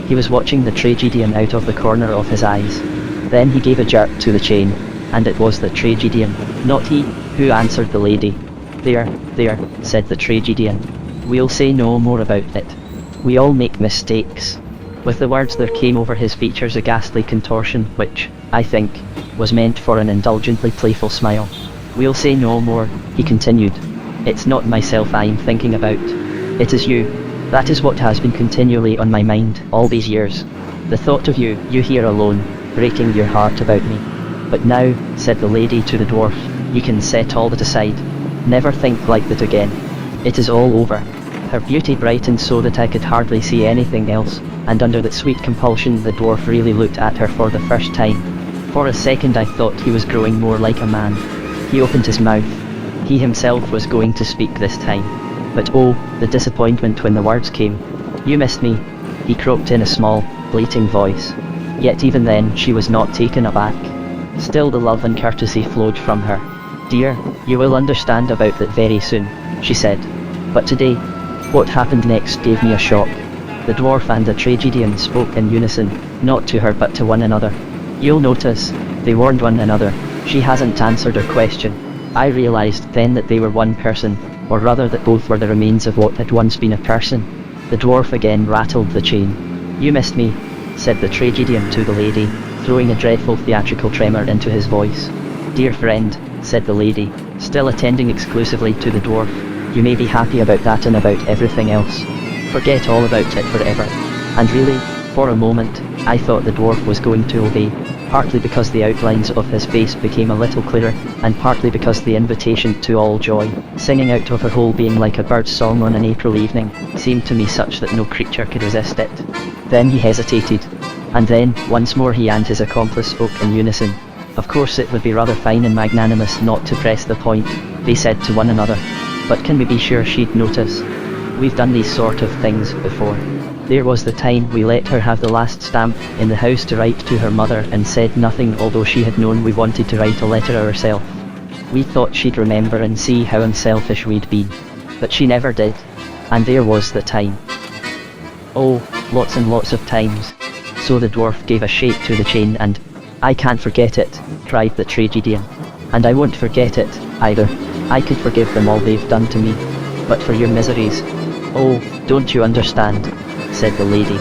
S1: He was watching the tragedian out of the corner of his eyes. Then he gave a jerk to the chain, and it was the tragedian, not he, who answered the lady. There, said the tragedian. We'll say no more about it. We all make mistakes. With the words there came over his features a ghastly contortion which, I think, was meant for an indulgently playful smile. We'll say no more, he continued. It's not myself I'm thinking about. It is you. That is what has been continually on my mind all these years. The thought of you here alone, breaking your heart about me. But now, said the lady to the dwarf, you can set all that aside. Never think like that again. It is all over. Her beauty brightened so that I could hardly see anything else, and under that sweet compulsion the dwarf really looked at her for the first time. For a second I thought he was growing more like a man. He opened his mouth. He himself was going to speak this time. But oh, the disappointment when the words came. You missed me, he croaked in a small, bleating voice. Yet even then she was not taken aback. Still the love and courtesy flowed from her. Dear, you will understand about that very soon, she said. But today, what happened next gave me a shock. The dwarf and the tragedian spoke in unison, not to her but to one another. You'll notice, they warned one another, she hasn't answered her question. I realized then that they were one person, or rather that both were the remains of what had once been a person. The dwarf again rattled the chain. You missed me, said the tragedian to the lady, throwing a dreadful theatrical tremor into his voice. Dear friend, said the lady, still attending exclusively to the dwarf, you may be happy about that and about everything else. Forget all about it forever. And really, for a moment, I thought the dwarf was going to obey, partly because the outlines of his face became a little clearer, and partly because the invitation to all joy, singing out of her whole being like a bird's song on an April evening, seemed to me such that no creature could resist it. Then he hesitated. And then, once more he and his accomplice spoke in unison. Of course it would be rather fine and magnanimous not to press the point, they said to one another. But can we be sure she'd notice? We've done these sort of things before. There was the time we let her have the last stamp in the house to write to her mother and said nothing although she had known we wanted to write a letter ourselves. We thought she'd remember and see how unselfish we'd been. But she never did. And there was the time. Oh, lots and lots of times. So the dwarf gave a shake to the chain and, I can't forget it, cried the tragedian. And I won't forget it, either. I could forgive them all they've done to me. But for your miseries. Oh, don't you understand? Said the lady.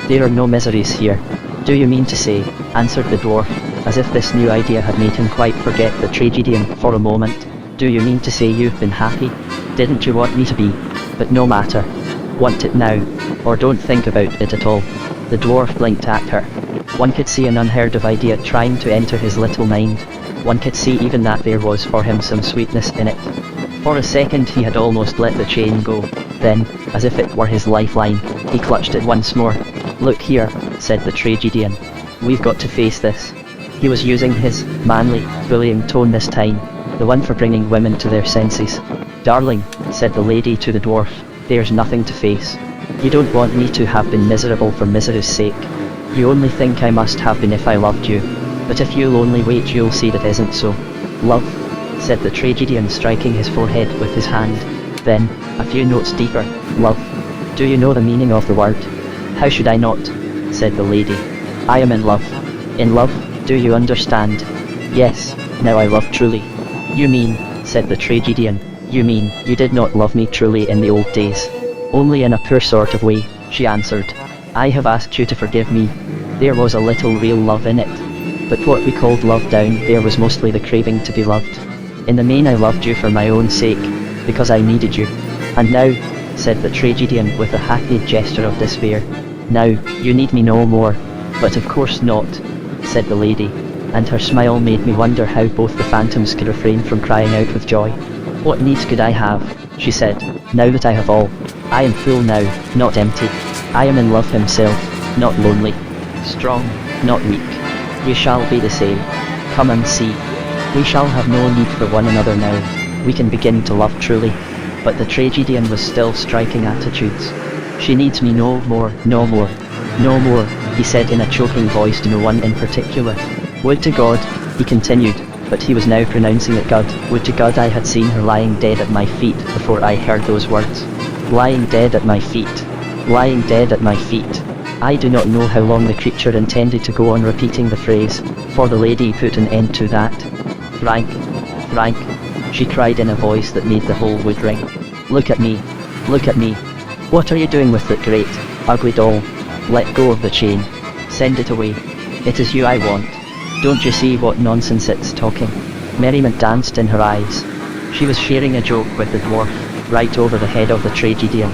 S1: There are no miseries here. Do you mean to say, answered the dwarf, as if this new idea had made him quite forget the tragedian for a moment. Do you mean to say you've been happy? Didn't you want me to be? But no matter. Want it now, or don't think about it at all. The dwarf blinked at her. One could see an unheard of idea trying to enter his little mind. One could see even that there was for him some sweetness in it. For a second he had almost let the chain go. Then, as if it were his lifeline, he clutched it once more. Look here, said the tragedian. We've got to face this. He was using his manly, bullying tone this time, the one for bringing women to their senses. Darling, said the lady to the dwarf, there's nothing to face. You don't want me to have been miserable for misery's sake. You only think I must have been if I loved you. But if you'll only wait you'll see that isn't so. Love, said the tragedian striking his forehead with his hand. Then, a few notes deeper, love. Do you know the meaning of the word? How should I not? Said the lady. I am in love. In love, do you understand? Yes, now I love truly. You mean, said the tragedian, you mean, you did not love me truly in the old days. Only in a poor sort of way, she answered. I have asked you to forgive me. There was a little real love in it. But what we called love down there was mostly the craving to be loved. In the main I loved you for my own sake, because I needed you. And now, said the tragedian with a hackneyed gesture of despair, now, you need me no more. But of course not, said the lady, and her smile made me wonder how both the phantoms could refrain from crying out with joy. What needs could I have, she said, now that I have all. I am full now, not empty. I am in love himself, not lonely. Strong, not weak. We shall be the same. Come and see. We shall have no need for one another now. We can begin to love truly. But the tragedian was still striking attitudes. She needs me no more, no more, no more, he said in a choking voice to no one in particular. Would to God, he continued, but he was now pronouncing it God. Would to God I had seen her lying dead at my feet before I heard those words. Lying dead at my feet. Lying dead at my feet. I do not know how long the creature intended to go on repeating the phrase, for the lady put an end to that. Frank, Frank, she cried in a voice that made the whole wood ring. Look at me, look at me. What are you doing with that great, ugly doll? Let go of the chain. Send it away. It is you I want. Don't you see what nonsense it's talking? Merriment danced in her eyes. She was sharing a joke with the dwarf, right over the head of the tragedian.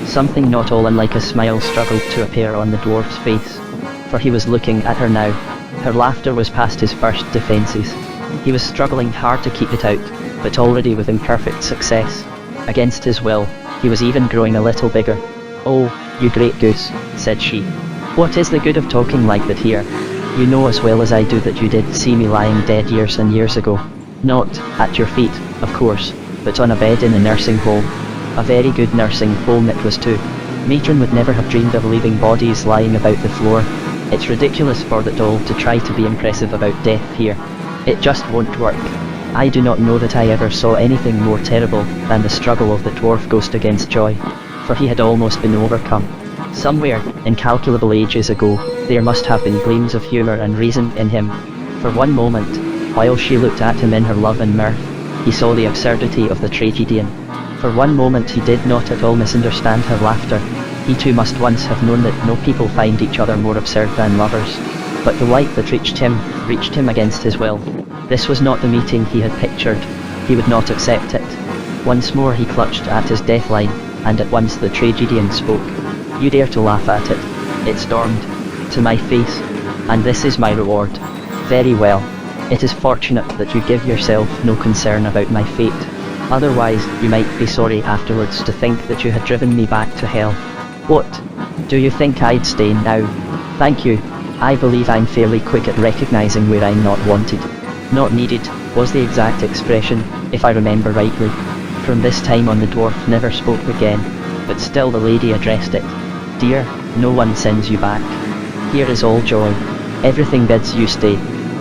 S1: Something not all unlike a smile struggled to appear on the dwarf's face. For he was looking at her now. Her laughter was past his first defences. He was struggling hard to keep it out, but already with imperfect success. Against his will, he was even growing a little bigger. "Oh, you great goose," said she. "What is the good of talking like that here? You know as well as I do that you did see me lying dead years and years ago. Not at your feet, of course, but on a bed in a nursing home. A very good nursing home it was too. Matron would never have dreamed of leaving bodies lying about the floor. It's ridiculous for the doll to try to be impressive about death here. It just won't work. I do not know that I ever saw anything more terrible than the struggle of the dwarf ghost against joy, for he had almost been overcome. Somewhere, incalculable ages ago, there must have been gleams of humour and reason in him. For one moment, while she looked at him in her love and mirth, he saw the absurdity of the tragedian. For one moment he did not at all misunderstand her laughter. He too must once have known that no people find each other more absurd than lovers. But the light that reached him against his will. This was not the meeting he had pictured. He would not accept it. Once more he clutched at his death-line, and at once the tragedian spoke. "You dare to laugh at it," it stormed, "to my face. And this is my reward. Very well. It is fortunate that you give yourself no concern about my fate. Otherwise, you might be sorry afterwards to think that you had driven me back to hell. What? Do you think I'd stay now? Thank you. I believe I'm fairly quick at recognizing where I'm not wanted. Not needed, was the exact expression, if I remember rightly. From this time on the dwarf never spoke again, but still the lady addressed it. Dear, no one sends you back. Here is all joy. Everything bids you stay.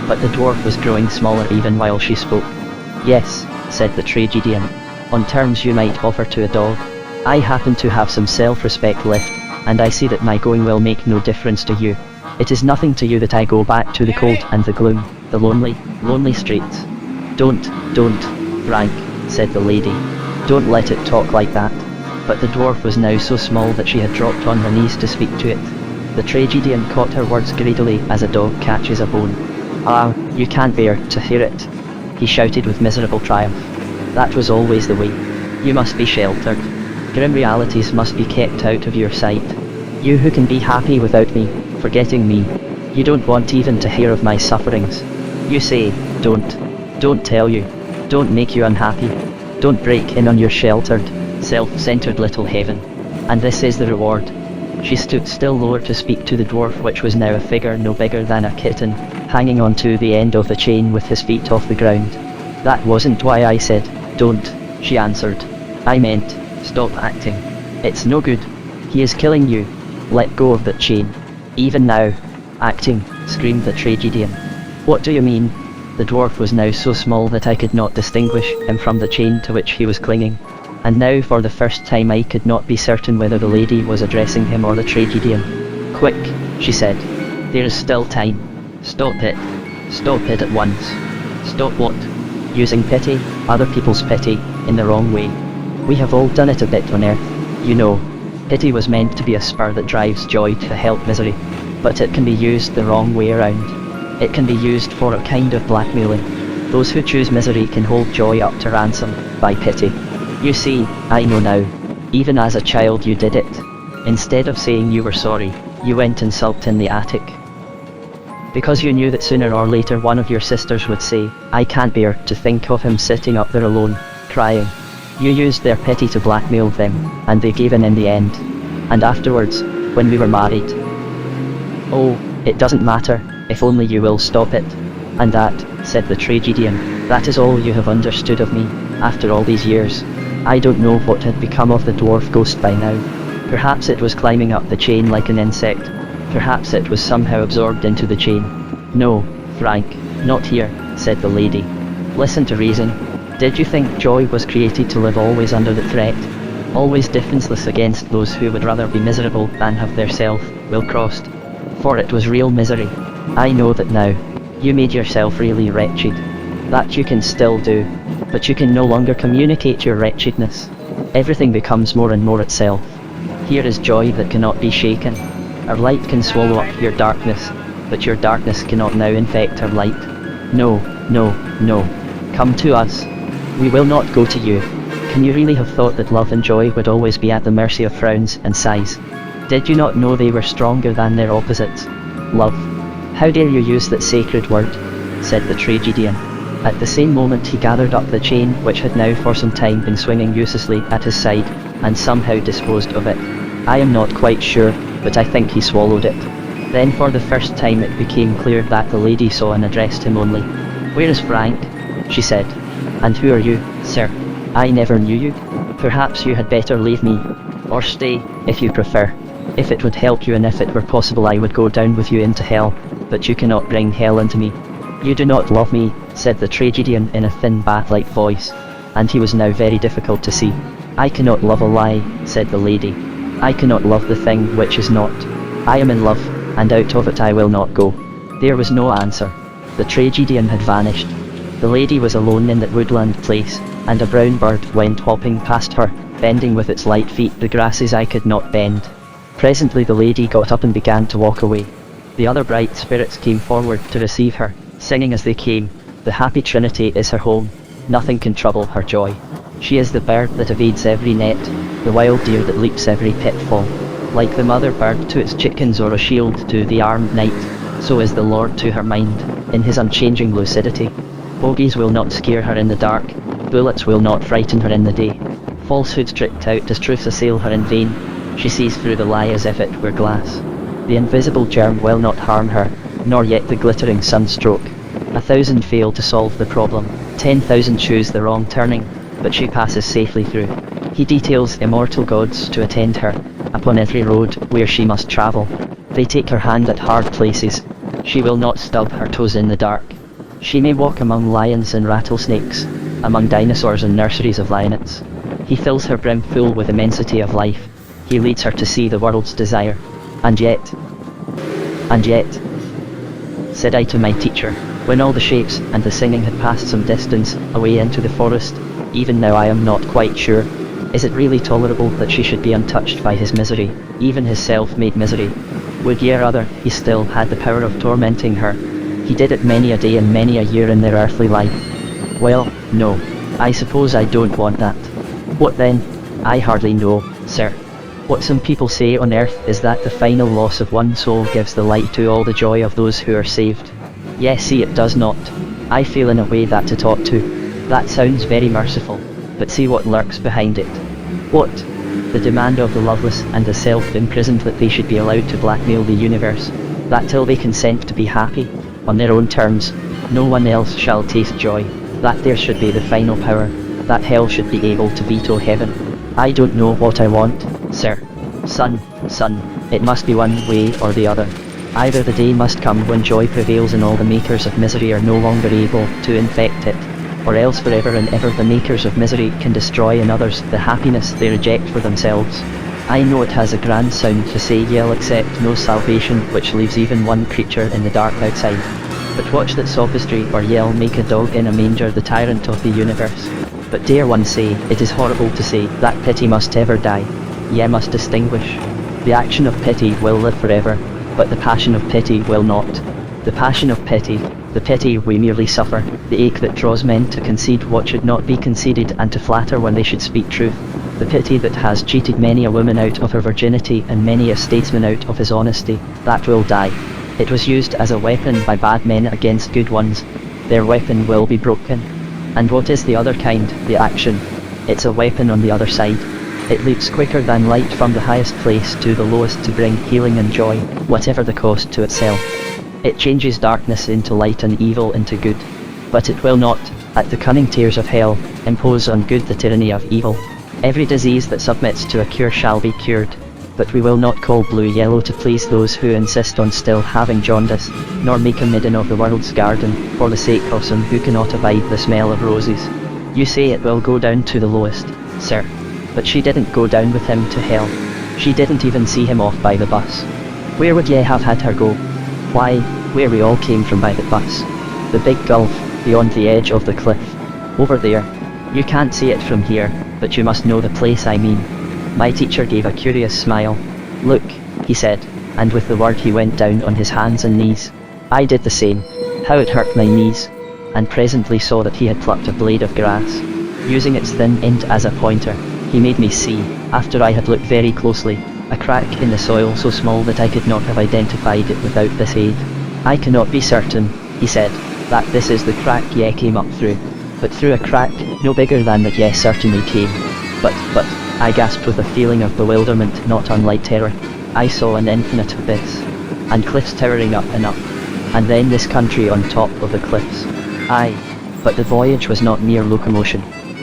S1: But the dwarf was growing smaller even while she spoke. Yes, said the tragedian, on terms you might offer to a dog. I happen to have some self-respect left, and I see that my going will make no difference to you. It is nothing to you that I go back to the cold and the gloom, the lonely, lonely streets. Don't, Frank, said the lady. Don't let it talk like that. But the dwarf was now so small that she had dropped on her knees to speak to it. The tragedian caught her words greedily as a dog catches a bone. Ah, you can't bear to hear it, he shouted with miserable triumph. That was always the way. You must be sheltered. Grim realities must be kept out of your sight. You who can be happy without me, forgetting me. You don't want even to hear of my sufferings. You say, don't tell you. Don't make you unhappy. Don't break in on your sheltered, self-centered little heaven. And this is the reward. She stood still lower to speak to the dwarf, which was now a figure no bigger than a kitten, hanging on to the end of the chain with his feet off the ground. That wasn't why I said, don't, she answered. I meant, stop acting. It's no good. He is killing you. Let go of that chain. Even now. Acting, screamed the tragedian. What do you mean? The dwarf was now so small that I could not distinguish him from the chain to which he was clinging. And now for the first time I could not be certain whether the lady was addressing him or the tragedian. Quick, she said. There is still time. Stop it. Stop it at once. Stop what? Using pity, other people's pity, in the wrong way. We have all done it a bit on earth, you know. Pity was meant to be a spur that drives joy to help misery, but it can be used the wrong way around. It can be used for a kind of blackmailing. Those who choose misery can hold joy up to ransom, by pity. You see, I know now. Even as a child you did it. Instead of saying you were sorry, you went and sulked in the attic. Because you knew that sooner or later one of your sisters would say, I can't bear to think of him sitting up there alone, crying. You used their pity to blackmail them, and they gave in the end. And afterwards, when we were married. Oh, it doesn't matter, if only you will stop it. And that, said the tragedian, that is all you have understood of me, after all these years. I don't know what had become of the dwarf ghost by now. Perhaps it was climbing up the chain like an insect. Perhaps it was somehow absorbed into the chain. No, Frank, not here, said the lady. Listen to reason. Did you think joy was created to live always under the threat? Always defenseless against those who would rather be miserable than have their self-will crossed? For it was real misery. I know that now. You made yourself really wretched. That you can still do. But you can no longer communicate your wretchedness. Everything becomes more and more itself. Here is joy that cannot be shaken. Our light can swallow up your darkness, but your darkness cannot now infect our light. No. Come to us. We will not go to you. Can you really have thought that love and joy would always be at the mercy of frowns and sighs? Did you not know they were stronger than their opposites? Love. How dare you use that sacred word? Said the tragedian. At the same moment he gathered up the chain which had now for some time been swinging uselessly at his side, and somehow disposed of it. I am not quite sure, but I think he swallowed it. Then for the first time it became clear that the lady saw and addressed him only. Where is Frank? She said. And who are you, sir? I never knew you. Perhaps you had better leave me. Or stay, if you prefer. If it would help you and if it were possible I would go down with you into hell, but you cannot bring hell into me. You do not love me, said the tragedian in a thin bat-like voice, and he was now very difficult to see. I cannot love a lie, said the lady. I cannot love the thing which is not. I am in love, and out of it I will not go. There was no answer. The tragedian had vanished. The lady was alone in that woodland place, and a brown bird went hopping past her, bending with its light feet the grasses I could not bend. Presently the lady got up and began to walk away. The other bright spirits came forward to receive her, singing as they came, "The happy Trinity is her home, nothing can trouble her joy. She is the bird that evades every net, the wild deer that leaps every pitfall. Like the mother bird to its chickens or a shield to the armed knight, so is the Lord to her mind, in his unchanging lucidity. Bogies will not scare her in the dark, bullets will not frighten her in the day. Falsehood tricked out as truth assail her in vain, she sees through the lie as if it were glass. The invisible germ will not harm her, nor yet the glittering sunstroke. 1,000 fail to solve the problem, 10,000 choose the wrong turning, but she passes safely through. He details immortal gods to attend her, upon every road where she must travel. They take her hand at hard places, she will not stub her toes in the dark. She may walk among lions and rattlesnakes, among dinosaurs and nurseries of lionnets. He fills her brim full with immensity of life, he leads her to see the world's desire. And yet, said I to my teacher, when all the shapes and the singing had passed some distance away into the forest, even now I am not quite sure. Is it really tolerable that she should be untouched by his misery, even his self-made misery? Would ye rather he still had the power of tormenting her? He did it many a day and many a year in their earthly life. Well, no, I suppose I don't want that. What then? I hardly know, sir. What some people say on earth is that the final loss of one soul gives the light to all the joy of those who are saved. Yes, see, it does not. I feel in a way that it ought to. That sounds very merciful, but see what lurks behind it. What? The demand of the loveless and the self-imprisoned that they should be allowed to blackmail the universe, that till they consent to be happy, on their own terms, no one else shall taste joy, that there should be the final power, that hell should be able to veto heaven. I don't know what I want, sir. Son, it must be one way or the other. Either the day must come when joy prevails and all the makers of misery are no longer able to infect it, or else forever and ever the makers of misery can destroy in others the happiness they reject for themselves. I know it has a grand sound to say ye'll accept no salvation which leaves even one creature in the dark outside. But watch that sophistry, or ye'll make a dog in a manger the tyrant of the universe. But dare one say, it is horrible to say, that pity must ever die. Ye must distinguish. The action of pity will live forever, but the passion of pity will not. The passion of pity, the pity we merely suffer, the ache that draws men to concede what should not be conceded and to flatter when they should speak truth, the pity that has cheated many a woman out of her virginity and many a statesman out of his honesty, that will die. It was used as a weapon by bad men against good ones. Their weapon will be broken. And what is the other kind, the action? It's a weapon on the other side. It leaps quicker than light from the highest place to the lowest to bring healing and joy, whatever the cost to itself. It changes darkness into light and evil into good. But it will not, at the cunning tears of hell, impose on good the tyranny of evil. Every disease that submits to a cure shall be cured. But we will not call blue yellow to please those who insist on still having jaundice, nor make a midden of the world's garden, for the sake of some who cannot abide the smell of roses. You say it will go down to the lowest, sir. But she didn't go down with him to hell. She didn't even see him off by the bus. Where would ye have had her go? Why, where we all came from by the bus. The big gulf, beyond the edge of the cliff. Over there. You can't see it from here, but you must know the place I mean. My teacher gave a curious smile. Look, he said, and with the word he went down on his hands and knees. I did the same. How it hurt my knees. and presently saw that he had plucked a blade of grass. Using its thin end as a pointer, he made me see, after I had looked very closely, a crack in the soil so small that I could not have identified it without this aid. I cannot be certain, he said, that this is the crack ye came up through. But through a crack, no bigger than that ye certainly came. But, I gasped with a feeling of bewilderment not unlike terror. I saw an infinite abyss, and cliffs towering up and up, and then this country on top of the cliffs. Aye, but the voyage was not mere locomotion.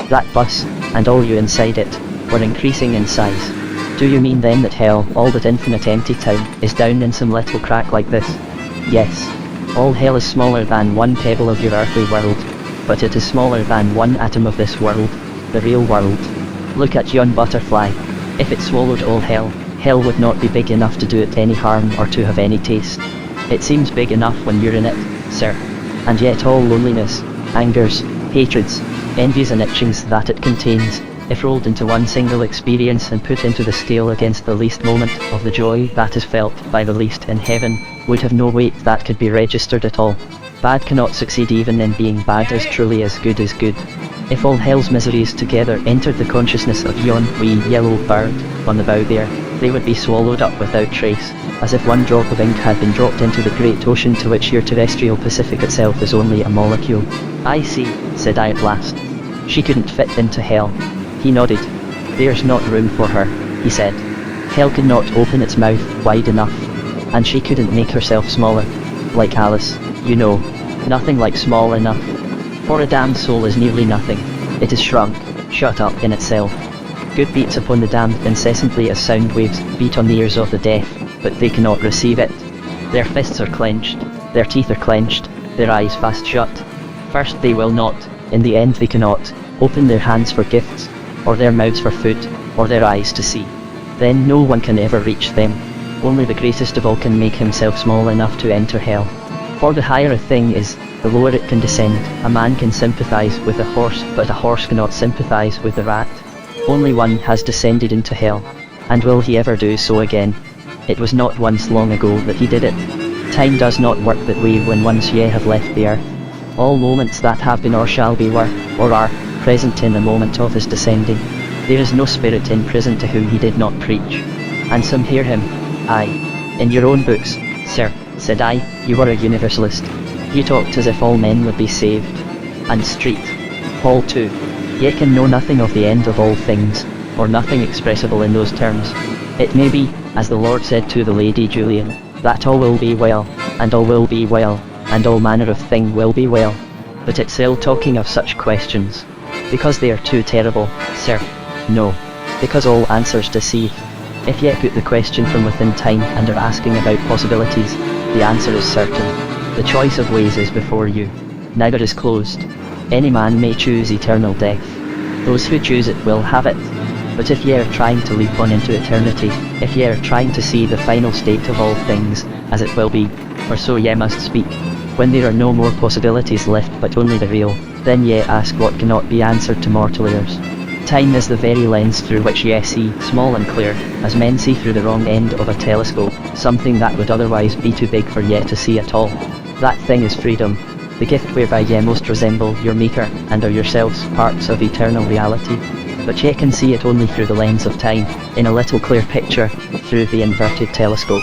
S1: That bus, and all you inside it, were increasing in size. Do you mean then that hell, all that infinite empty town, is down in some little crack like this? Yes. All hell is smaller than one pebble of your earthly world, but it is smaller than one atom of this world, the real world. Look at yon butterfly. If it swallowed all hell, hell would not be big enough to do it any harm or to have any taste. It seems big enough when you're in it, sir. And yet all loneliness, angers, hatreds, envies and itchings that it contains, if rolled into one single experience and put into the scale against the least moment of the joy that is felt by the least in heaven, would have no weight that could be registered at all. Bad cannot succeed even in being bad as truly as good is good. If all hell's miseries together entered the consciousness of yon wee yellow bird on the bow there, they would be swallowed up without trace, as if one drop of ink had been dropped into the great ocean to which your terrestrial Pacific itself is only a molecule. I see, said I at last. She couldn't fit into hell. He nodded. There's not room for her, he said. Hell could not open its mouth wide enough, and she couldn't make herself smaller. Like Alice, you know. Nothing like small enough. For a damned soul is nearly nothing. It is shrunk, shut up in itself. Good beats upon the damned incessantly as sound waves beat on the ears of the deaf, but they cannot receive it. Their fists are clenched, their teeth are clenched, their eyes fast shut. First they will not, in the end they cannot, open their hands for gifts, or their mouths for food, or their eyes to see. Then no one can ever reach them. Only the greatest of all can make himself small enough to enter hell. For the higher a thing is, the lower it can descend. A man can sympathize with a horse, but a horse cannot sympathize with a rat. Only one has descended into hell. And will he ever do so again? It was not once long ago that he did it. Time does not work that way when once ye have left the earth. All moments that have been or shall be were, or are, present in the moment of his descending. There is no spirit in prison to whom he did not preach. And some hear him. Aye. In your own books, sir, said I, you were a universalist. You talked as if all men would be saved. And street. Paul too. Ye can know nothing of the end of all things, or nothing expressible in those terms. It may be, as the Lord said to the Lady Julian, that all will be well, and all will be well, and all manner of thing will be well. But it's ill talking of such questions, because they are too terrible, sir. No. Because all answers deceive. If ye put the question from within time and are asking about possibilities, the answer is certain. The choice of ways is before you. Neither is closed. Any man may choose eternal death. Those who choose it will have it. But if ye are trying to leap on into eternity, if ye are trying to see the final state of all things, as it will be, or so ye must speak, when there are no more possibilities left but only the real, then ye ask what cannot be answered to mortal ears. Time is the very lens through which ye see, small and clear, as men see through the wrong end of a telescope, something that would otherwise be too big for ye to see at all. That thing is freedom, the gift whereby ye most resemble your Maker, and are yourselves parts of eternal reality. But ye can see it only through the lens of time, in a little clear picture, through the inverted telescope.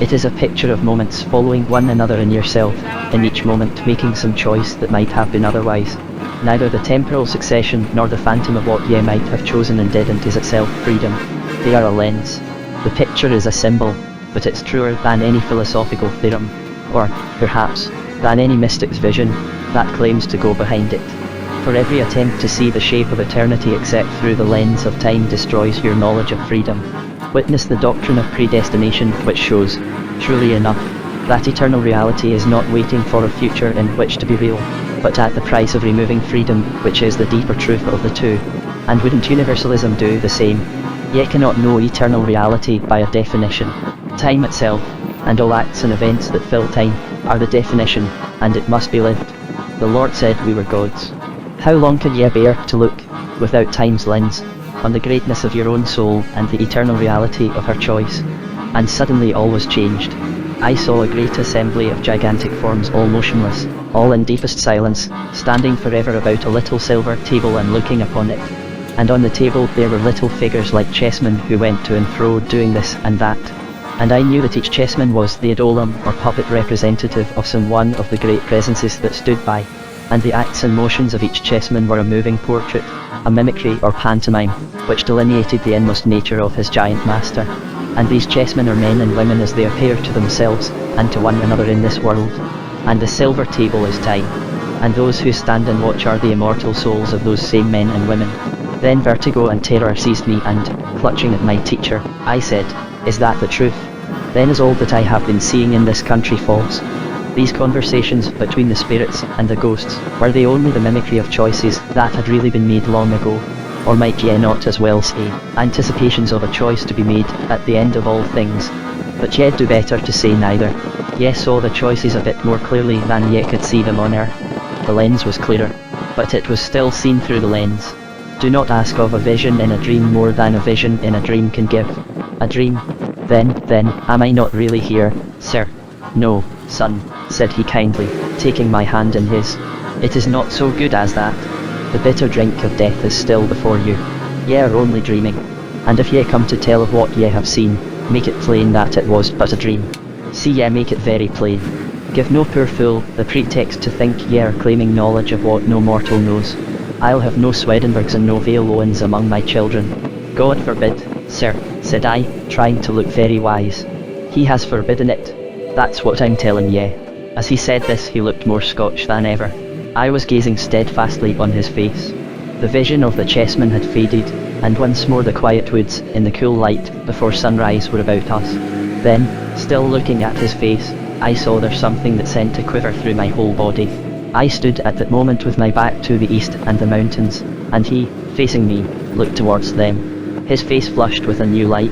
S1: It is a picture of moments following one another in yourself, in each moment making some choice that might have been otherwise. Neither the temporal succession nor the phantom of what ye might have chosen and didn't is itself freedom. They are a lens. The picture is a symbol, but it's truer than any philosophical theorem, or, perhaps, than any mystic's vision, that claims to go behind it. For every attempt to see the shape of eternity except through the lens of time destroys your knowledge of freedom. Witness the doctrine of predestination, which shows, truly enough, that eternal reality is not waiting for a future in which to be real, but at the price of removing freedom, which is the deeper truth of the two. And wouldn't universalism do the same? Ye cannot know eternal reality by a definition. Time itself, and all acts and events that fill time, are the definition, and it must be lived. The Lord said we were gods. How long could ye bear to look, without time's lens, on the greatness of your own soul and the eternal reality of her choice? And suddenly all was changed. I saw a great assembly of gigantic forms, all motionless, all in deepest silence, standing forever about a little silver table and looking upon it. And on the table there were little figures like chessmen who went to and fro doing this and that. And I knew that each chessman was the eidolon or puppet representative of some one of the great presences that stood by. And the acts and motions of each chessman were a moving portrait, a mimicry or pantomime, which delineated the inmost nature of his giant master. And these chessmen are men and women as they appear to themselves, and to one another in this world. And the silver table is time. And those who stand and watch are the immortal souls of those same men and women. Then vertigo and terror seized me and, clutching at my teacher, I said, "Is that the truth? Then is all that I have been seeing in this country false? These conversations between the spirits and the ghosts, were they only the mimicry of choices that had really been made long ago? Or might ye not as well say, anticipations of a choice to be made at the end of all things? But ye do better to say neither. Ye saw the choices a bit more clearly than ye could see them on earth." The lens was clearer, but it was still seen through the lens. Do not ask of a vision in a dream more than a vision in a dream can give. A dream? Then, am I not really here, sir? No, son, said he kindly, taking my hand in his. It is not so good as that. The bitter drink of death is still before you. Ye are only dreaming. And if ye come to tell of what ye have seen, make it plain that it was but a dream. See ye make it very plain. Give no poor fool the pretext to think ye are claiming knowledge of what no mortal knows. I'll have no Swedenborgs and no Vale Owens among my children. God forbid, sir, said I, trying to look very wise. He has forbidden it. That's what I'm telling ye. As he said this he looked more Scotch than ever. I was gazing steadfastly on his face. The vision of the chessmen had faded, and once more the quiet woods in the cool light before sunrise were about us. Then, still looking at his face, I saw there something that sent a quiver through my whole body. I stood at that moment with my back to the east and the mountains, and he, facing me, looked towards them. His face flushed with a new light.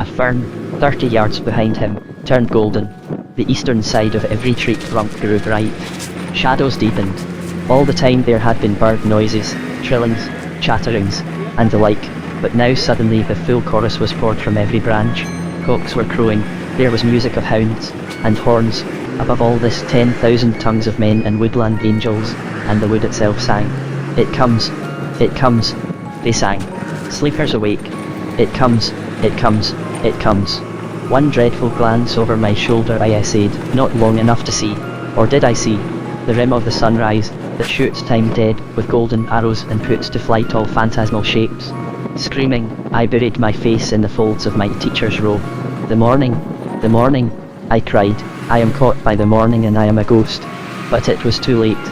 S1: A fern, 30 yards behind him, turned golden. The eastern side of every tree trunk grew bright. Shadows deepened. All the time there had been bird noises, trillings, chatterings, and the like, but now suddenly the full chorus was poured from every branch. Cocks were crowing, there was music of hounds, and horns. Above all this 10,000 tongues of men and woodland angels, and the wood itself sang. It comes, they sang. Sleepers awake. It comes, it comes, it comes. One dreadful glance over my shoulder I essayed, not long enough to see, or did I see, the rim of the sunrise, that shoots time dead with golden arrows and puts to flight all phantasmal shapes. Screaming, I buried my face in the folds of my teacher's robe. The morning, I cried, I am caught by the morning and I am a ghost. But it was too late.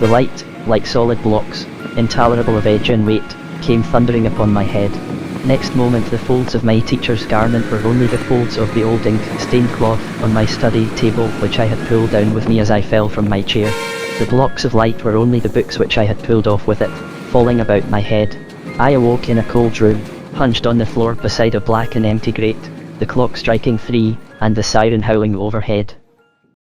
S1: The light, like solid blocks, intolerable of edge and weight, came thundering upon my head. Next moment the folds of my teacher's garment were only the folds of the old ink-stained cloth on my study table which I had pulled down with me as I fell from my chair. The blocks of light were only the books which I had pulled off with it, falling about my head. I awoke in a cold room, hunched on the floor beside a black and empty grate, the clock striking 3, and the siren howling overhead.